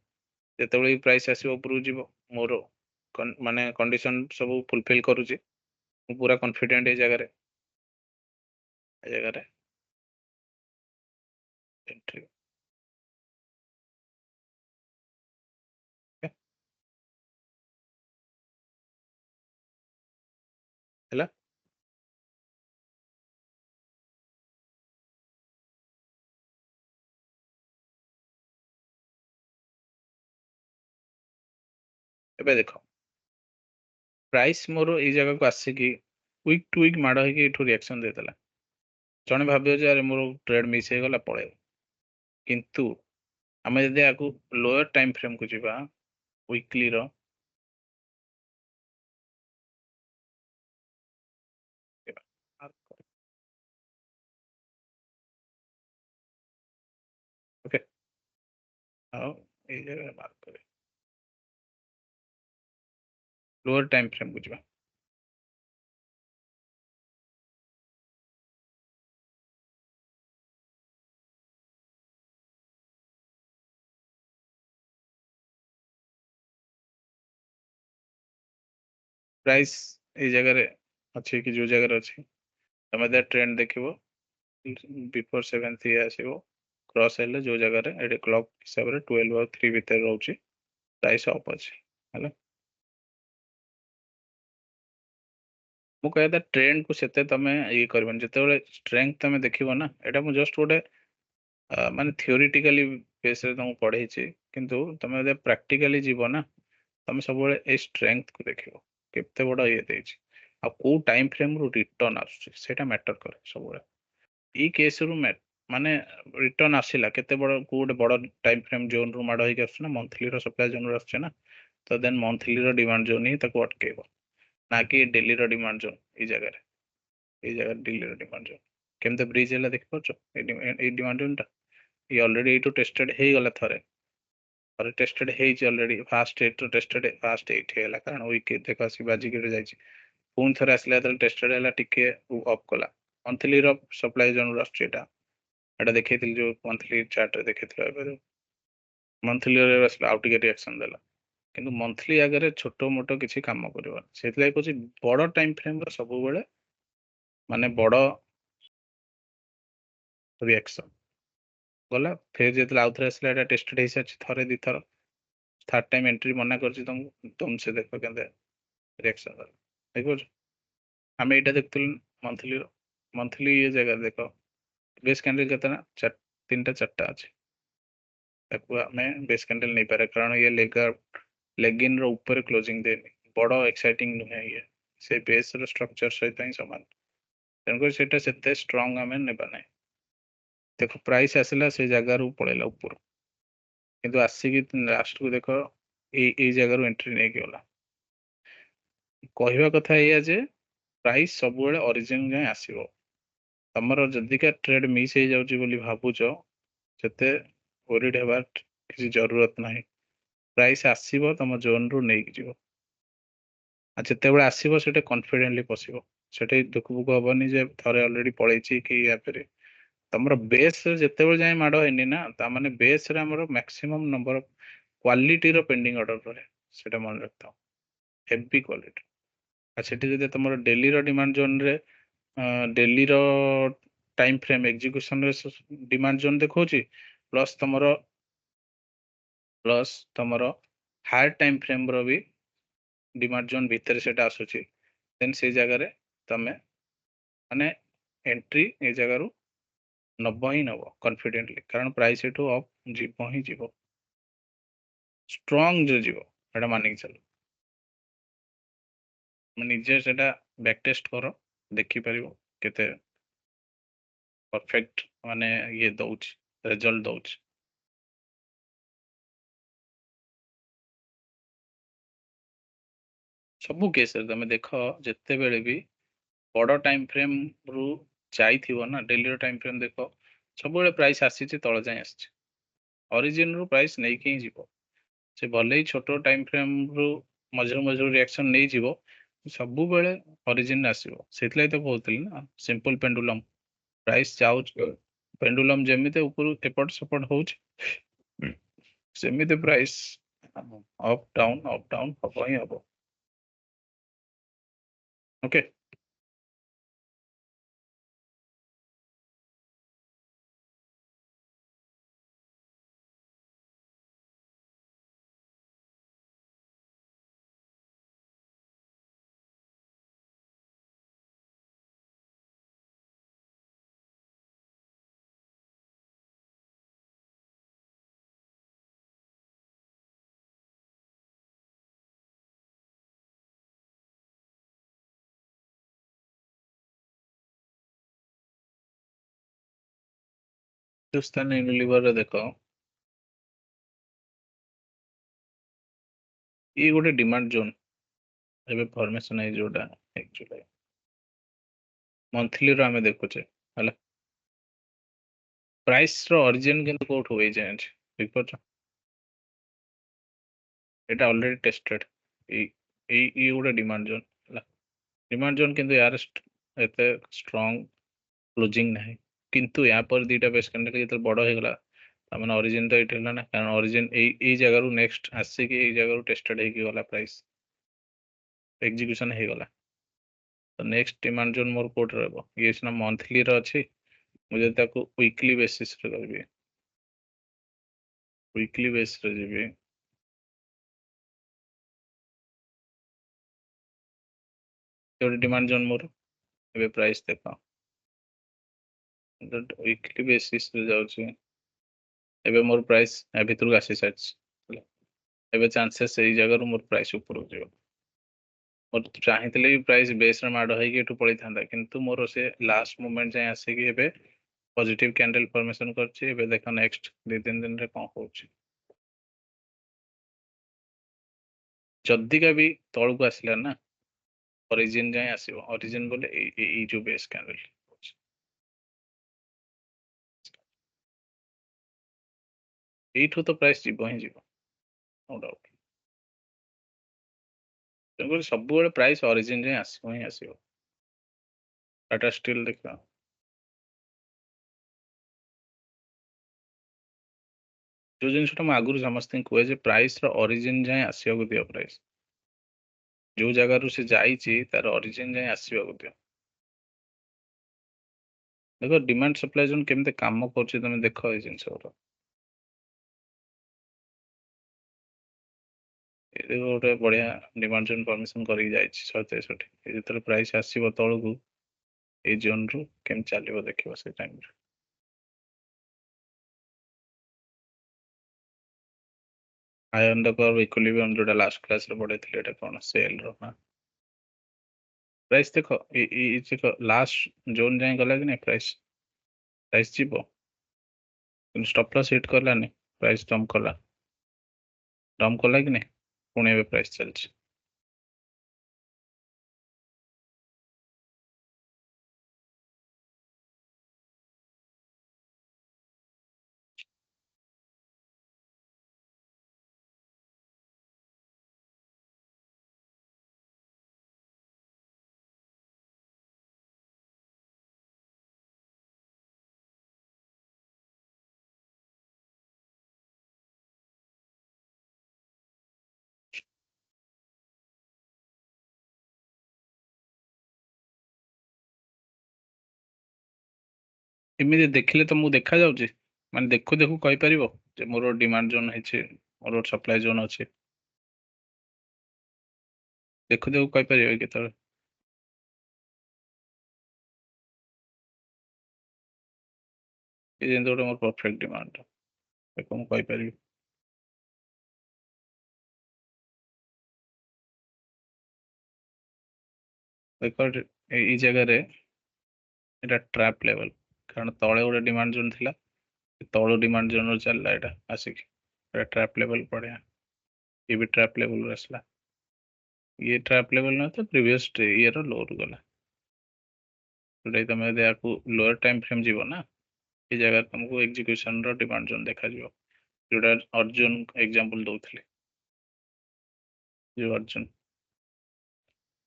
Speaker 1: ଯେତେବେଳେ ପ୍ରାଇସ୍ ଆସିବ ଉପରକୁ ଯିବ, ମୋର ମାନେ କଣ୍ଡିସନ ସବୁ ଫୁଲଫିଲ୍ କରୁଛି, ମୁଁ ପୁରା କନଫିଡେଣ୍ଟ ଏ ଜାଗାରେ ଏଣ୍ଟ୍ରି। ହେଲା, ଏବେ ଦେଖ ପ୍ରାଇସ୍ ମୋର ଏଇ ଜାଗାକୁ ଆସିକି ୱିକ୍ ଟୁ ୱିକ୍ ମାଡ ହେଇକି ଏଠୁ ରିଆକ୍ସନ ଦେଇଦେଲା, ଜଣେ ଭାବିବ ଯେ ଆରେ ମୋର ଟ୍ରେଡ୍ ମିସ୍ ହେଇଗଲା ପଳେଇବ, କିନ୍ତୁ ଆମେ ଯଦି ଆକୁ ଲୋୟର ଟାଇମ ଫ୍ରେମକୁ ଯିବା ୱିକଲିର, ଓକେ, ଆଉ ଏଇ ଜାଗାରେ ମାର୍କ କରେ ଲୋअर टाइम फ्रेम को ଯିବା, प्राइस ଏଇ ଜାଗାରେ ଅଛି କି ଯୋଉ ଜାଗାରେ ଅଛି ତମେ ତା ଟ୍ରେଣ୍ଡ ଦେଖିବ, ବିଫୋର 7th ଇଏ ଆସିବ, କ୍ରସ୍ ହେଲେ ଯୋଉ ଜାଗାରେ ଏଠି କ୍ଲକ୍ ହିସାବରେ 12 ଆଉ 3 ଭିତରେ ରହୁଛି, ପ୍ରାଇସ୍ ଅପ୍ ଅଛି ହେଲା। ମୁଁ କହିବା କଥା ଟ୍ରେଣ୍ଡ କୁ ସେତେ ତମେ ଇଏ କରିବନି, ଯେତେବେଳେ ଷ୍ଟ୍ରେଂଥ ତମେ ଦେଖିବ ନା, ଏଇଟା ମୁଁ ଜଷ୍ଟ ଗୋଟେ ମାନେ ଥିଓରିଟିକାଲି ବେସରେ ତମକୁ ପଢେଇଛି, କିନ୍ତୁ ତମେ ଯଦି ପ୍ରାକ୍ଟିକାଲି ଯିବ ନା, ତମେ ସବୁବେଳେ ଏଇ ଷ୍ଟ୍ରେଂଥ କୁ ଦେଖିବ କେତେ ବଡ ଇଏ ଦେଇଛି, ଆଉ କୋଉ ଟାଇମ ଫ୍ରେମ ରୁ ରିଟର୍ନ ଆସୁଛି ସେଇଟା ମ୍ୟାଟର କରେ ସବୁବେଳେ। ଏଇ କେସ ରୁ ମାନେ ରିଟର୍ନ ଆସିଲା କେତେ ବଡ, କୋଉ ଗୋଟେ ବଡ ଟାଇମ ଫ୍ରେମ ଜୋନ ରୁ ମାଡ ହେଇକି ଆସୁଛି ନା, ମନ୍ଥଲି ର ସପ୍ଲାଏ ଜୋନ ରୁ ଆସୁଛି ନା, ତ ଦେନ୍ ମନ୍ଥଲି ର ଡିମାଣ୍ଡ ଜୋନ ହିଁ ତାକୁ ଅଟକେଇବ, ନା କି ଡେଲି ର ଡିମାଣ୍ଡ ଜୋନ। ଏଇ ଜାଗାରେ ଡେଲି ର ଡିମାଣ୍ଡ ଜୋନ କେମିତି ବ୍ରିଜ ହେଲା ଦେଖିପାରୁଛ, ଏଇ ଡିମାଣ୍ଡ ଜୋନ ଟା ये ऑलरेडी ଏଇଠୁ ଟେଷ୍ଟେଡ ହେଇଗଲା, ଥରେ ଥରେ ଟେଷ୍ଟେଡ ହେଇଛି ଅଲରେଡି, ଫାଷ୍ଟ ଏଇଠୁ ଟେଷ୍ଟେଡ ଫାଷ୍ଟ ଏଇଠି ହେଲା, କାରଣ ୱିକ୍ ଦେଖ ଆସିକି ବାଜିକି ଏଠି ଯାଇଛି, ପୁଣି ଥରେ ଆସିଲା ଯେତେବେଳେ ଟେଷ୍ଟେଡ ହେଲା ଟିକେ ଅଫ୍ କଲା, ମନ୍ଥଲି ର ସପ୍ଲାଇ ଜୋନ୍ ରୁ ଆସୁଛି ଏଇଟା, ଏଇଟା ଦେଖେଇଥିଲି ଯୋଉ ମନ୍ଥଲି ଚାର୍ଟ ରେ ଦେଖେଇଥିଲା, ଏବେ ମନ୍ଥଲି ରେ ଆସିଲା ଆଉ ଟିକେ ରିଆକ୍ସନ ଦେଲା, କିନ୍ତୁ ମନ୍ଥଲି ଆଗରେ ଛୋଟ ମୋଟ କିଛି କାମ କରିବନି, ସେଥିଲାଗି କହୁଛି ବଡ ଟାଇମ ଫ୍ରେମ ର ସବୁବେଳେ ମାନେ ବଡ ରିଆକ୍ସନ ଗଲା, ଫେର ଯେତେବେଳେ ଆଉଥରେ ଆସିଲା ଏଇଟା ଟେଷ୍ଟେଡ ହେଇସାରିଛି ଥରେ ଦିଥର, ଥାର୍ଡ ଟାଇମ ଏଣ୍ଟ୍ରି ମନା କରିଛି ତମକୁ, ତମେ ସେ ଦେଖ କେମିତି ରିଆକ୍ସନ ଦେଲା, ଦେଖିପାରୁଛ। ଆମେ ଏଇଟା ଦେଖୁଥିଲୁ ମନ୍ଥଲି ର, ମନ୍ଥଲି ଇଏ ଜାଗାରେ ଦେଖ ବେସ୍ କ୍ୟାଣ୍ଡେଲ କେତେ ନା 3ଟା 4ଟା ଅଛି, ତାକୁ ଆମେ ବେସ୍ କ୍ୟାଣ୍ଡେଲ ନେଇପାରେ, କାରଣ ଇଏ ଲେଗିନ ର ଉପରେ କ୍ଲୋଜିଂ ଦେଇନି, ବଡ ଏକ୍ସାଇଟିଂ ନୁହେଁ ଇଏ, ସେ ବେସ୍ ର ଷ୍ଟ୍ରକ୍ଚର ସହିତ ହିଁ ସମାନ। ତେଣୁକରି ସେଇଟା ସେତେ ଷ୍ଟ୍ରଙ୍ଗ ଆମେ ନେବା ନାହିଁ। ଦେଖ ପ୍ରାଇସ୍ ଆସିଲା ସେ ଜାଗାରୁ ପଳେଇଲା ଉପରୁ, କିନ୍ତୁ ଆସିକି ଲାଷ୍ଟକୁ ଦେଖ ଏଇ ଜାଗାରୁ ଏଣ୍ଟ୍ରି ନେଇକି ଗଲା। କହିବା କଥା ଏଇଆ ଯେ ପ୍ରାଇସ୍ ସବୁବେଳେ ଅରିଜିନ ଯାଏଁ ଆସିବ। ତମର ଯଦିକା ଟ୍ରେଡ୍ ମିସ୍ ହେଇଯାଉଛି ବୋଲି ଭାବୁଛ, ସେତେ ଓରିଡ୍ ହେବାର କିଛି ଜରୁରତ ନାହିଁ। ପ୍ରାଇସ୍ ଆସିବ, ତମ ଜୋନରୁ ନେଇକି ଯିବ। ଆଉ ଯେତେବେଳେ ଆସିବ ସେଟା କନଫିଡେଣ୍ଟଲି ପଶିବ, ସେଠି ଦୁଃଖ ବୁଃଖ ହବନି ଯେ ଥରେ ଅଲରେଡି ପଳେଇଛି କି ୟାପରେ। ତମର ବେସ୍ ଯେତେବେଳେ ଯାଏଁ ମାଡ଼ ହେଇନି ନା, ତାମାନେ ବେସ୍ ରେ ଆମର ମ୍ୟାକ୍ସିମମ୍ ନମ୍ବର କ୍ୱାଲିଟିର ପେଣ୍ଡିଂ ଅର୍ଡର ରହେ, ସେଟା ମନେ ରଖିଥାଅ, ହେଭି କ୍ୱାଲିଟି। ଆଉ ସେଠି ଯଦି ତମର ଡେଲିର ଡିମାଣ୍ଡ ଜୋନରେ ଡେଲିର ଟାଇମ୍ ଫ୍ରେମ୍ ଏକ୍ଜିକ୍ୟୁସନରେ ଡିମାଣ୍ଡ ଜୋନ୍ ଦେଖଉଛି, ପ୍ଲସ୍ ତମର ହାୟର ଟାଇମ୍ ଫ୍ରେମ୍ର ବି ଡିମାଣ୍ଡ ଜୋନ୍ ଭିତରେ ସେଟା ଆସୁଛି, ଦେନ୍ ସେଇ ଜାଗାରେ ତମେ ମାନେ ଏଣ୍ଟ୍ରି ଏ ଜାଗାରୁ ନବ ହିଁ ନବ କନଫିଡେଣ୍ଟଲି, କାରଣ ପ୍ରାଇସ୍ ଏଠୁ ଅପ୍ ଯିବ ହିଁ ଯିବ, ଷ୍ଟ୍ରଙ୍ଗ ଯେ ଯିବ, ସେଟା ମାନିକି ଚାଲ। ନିଜେ ସେଟା ବ୍ୟାକ୍ ଟେଷ୍ଟ କର, ଦେଖିପାରିବ କେତେ ପରଫେକ୍ଟ ମାନେ ଇଏ ଦଉଛି, ରେଜଲ୍ଟ ଦଉଛି। ସବୁ କେସରେ ତମେ ଦେଖ, ଯେତେବେଳେ ବି ବଡ ଟାଇମ୍ ଫ୍ରେମ୍ ରୁ ଯାଇଥିବ ନା, ଡେଲିର ଟାଇମ୍ ଫ୍ରେମ୍ ଦେଖ, ସବୁବେଳେ ପ୍ରାଇସ୍ ଆସିଛି ତଳ ଯାଏଁ ଆସିଛି, ଅରିଜିନ ରୁ ପ୍ରାଇସ୍ ନେଇକି ହିଁ ଯିବ। ସେ ଭଲେ ହିଁ ଛୋଟ ଟାଇମ୍ ଫ୍ରେମ୍ ରୁ ମଝିରେ ମଝିରେ ରିଆକ୍ସନ ନେଇଯିବ, ସବୁବେଳେ ଅରିଜିନ ଆସିବ। ସେଇଥିଲାଗି ତ କହୁଥିଲି ନା ସିମ୍ପଲ ପେଣ୍ଡୁଲମ୍, ପ୍ରାଇସ୍ ଯାଉଛି, ପେଣ୍ଡୁଲମ୍ ଯେମିତି ଉପରୁ ଏପଟ ସେପଟ ହଉଛି, ସେମିତି ପ୍ରାଇସ୍ ଅପ୍ ଡାଉନ୍ ହବ ହିଁ ହବ। ଓକେ। ହିନ୍ଦୁସ୍ତାନ ୟୁନିଲିଭରରେ ଦେଖ, ଇଏ ଗୋଟେ ଡିମାଣ୍ଡ ଜୋନ୍ ଏବେ ଫର୍ମେସନ ହେଇ ଯୋଉଟା ଆକ୍ଚୁଆଲି ମନ୍ଥଲିର ଆମେ ଦେଖୁଛେ ହେଲା, ପ୍ରାଇସ୍ ର ଅରିଜିନ କିନ୍ତୁ କୋଉଠୁ ହେଇଯାଏ ବୁଝିପାରୁଛ, ଏଇଟା ଅଲରେଡି ଟେଷ୍ଟେଡ, ଏଇ ଏଇ ଏଇ ଗୋଟେ ଡିମାଣ୍ଡ ଜୋନ୍ ହେଲା, ଡିମାଣ୍ଡ ଜୋନ୍ କିନ୍ତୁ ୟାର ଏତେ ଷ୍ଟ୍ରଙ୍ଗ କ୍ଲୋଜିଂ ନାହିଁ। କିନ୍ତୁ ୟା ପରେ ଦିଟା ବେସ୍ କ୍ୟାଣ୍ଡେଲ ଯେତେବେଳେ ବଡ ହେଇଗଲା, ତାମାନେ ଅରିଜିନ ତ ଏଇଠି ହେଲା ନା, କାରଣ ଅରିଜିନ ଏଇ ଜାଗାରୁ ନେକ୍ସଟ ଆସିକି ଏଇ ଜାଗାରୁ ଟେଷ୍ଟେଡ ହେଇକି ଗଲା, ପ୍ରାଇସ୍ ଏକ୍ଜିକ୍ୟୁସନ ହେଇଗଲା। ତ ନେକ୍ସଟ ଡିମାଣ୍ଡ ଜୋନ୍ ମୋର କୋଉଠି ରହିବ, ଇଏ ସିନା ମନ୍ଥଲିର ଅଛି, ମୁଁ ଯଦି ତାକୁ ୱିକଲି ବେସିସରେ କରିବି, ୱିକଲି ବେସିସରେ ଯିବି, ଗୋଟେ ଡିମାଣ୍ଡ ଜୋନ୍ ମୋର, ଏବେ ପ୍ରାଇସ୍ ଦେଖ ୱିକଲି ବେସିସରେ ଯାଉଛି, ଏବେ ମୋର ପ୍ରାଇସ୍ ୟା ଭିତରକୁ ଆସି ସାରିଛି ହେଲା, ଏବେ ଚାନ୍ସେସ୍ ସେଇ ଜାଗାରୁ ମୋର ପ୍ରାଇସ୍ ଉପରକୁ ଯିବ। ମୋର ଚାହିଁଥିଲେ ବି ପ୍ରାଇସ୍ ବେସ୍ରେ ମାଡ଼ ହେଇକି ଏଠୁ ପଳେଇଥାନ୍ତା, କିନ୍ତୁ ମୋର ସେ ଲାଷ୍ଟ ମୁଭମେଣ୍ଟ ଯାଏଁ ଆସିକି ଏବେ ପଜିଟିଭ କ୍ୟାଣ୍ଡେଲ ଫର୍ମେସନ କରିଛି। ଏବେ ଦେଖ ନେକ୍ସଟ 2-3 ଦିନରେ କଣ ହଉଛି, ଯଦିକା ବି ତଳକୁ ଆସିଲା ନା, ଅରିଜିନ ଯାଏଁ ଆସିବ, ଅରିଜିନ ବୋଲେ ଏଇ ଯୋଉ ବେସ୍ କ୍ୟାଣ୍ଡେଲ, এইଠୁ ତ ପ୍ରାଇସ୍ ଯିବ ହିଁ ଯିବ, नो डाउट। ତେଣୁକରି ସବୁବେଳେ ପ୍ରାଇସ୍ ଅରିଜିନ ଯାଏଁ ଆସିବ ହିଁ ଆସିବ। ଟାଟା ଷ୍ଟିଲ୍ ଦେଖିବା, ଯୋଉ ଜିନିଷଟା ମୁଁ ଆଗରୁ ସମସ୍ତଙ୍କୁ କୁହେ ଯେ ପ୍ରାଇସ୍ ର ଅରିଜିନ ଯାଏଁ ଆସିବାକୁ ଦିଅ, ପ୍ରାଇସ୍ ଯୋଉ ଜାଗାରୁ ସେ ଯାଇଛି ତାର ଅରିଜିନ ଯାଏଁ ଆସିବାକୁ ଦିଅ। ଦେଖ ଡିମାଣ୍ଡ ସପ୍ଲାଇ ଜୋନ୍ କେମିତି କାମ କରୁଛି, ତମେ ଦେଖ ଏଇ ଜିନିଷ ଗୁଡା, ଏ ଗୋଟେ ବଢିଆ ଡିମାଣ୍ଡ ଜୋନ୍ ଫର୍ମେସନ କରିକି ଯାଇଛି 163। ଯେତେବେଳେ ପ୍ରାଇସ୍ ଆସିବ ତଳକୁ ଏଇ ଜୋନରୁ, କେମିତି ଚାଲିବ ଦେଖିବ ସେଇ ଟାଇମରେ। High on the curve equilibrium जोटा लास्ट क्लास रे पढ़ेଥିଲି एटा कोन सेल रो ना प्राइस देखो देखो लास्ट जोन जाए गला कि नहीं प्राइस प्राइस जीवो କିନ୍ତୁ stop loss hit କଲାନି ପ୍ରାଇସ୍ ଡମ୍ପ କଲା କି ନାହିଁ ପୁଣି ଏବେ ପ୍ରାଇସ୍ ଚାଲିଛି ଏମିତି ଦେଖିଲେ ତ ମୁଁ ଦେଖା ଯାଉଛି ମାନେ ଦେଖୁ ଦେଖୁ କହିପାରିବ ଯେ ମୋର ଡିମାଣ୍ଡ ଜୋନ୍ ହେଇଛି ମୋର ସପ୍ଲାଇ ଜୋନ୍ ଅଛି ଦେଖୁ ଦେଖୁ କହିପାରିବ କେତେବେଳେ ଏ ଯେମିତି ଗୋଟେ ମୋର ପରଫେକ୍ଟ ଡିମାଣ୍ଡ ଦେଖ ମୁଁ କହିପାରିବି ଦେଖ ଏଇ ଜାଗାରେ এটা ଟ୍ରାପ୍ ଲେଭେଲ କାରଣ ତଳେ ଗୋଟେ ଡିମାଣ୍ଡ ଜୋନ୍ ଥିଲା ତଳୁ ଡିମାଣ୍ଡ ଜୋନ୍ ଚାଲିଲା ଏଇଟା ଆସିକି ଏଟା ଟ୍ରାପ୍ ଲେଭେଲ ପଡିଆ ये भी ट्रैप लेवल ରୁ ଆସିଲା ये ट्रैप लेवल ना तो प्रीवियस ଇଏର ଲୋରୁ ଗଲା ଯୋଉଟା ତମେ ଯଦି ୟାକୁ ଲୋଅର ଟାଇମ ଫ୍ରେମ୍ ଯିବ ନା ଏ ଜାଗାରେ ତମକୁ ଏକ୍ଜିକ୍ୟୁସନ ର ଡିମାଣ୍ଡ ଜୋନ୍ ଦେଖାଯିବ ଯୋଉଟା ଅର୍ଜୁନ ଏକ୍ଜାମ୍ପଲ ଦଉଥିଲି ଯୋଉ ଅର୍ଜୁନ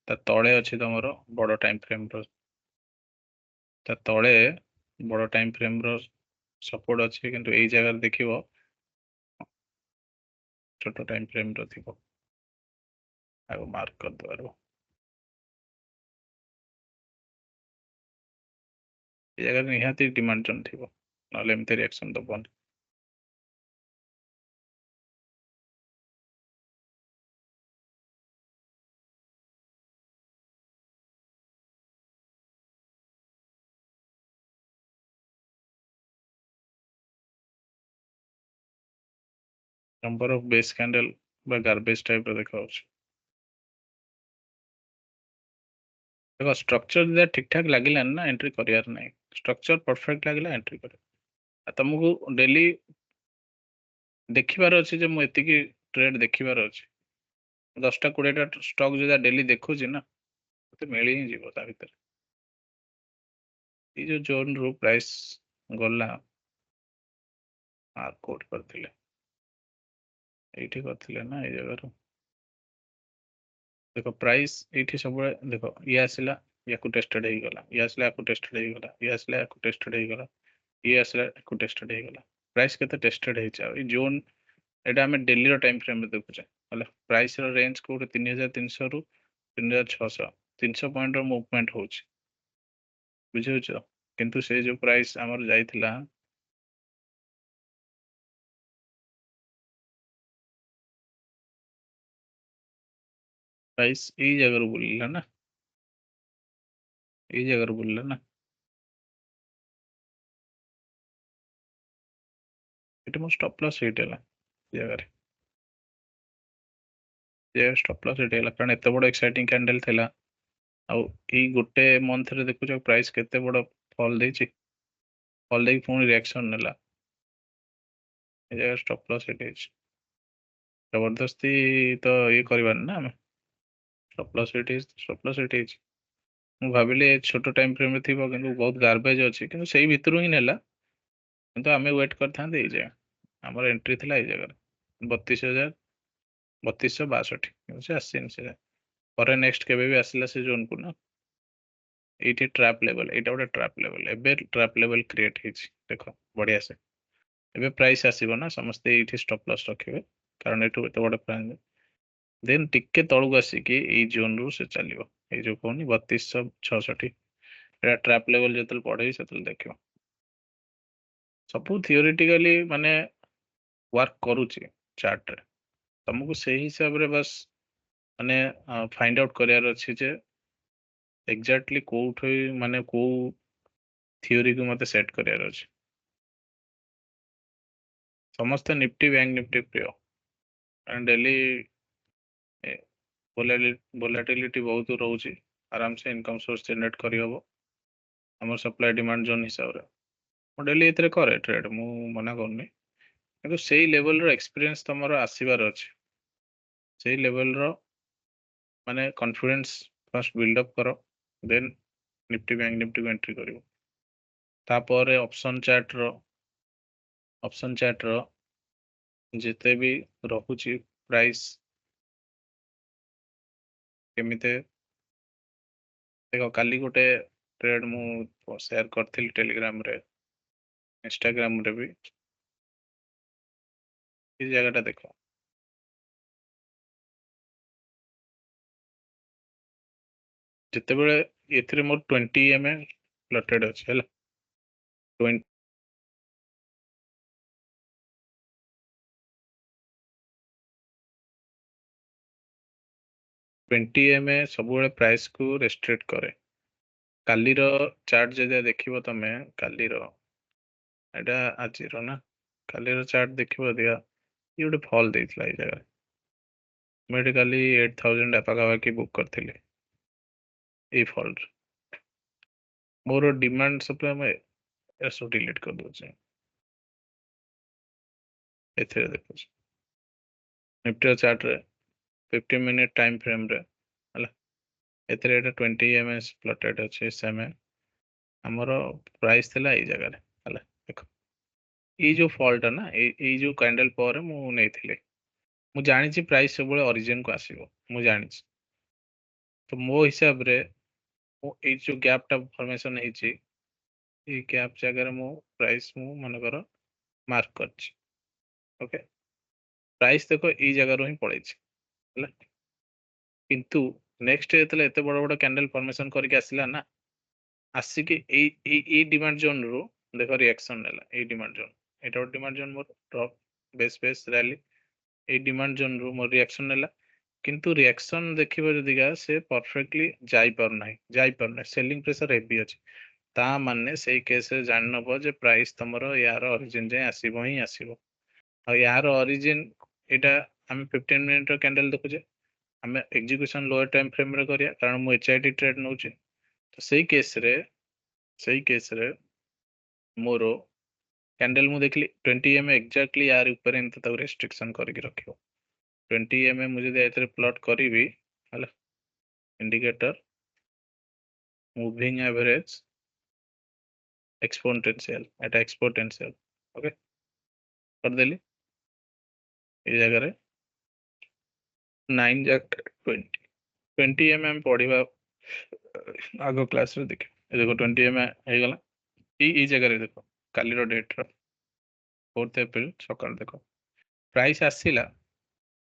Speaker 1: ତା ତଳେ ଅଛି ତମର ବଡ ଟାଇମ ଫ୍ରେମ୍ ର ତା ତଳେ ବଡ ଟାଇମ ଫ୍ରେମ୍ ର ସପୋର୍ଟ ଅଛି କିନ୍ତୁ ଏଇ ଜାଗାରେ ଦେଖିବ ଛୋଟ ଟାଇମ ଫ୍ରେମ୍ ର ଥିବ ଆଗ ମାର୍କ କରିଦେବାରୁ ଏ ଜାଗାରେ ନିହାତି ଡିମାଣ୍ଡ ଜୋନ୍ ଥିବ ନହେଲେ ଏମିତି ରିଆକ୍ସନ ଦବନି नंबर ऑफ बेस कैंडल বা গার্বেজ টাইপର ଦେଖାଉଛି ଦେଖ ଷ୍ଟ୍ରକ୍ଚର ଯଦି ଠିକ ଠାକ ଲାଗିଲାନି ନା ଏଣ୍ଟ୍ରି କରିବାର ନାହିଁ ଷ୍ଟ୍ରକ୍ଚର ପରଫେକ୍ଟ ଲାଗିଲା ଏଣ୍ଟ୍ରି କରିବ ଆଉ ତମକୁ ଡେଲି ଦେଖିବାର ଅଛି ଯେ ମୁଁ ଏତିକି ଟ୍ରେଡ୍ ଦେଖିବାର ଅଛି 10ଟା 20ଟା ଷ୍ଟକ୍ ଯଦି ଡେଲି ଦେଖୁଛି ନା ମତେ ମିଳି ହିଁ ଯିବ ତା ଭିତରେ ଏଇ ଯୋଉ ଜୋନ୍ ରୁ ପ୍ରାଇସ୍ ଗଲା ମାର୍କ କୋଉଠି କରିଥିଲେ ଏଇଠି କରିଥିଲେ ନା ଏଇ ଜାଗାରୁ ଦେଖ ପ୍ରାଇସ୍ ଏଇଠି ସବୁବେଳେ ଦେଖ ଇଏ ଆସିଲା ୟାକୁ ଟେଷ୍ଟେଡ ହେଇଗଲା ଇଏ ଆସିଲା ୟାକୁ ଟେଷ୍ଟେଡ ହେଇଗଲା ଇଏ ଆସିଲା ୟାକୁ ଟେଷ୍ଟେଡ ହେଇଗଲା ଇଏ ଆସିଲା ୟାକୁ ଟେଷ୍ଟେଡ ହେଇଗଲା ପ୍ରାଇସ୍ କେତେ ଟେଷ୍ଟେଡ ହେଇଛି ଆଉ ଏଇ ଜୋନ୍ ଏଇଟା ଆମେ ଡେଲିର ଟାଇମ ଫ୍ରେମ୍ ରେ ଦେଖୁଛେ ହେଲା ପ୍ରାଇସ୍ ର ରେଞ୍ଜ କୋଉଠି 3300 ରୁ 3600 300 ପଏଣ୍ଟ ର ମୁଭମେଣ୍ଟ ହଉଛି ବୁଝିପାରୁଛ କିନ୍ତୁ ସେ ଯୋଉ ପ୍ରାଇସ୍ ଆମର ଯାଇଥିଲା ପ୍ରାଇସ୍ ଏଇ ଜାଗାରୁ ବୁଲିଲା ନା ଏଇ ଜାଗାରୁ ବୁଲିଲା ନା ଏଠି ମୋ ଷ୍ଟପ୍ ଲସ୍ ହେଇଟ୍ ହେଲା ଏ ଜାଗାରେ ଏ ଷ୍ଟପ୍ ଲସ୍ ହେଇଟ୍ ହେଲା କାରଣ ଏତେ ବଡ ଏକ୍ସାଇଟିଂ କ୍ୟାଣ୍ଡେଲ ଥିଲା ଆଉ ଏଇ ଗୋଟେ ମନ୍ଥରେ ଦେଖୁଛ ପ୍ରାଇସ୍ କେତେ ବଡ ଫଲ୍ ଦେଇଛି ଫଲ୍ ଦେଇକି ପୁଣି ରିଆକ୍ସନ ନେଲା ଏ ଜାଗାରେ ଷ୍ଟପ୍ ଲସ୍ ହେଇଟ୍ ହେଇଛି ଜବରଦସ୍ତି ତ ଇଏ କରିବାନି ନା ଆମେ ଷ୍ଟପ୍ ଲସ୍ ହେଇଟ୍ ହେଇଛି ଷ୍ଟପ୍ ଲସ୍ ହେଇଟ୍ ହେଇଛି ମୁଁ ଭାବିଲି ଛୋଟ ଟାଇମ ଫ୍ରେମ୍ ରେ ଥିବ କିନ୍ତୁ ବହୁତ ଗାର୍ବେଜ ଅଛି କିନ୍ତୁ ସେଇ ଭିତରୁ ହିଁ ନେଲା କିନ୍ତୁ ଆମେ ୱେଟ୍ କରିଥାନ୍ତେ ଏଇ ଜାଗା ଆମର ଏଣ୍ଟ୍ରି ଥିଲା ଏଇ ଜାଗାରେ 32,62 କିନ୍ତୁ ସେ ଆସିନି ସେ ପରେ ନେକ୍ସଟ କେବେ ବି ଆସିଲା ସେ ଜୋନକୁ ନା ଏଇଠି ଟ୍ରାପ୍ ଲେଭେଲ ଏଇଟା ଗୋଟେ ଟ୍ରାପ୍ ଲେଭେଲ ଏବେ ଟ୍ରାପ୍ ଲେଭେଲ କ୍ରିଏଟ ହେଇଛି ଦେଖ ବଢିଆ ସେ ଏବେ ପ୍ରାଇସ୍ ଆସିବ ନା ସମସ୍ତେ ଏଇଠି ଷ୍ଟପ୍ ଲସ୍ ରଖିବେ କାରଣ ଏଠୁ ଏତେ ବଡ ପ୍ରାଇସ୍ ଦେନ୍ ଟିକେ ତଳକୁ ଆସିକି ଏଇ ଜୋନ ରୁ ସେ ଚାଲିବ ଏଇ ଯୋଉ କହୁନି 3266 ଏଟା ଟ୍ରାପ୍ ଲେଭେଲ ଯେତେବେଳେ ପଢେଇବି ସେତେବେଳେ ଦେଖିବ ସବୁ ଥିଓରିଟିକାଲି ମାନେ ୱାର୍କ କରୁଛି ଚାର୍ଟରେ ତମକୁ ସେଇ ହିସାବରେ ବାସ୍ ମାନେ ଫାଇଣ୍ଡ ଆଉଟ୍ କରିବାର ଅଛି ଯେ ଏକ୍ଜାକ୍ଟଲି କୋଉଠି ମାନେ କୋଉ ଥିଓରିକୁ ମତେ ସେଟ୍ କରିବାର ଅଛି ସମସ୍ତେ Nifty bank Nifty Priya and daily volatility बहुत रोचे आराम से इनकम सोर्स जनरेट करी हबो हमर सप्लाई डिमांड जोन हिसाब रे मु डेली एतरे करे ट्रेड मु मना करनी किंतु सेही लेवल रो एक्सपीरियंस तमरो आसीबार अछि सेही लेवल रो माने कॉन्फिडेंस फर्स्ट बिल्ड अप करो देन निफ्टी बैंक निफ्टी को एंट्री करिवो तापर ऑप्शन चार्ट रो जिते भी रहुची प्राइस केमिते देखो काली गोटे ट्रेड मु शेयर करथिल टेलीग्राम रे इंस्टाग्राम रे भी इस जगह देखो जिते बड़े एथिरे मोर 20 एम प्लॉटेड अछि हला 20 एम सब प्राइस को रेस्ट्रिक्ट करे काली रो चार्ट जदि देखिबो तमे काली रो एटा आज रो ना काली रो चार्ट देखिबो दिया ये गोटे फॉल देइतला ए जगह मैं काली 8000 पाखा की बुक करथिले ए फॉल मोर डिमांड सप्लाई में एसो डिलीट कर दो एथिरे देखो निफ्टी चार्ट रे 15 मिनट टाइम फ्रेम रे हला एथिरे एटा 20 एमएस प्लॉटेड अछि समय हमर प्राइस थिला ए जगह रे हला देखो ये जो फॉल्ट ना ये जो कैंडल पर मु नेथिले मु जानि छी प्राइस सब ओरिजिन को आसीबो मु जानि छी तो मो हिसाब रे मो ए जो गैप टा फॉर्मेशन हेची ये गैप जगह रे मु प्राइस मु मन करो मार्क करछि ओके प्राइस देखो ई जगह रो ही पड़े छी हला किंतु नेक्स्ट जेतले एते बड़ बड़ कैंडल फॉर्मेशन करके आसिला ना आसिके ए डिमांड जोन रो देखो रिएक्शन नेला ए डिमांड जोन एटा डिमांड जोन मोर टॉप बेस बेस रैली ए डिमांड जोन रो मोर रिएक्शन नेला किंतु रिएक्शन देखिबो जदिगा से परफेक्टली जाई पर नै सेलिंग प्रेशर हेवी अछि ता माने सेही केस रे जान नबो जे प्राइस तमरो यार ओरिजिन जे आसीबो ही आसीबो आ यार ओरिजिन एटा हम 15 मिनिट रो कैंडल देखुजे हमें एग्जीक्यूशन लोअर टाइम फ्रेम रे करिया कारण मु एचआईडी ट्रेड नउचे तो सेही केस रे मोरो कैंडल मु देखली 20 एम एग्जैक्टली यार ऊपर एंत तक रेस्ट्रिक्शन करके रखियो 20 एम मुझे दे एतरे प्लॉट करीबी हला इंडिकेटर मूविंग एवरेज एक्सपोनेंशियल एटा एक्सपोनेंशियल ओके कर देली ए जगह रे 9 जक 20 एम पढ़िबा आगो क्लास रे देखियो ए देखो 20 एम हे गला ई जगह रे देखो काली रो डेट रो 4 अप्रैल सकाळ देखो प्राइस आसीला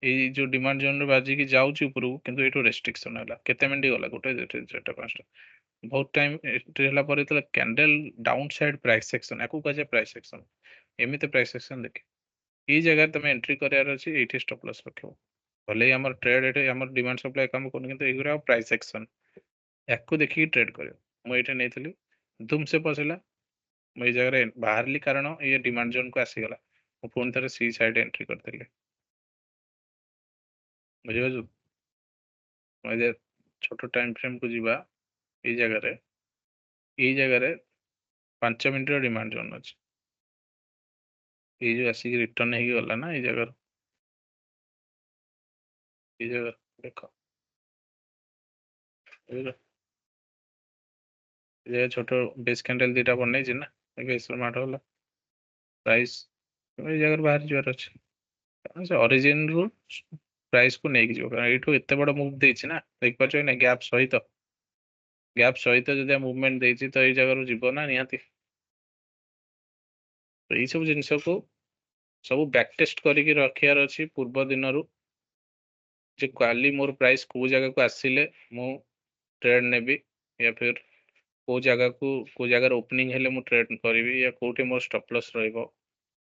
Speaker 1: এই जो डिमांड जोन रे बाजी की जाउची ऊपर किंतु एटो रेस्ट्रिक्शन होला केते मिनिट गला गोटे जेटे जेटा पांचटा बहुत टाइम एंट्री हला पर तले candle down side price section आकु कजे प्राइस सेक्शन एमिते प्राइस सेक्शन देखे ई जगह तमे एंट्री करियार अछि एठी स्टॉप लॉस रखियो भले हमर ट्रेड एटे हमर डिमांड सप्लाई काम कोन किंतु एगुरा प्राइस सेक्शन याकु देखि ट्रेड करियो मु एठे नेथिली धूम से पसला मु ए जगह रे बाहरली कारण ये डिमांड जोन को आसी गला मु फोन थरे सी साइड एंट्री करथिले बुझिबाजु मजे छोटो टाइम फ्रेम को जीवा ए जगह रे 5 मिनिट रो डिमांड जोन अछि ए जो आसी रिटर्न हे गला ना ए जगह देखो ये छोटो बेस कैंडल दीटा बनै छै ना बेस माठ होला प्राइस ए जगह बाहर जवर अछि ओरिजिन रो प्राइस को नेक जो कारण एठो एते बड़ मूव देछि ना देख पाछो ना गैप सहित जदि मूवमेंट देछि तो ए जगह रो जीवो ना निहाती तो ये सब जिनिस को सब बैक टेस्ट करके रखियार अछि पूर्व दिन रो जे काली मोर प्राइस को जगह को आसिले मु ट्रेड नेबी या फिर को जगह ओपनिंग हेले मु ट्रेड करबी या कोठे मोर स्टॉप लॉस रहइबो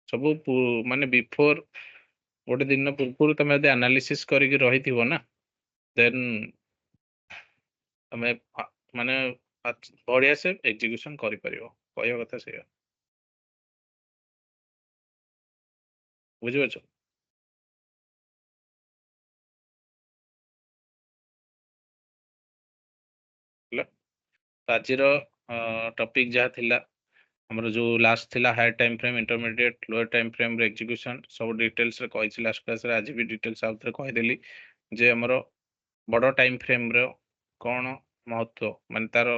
Speaker 1: सब माने बिफोर गोटे दिन पूर्व तमे यदि एनालिसिस करके रहिथिबो ना देन तमे माने बढ़िया से एग्जीक्यूशन करि परिबो कहया कथा से बुझिबो ଆଜିର ଟପିକ୍ ଯାହା ଥିଲା ଆମର ଯୋଉ ଲାଷ୍ଟ ଥିଲା higher time frame intermediate lower time frame ର ଏକ୍ଜିକ୍ୟୁସନ ସବୁ ଡିଟେଲ୍ସରେ କହିଛି ଲାଷ୍ଟ କ୍ଲାସରେ। ଆଜି ବି ଡିଟେଲ୍ସ ଆଉ ଥରେ କହିଦେଲି ଯେ ଆମର ବଡ଼ ଟାଇମ୍ ଫ୍ରେମ୍ର କ'ଣ ମହତ୍ଵ, ମାନେ ତାର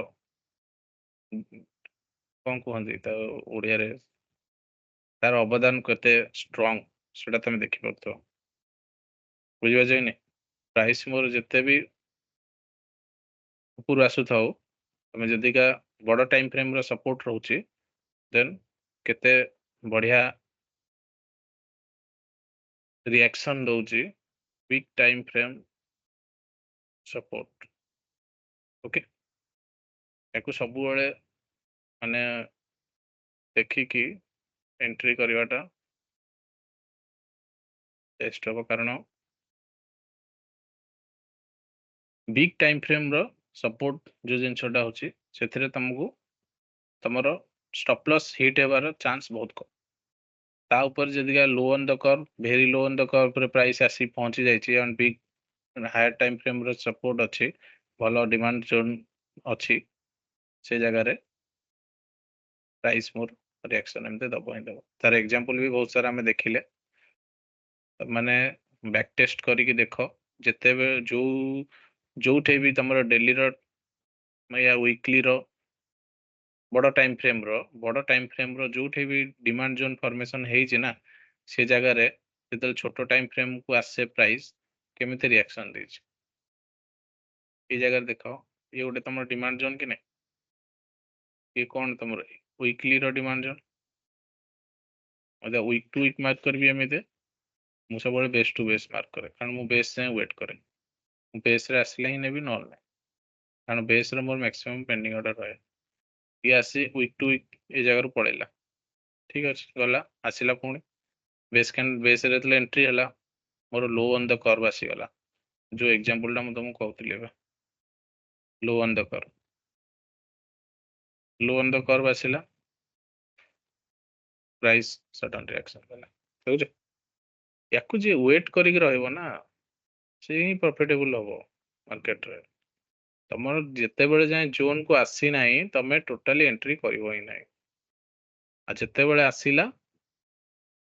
Speaker 1: କ'ଣ କୁହନ୍ତି ତା ଓଡ଼ିଆରେ, ତାର ଅବଦାନ କେତେ ଷ୍ଟ୍ରଙ୍ଗ ସେଟା ତମେ ଦେଖିପାରୁଥିବ। ବୁଝିପାରୁଛ କି ନାଇଁ? ପ୍ରାଇସ୍ ମୋର ଯେତେ ବି ଉପରୁ ଆସୁଥାଉ, ତମେ ଯଦିକା ବଡ଼ ଟାଇମ୍ ଫ୍ରେମ୍ର ସପୋର୍ଟ ରହୁଛି ଦେନ୍ କେତେ ବଢ଼ିଆ ରିଆକ୍ସନ ଦଉଛି big time frame support. Okay, ୟାକୁ ସବୁବେଳେ ମାନେ ଦେଖିକି ଏଣ୍ଟ୍ରି କରିବାଟା ବେଷ୍ଟ ହବ, କାରଣ ବିଗ୍ ଟାଇମ୍ ଫ୍ରେମ୍ର ସପୋର୍ଟ ଯୋଉ ଜିନିଷଟା ହଉଛି ସେଥିରେ ତମକୁ ତମର ଷ୍ଟପ୍ ଲସ୍ ହିଟ୍ ହେବାର ଚାନ୍ସ ବହୁତ କମ୍। ତା ଉପରେ ଯଦିକା low on the curve, very low on the କର୍ଭରେ ପ୍ରାଇସ୍ ଆସି ପହଞ୍ଚି ଯାଇଛି ଆଣ୍ଡ ବିଗ୍ ହାୟର ଟାଇମ୍ ଫ୍ରେମ୍ର ସପୋର୍ଟ ଅଛି, ଭଲ ଡିମାଣ୍ଡ ଜୋନ୍ ଅଛି, ସେ ଜାଗାରେ ପ୍ରାଇସ୍ ମୋର ରିଆକ୍ସନ ଏମିତି ଦବ ହିଁ ଦବ। ତାର ଏକ୍ଜାମ୍ପଲ ବି ବହୁତ ସାରା ଆମେ ଦେଖିଲେ, ମାନେ ବ୍ୟାକ୍ ଟେଷ୍ଟ କରିକି ଦେଖ, ଯେତେବେଳେ ଯୋଉଠି ବି ତମର ଡେଲିର ୟା ୱିକଲିର ବଡ଼ ଟାଇମ୍ ଫ୍ରେମ୍ର ଯୋଉଠି ବି ଡିମାଣ୍ଡ ଜୋନ୍ ଫର୍ମେସନ୍ ହେଇଛି ନା, ସେ ଜାଗାରେ ଯେତେବେଳେ ଛୋଟ ଟାଇମ୍ ଫ୍ରେମ୍କୁ ଆସେ ପ୍ରାଇସ୍ କେମିତି ରିଆକ୍ସନ ଦେଇଛି। ଏଇ ଜାଗାରେ ଦେଖ, ଇଏ ଗୋଟେ ତମର ଡିମାଣ୍ଡ ଜୋନ୍ କି ନାହିଁ? ଇଏ କ'ଣ ତମର ୱିକଲିର demand zone? Week to week mark କରିବି ଏମିତି, ମୁଁ ସବୁବେଳେ ବେସ୍ ଟୁ ବେସ୍ ମାର୍କ କରେ, କାରଣ ମୁଁ ବେସ୍ ଯାଏଁ ୱେଟ୍ କରେ। ମୁଁ ବେସ୍ରେ ଆସିଲେ ହିଁ ନେବି, ନହେଲେ ନାହିଁ, କାରଣ ବେସ୍ରେ ମୋର ମ୍ୟାକ୍ସିମମ୍ ପେଣ୍ଡିଂ ଅର୍ଡର ରହେ। ଇଏ ଆସି ୱିକ୍ ଟୁ ୱିକ୍ ଏ ଜାଗାରୁ ପଳେଇଲା, ଠିକ୍ ଅଛି, ଗଲା ଆସିଲା ପୁଣି ବେସ୍ରେ ଯେତେବେଳେ ଏଣ୍ଟ୍ରି ହେଲା ମୋର ଲୋ ଅନ୍ ଦ କର୍ଭ ଆସିଗଲା, ଯୋଉ ଏକ୍ଜାମ୍ପଲଟା ମୁଁ ତମକୁ କହୁଥିଲି ଏବେ, ଲୋ ଅନ୍ ଦ କର୍ଭ ଆସିଲା, ପ୍ରାଇସ୍ ସଡନ୍ ରିଆକ୍ସନ କଲା। ବୁଝୁଛ? ୟାକୁ ଯିଏ ୱେଟ୍ କରିକି ରହିବ ନା, ସେ ହିଁ ପ୍ରଫିଟେବୁଲ ହବ ମାର୍କେଟରେ। ତମର ଯେତେବେଳେ ଯାଏଁ ଜୋନ୍କୁ ଆସିନାହିଁ ତମେ ଟୋଟାଲି ଏଣ୍ଟ୍ରି କରିବ ହିଁ ନାହିଁ, ଆଉ ଯେତେବେଳେ ଆସିଲା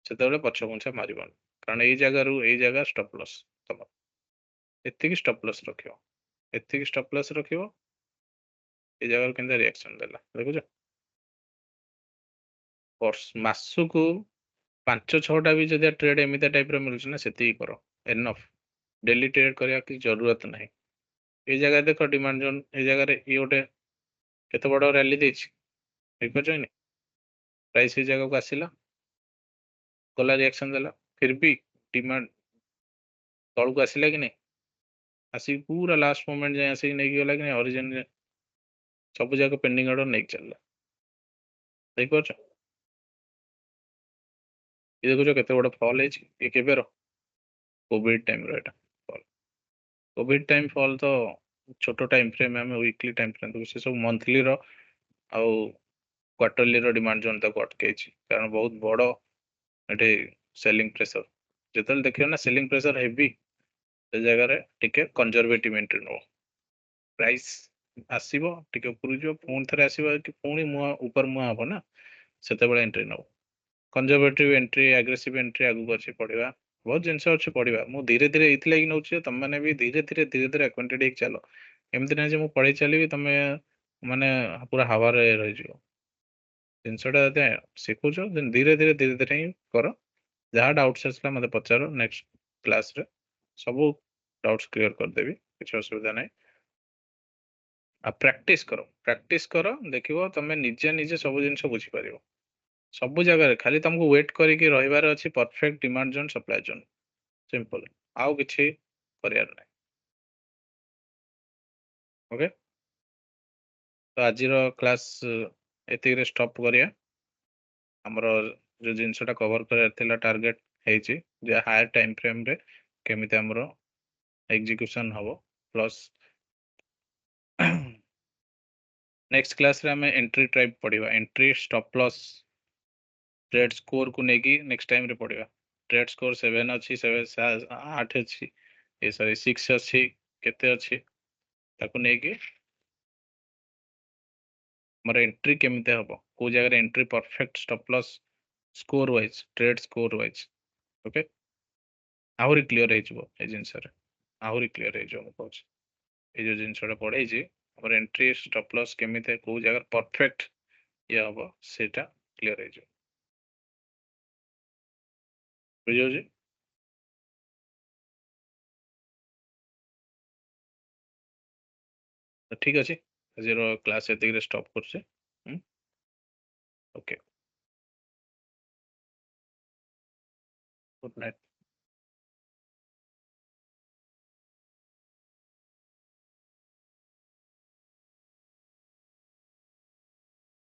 Speaker 1: ସେତେବେଳେ ପଛଘୁଞ୍ଚା ମାରିବନି, କାରଣ ଏଇ ଜାଗାରୁ ଏଇ ଜାଗା ଷ୍ଟପ୍ ଲସ୍ ତମର ଏତିକି ଷ୍ଟପ୍ ଲସ୍ ରଖିବ, ଏତିକି ଷ୍ଟପ୍ ଲସ୍ ରଖିବ, ଏଇ ଜାଗାରୁ କେମିତି ରିଆକ୍ସନ ଦେଲା ଦେଖୁଛ। ମାସକୁ 5-6ଟା ବି ଯଦି ଟ୍ରେଡ୍ ଏମିତି ଟାଇପ୍ର ମିଳୁଛି ନା, ସେତିକି କର, ଏନଫ୍। ଡେଲି ଟ୍ରେଡ୍ କରିବା କିଛି ଜରୁରତ ନାହିଁ। ଏଇ ଜାଗାରେ ଦେଖ ଡିମାଣ୍ଡ ଜୋନ୍, ଏଇ ଜାଗାରେ ଇଏ ଗୋଟେ କେତେ ବଡ଼ ରାଲି ଦେଇଛି, ବୁଝିପାରୁଛ? ପ୍ରାଇସ୍ ଏଇ ଜାଗାକୁ ଆସିଲା, ଗଲା ରିଆକ୍ସନ ଦେଲା, ଫିର୍ ବି ଡିମାଣ୍ଡ ତଳକୁ ଆସିଲା କି ନାହିଁ? ଆସିକି ପୁରା ଲାଷ୍ଟ ମୋମେଣ୍ଟ ଯାଏଁ ଆସିକି ନେଇକି ଗଲା କି ନାହିଁ? ଅରିଜିନ ସବୁ ଯାକ ପେଣ୍ଡିଂ ଅର୍ଡର ନେଇକି ଚାଲିଲା, ଦେଖିପାରୁଛ? ଏ ଦେଖୁଛ କେତେ ବଡ଼ ଫଲ୍ ହେଇଛି। ଏ କେବେର? କୋଭିଡ ଟାଇମ୍ର ଏଇଟା ଫଲ୍। କୋଭିଡ ଟାଇମ୍ ଫଲ୍ ତ ଛୋଟ ଟାଇମ୍ ଫ୍ରେମ୍, ଆମେ ୱିକଲି ଟାଇମ୍ ଫ୍ରେମ୍ ଦେଖୁ, ସେ ସବୁ ମନ୍ଥଲିର ଆଉ କ୍ୱାର୍ଟରଲିର ଡିମାଣ୍ଡ ଜୋନ୍ ତାକୁ ଅଟକେଇଛି, କାରଣ ବହୁତ ବଡ଼ ଏଠି ସେଲିଂ ପ୍ରେସର। ଯେତେବେଳେ ଦେଖିବ ନା ସେଲିଂ ପ୍ରେସର ହେଭି, ସେ ଜାଗାରେ ଟିକେ କନଜରଭେଟିଭ ଏଣ୍ଟ୍ରି ନେବ। ପ୍ରାଇସ୍ ଆସିବ ଟିକେ ଉପରକୁ ଯିବ, ପୁଣି ଥରେ ଆସିବ, କି ପୁଣି ଉପର ମୁହାଁ ହବ ନା, ସେତେବେଳେ ଏଣ୍ଟ୍ରି ନେବ। କନଜରଭେଟିଭ ଏଣ୍ଟ୍ରି, ଆଗ୍ରେସିଭ ଏଣ୍ଟ୍ରି ଆଗକୁ ଅଛି ପଢିବା, ବହୁତ ଜିନିଷ ଅଛି ପଢିବା। ମୁଁ ଧୀରେ ଧୀରେ ଏଇଥିଲାଗି ନଉଛି, ତମମାନେ ବି ଧୀରେ ଧୀରେ ଆକ୍ୱାଣ୍ଟେଡ୍ ହେଇକି ଚାଲ। ଏମିତି ନାହିଁ ଯେ ମୁଁ ପଢେଇ ଚାଲିବି ତମେ ମାନେ ପୁରା ହାୱାରେ ରହିଯିବ। ଜିନିଷଟା ଯଦି ଶିଖୁଛ ଧୀରେ ଧୀରେ ହିଁ କର। ଯାହା ଡାଉଟ୍ସ ଆସିଲା ମତେ ପଚାର, ନେକ୍ସଟ କ୍ଲାସରେ ସବୁ ଡାଉଟ୍ସ କ୍ଲିୟର କରିଦେବି, କିଛି ଅସୁବିଧା ନାହିଁ। ଆଉ ପ୍ରାକ୍ଟିସ କର, ଦେଖିବ ତମେ ନିଜେ ସବୁ ଜିନିଷ ବୁଝିପାରିବ। ସବୁ ଜାଗାରେ ଖାଲି ତମକୁ ୱେଟ୍ କରିକି ରହିବାର ଅଛି perfect demand zone, supply zone, simple, ଆଉ କିଛି କରିବାର ନାହିଁ। ଓକେ, ତ ଆଜିର କ୍ଲାସ୍ ଏତିକିରେ ଷ୍ଟପ୍ କରିବା। ଆମର ଯୋଉ ଜିନିଷଟା କଭର କରିବାର ଥିଲା ଟାର୍ଗେଟ ହେଇଛି, ଯେ ହାୟର ଟାଇମ୍ ଫ୍ରେମ୍ରେ କେମିତି ଆମର ଏକ୍ଜିକ୍ୟୁସନ ହବ, ପ୍ଲସ୍ ନେକ୍ସଟ କ୍ଲାସରେ ଆମେ ଏଣ୍ଟ୍ରି ଟାଇପ୍ ପଢିବା, ଏଣ୍ଟ୍ରି, ଷ୍ଟପ୍ ଲସ୍, ଟ୍ରେଡ୍ ସ୍କୋରକୁ ନେଇକି ନେକ୍ସଟ ଟାଇମରେ ପଢିବା। ଟ୍ରେଡ୍ ସ୍କୋର 7 ଅଛି, 8 ଅଛି, 6 ଅଛି, କେତେ ଅଛି, ତାକୁ ନେଇକି ମୋର ଏଣ୍ଟ୍ରି କେମିତି ହବ, କୋଉ ଜାଗାରେ entry perfect stop loss score wise, trade score wise. Okay, ଆହୁରି କ୍ଲିୟର ହେଇଯିବ ଏ ଜିନିଷରେ, ଆହୁରି କ୍ଲିୟର ହେଇଯିବ। ମୁଁ କହୁଛି ଏଇ ଯୋଉ ଜିନିଷଟା ପଢେଇଛି, ଆମର ଏଣ୍ଟ୍ରି ଷ୍ଟପ୍ ଲସ୍ କେମିତି କୋଉ ଜାଗାରେ ପରଫେକ୍ଟ ଇଏ ହବ, ସେଇଟା କ୍ଲିୟର ହେଇଯିବ। ବୁଝିଯାଉଛି? ଠିକ ଅଛି, ଆଜିର କ୍ଲାସ୍ ଏତିକିରେ ଷ୍ଟପ୍ କରୁଛେ। Okay, good night.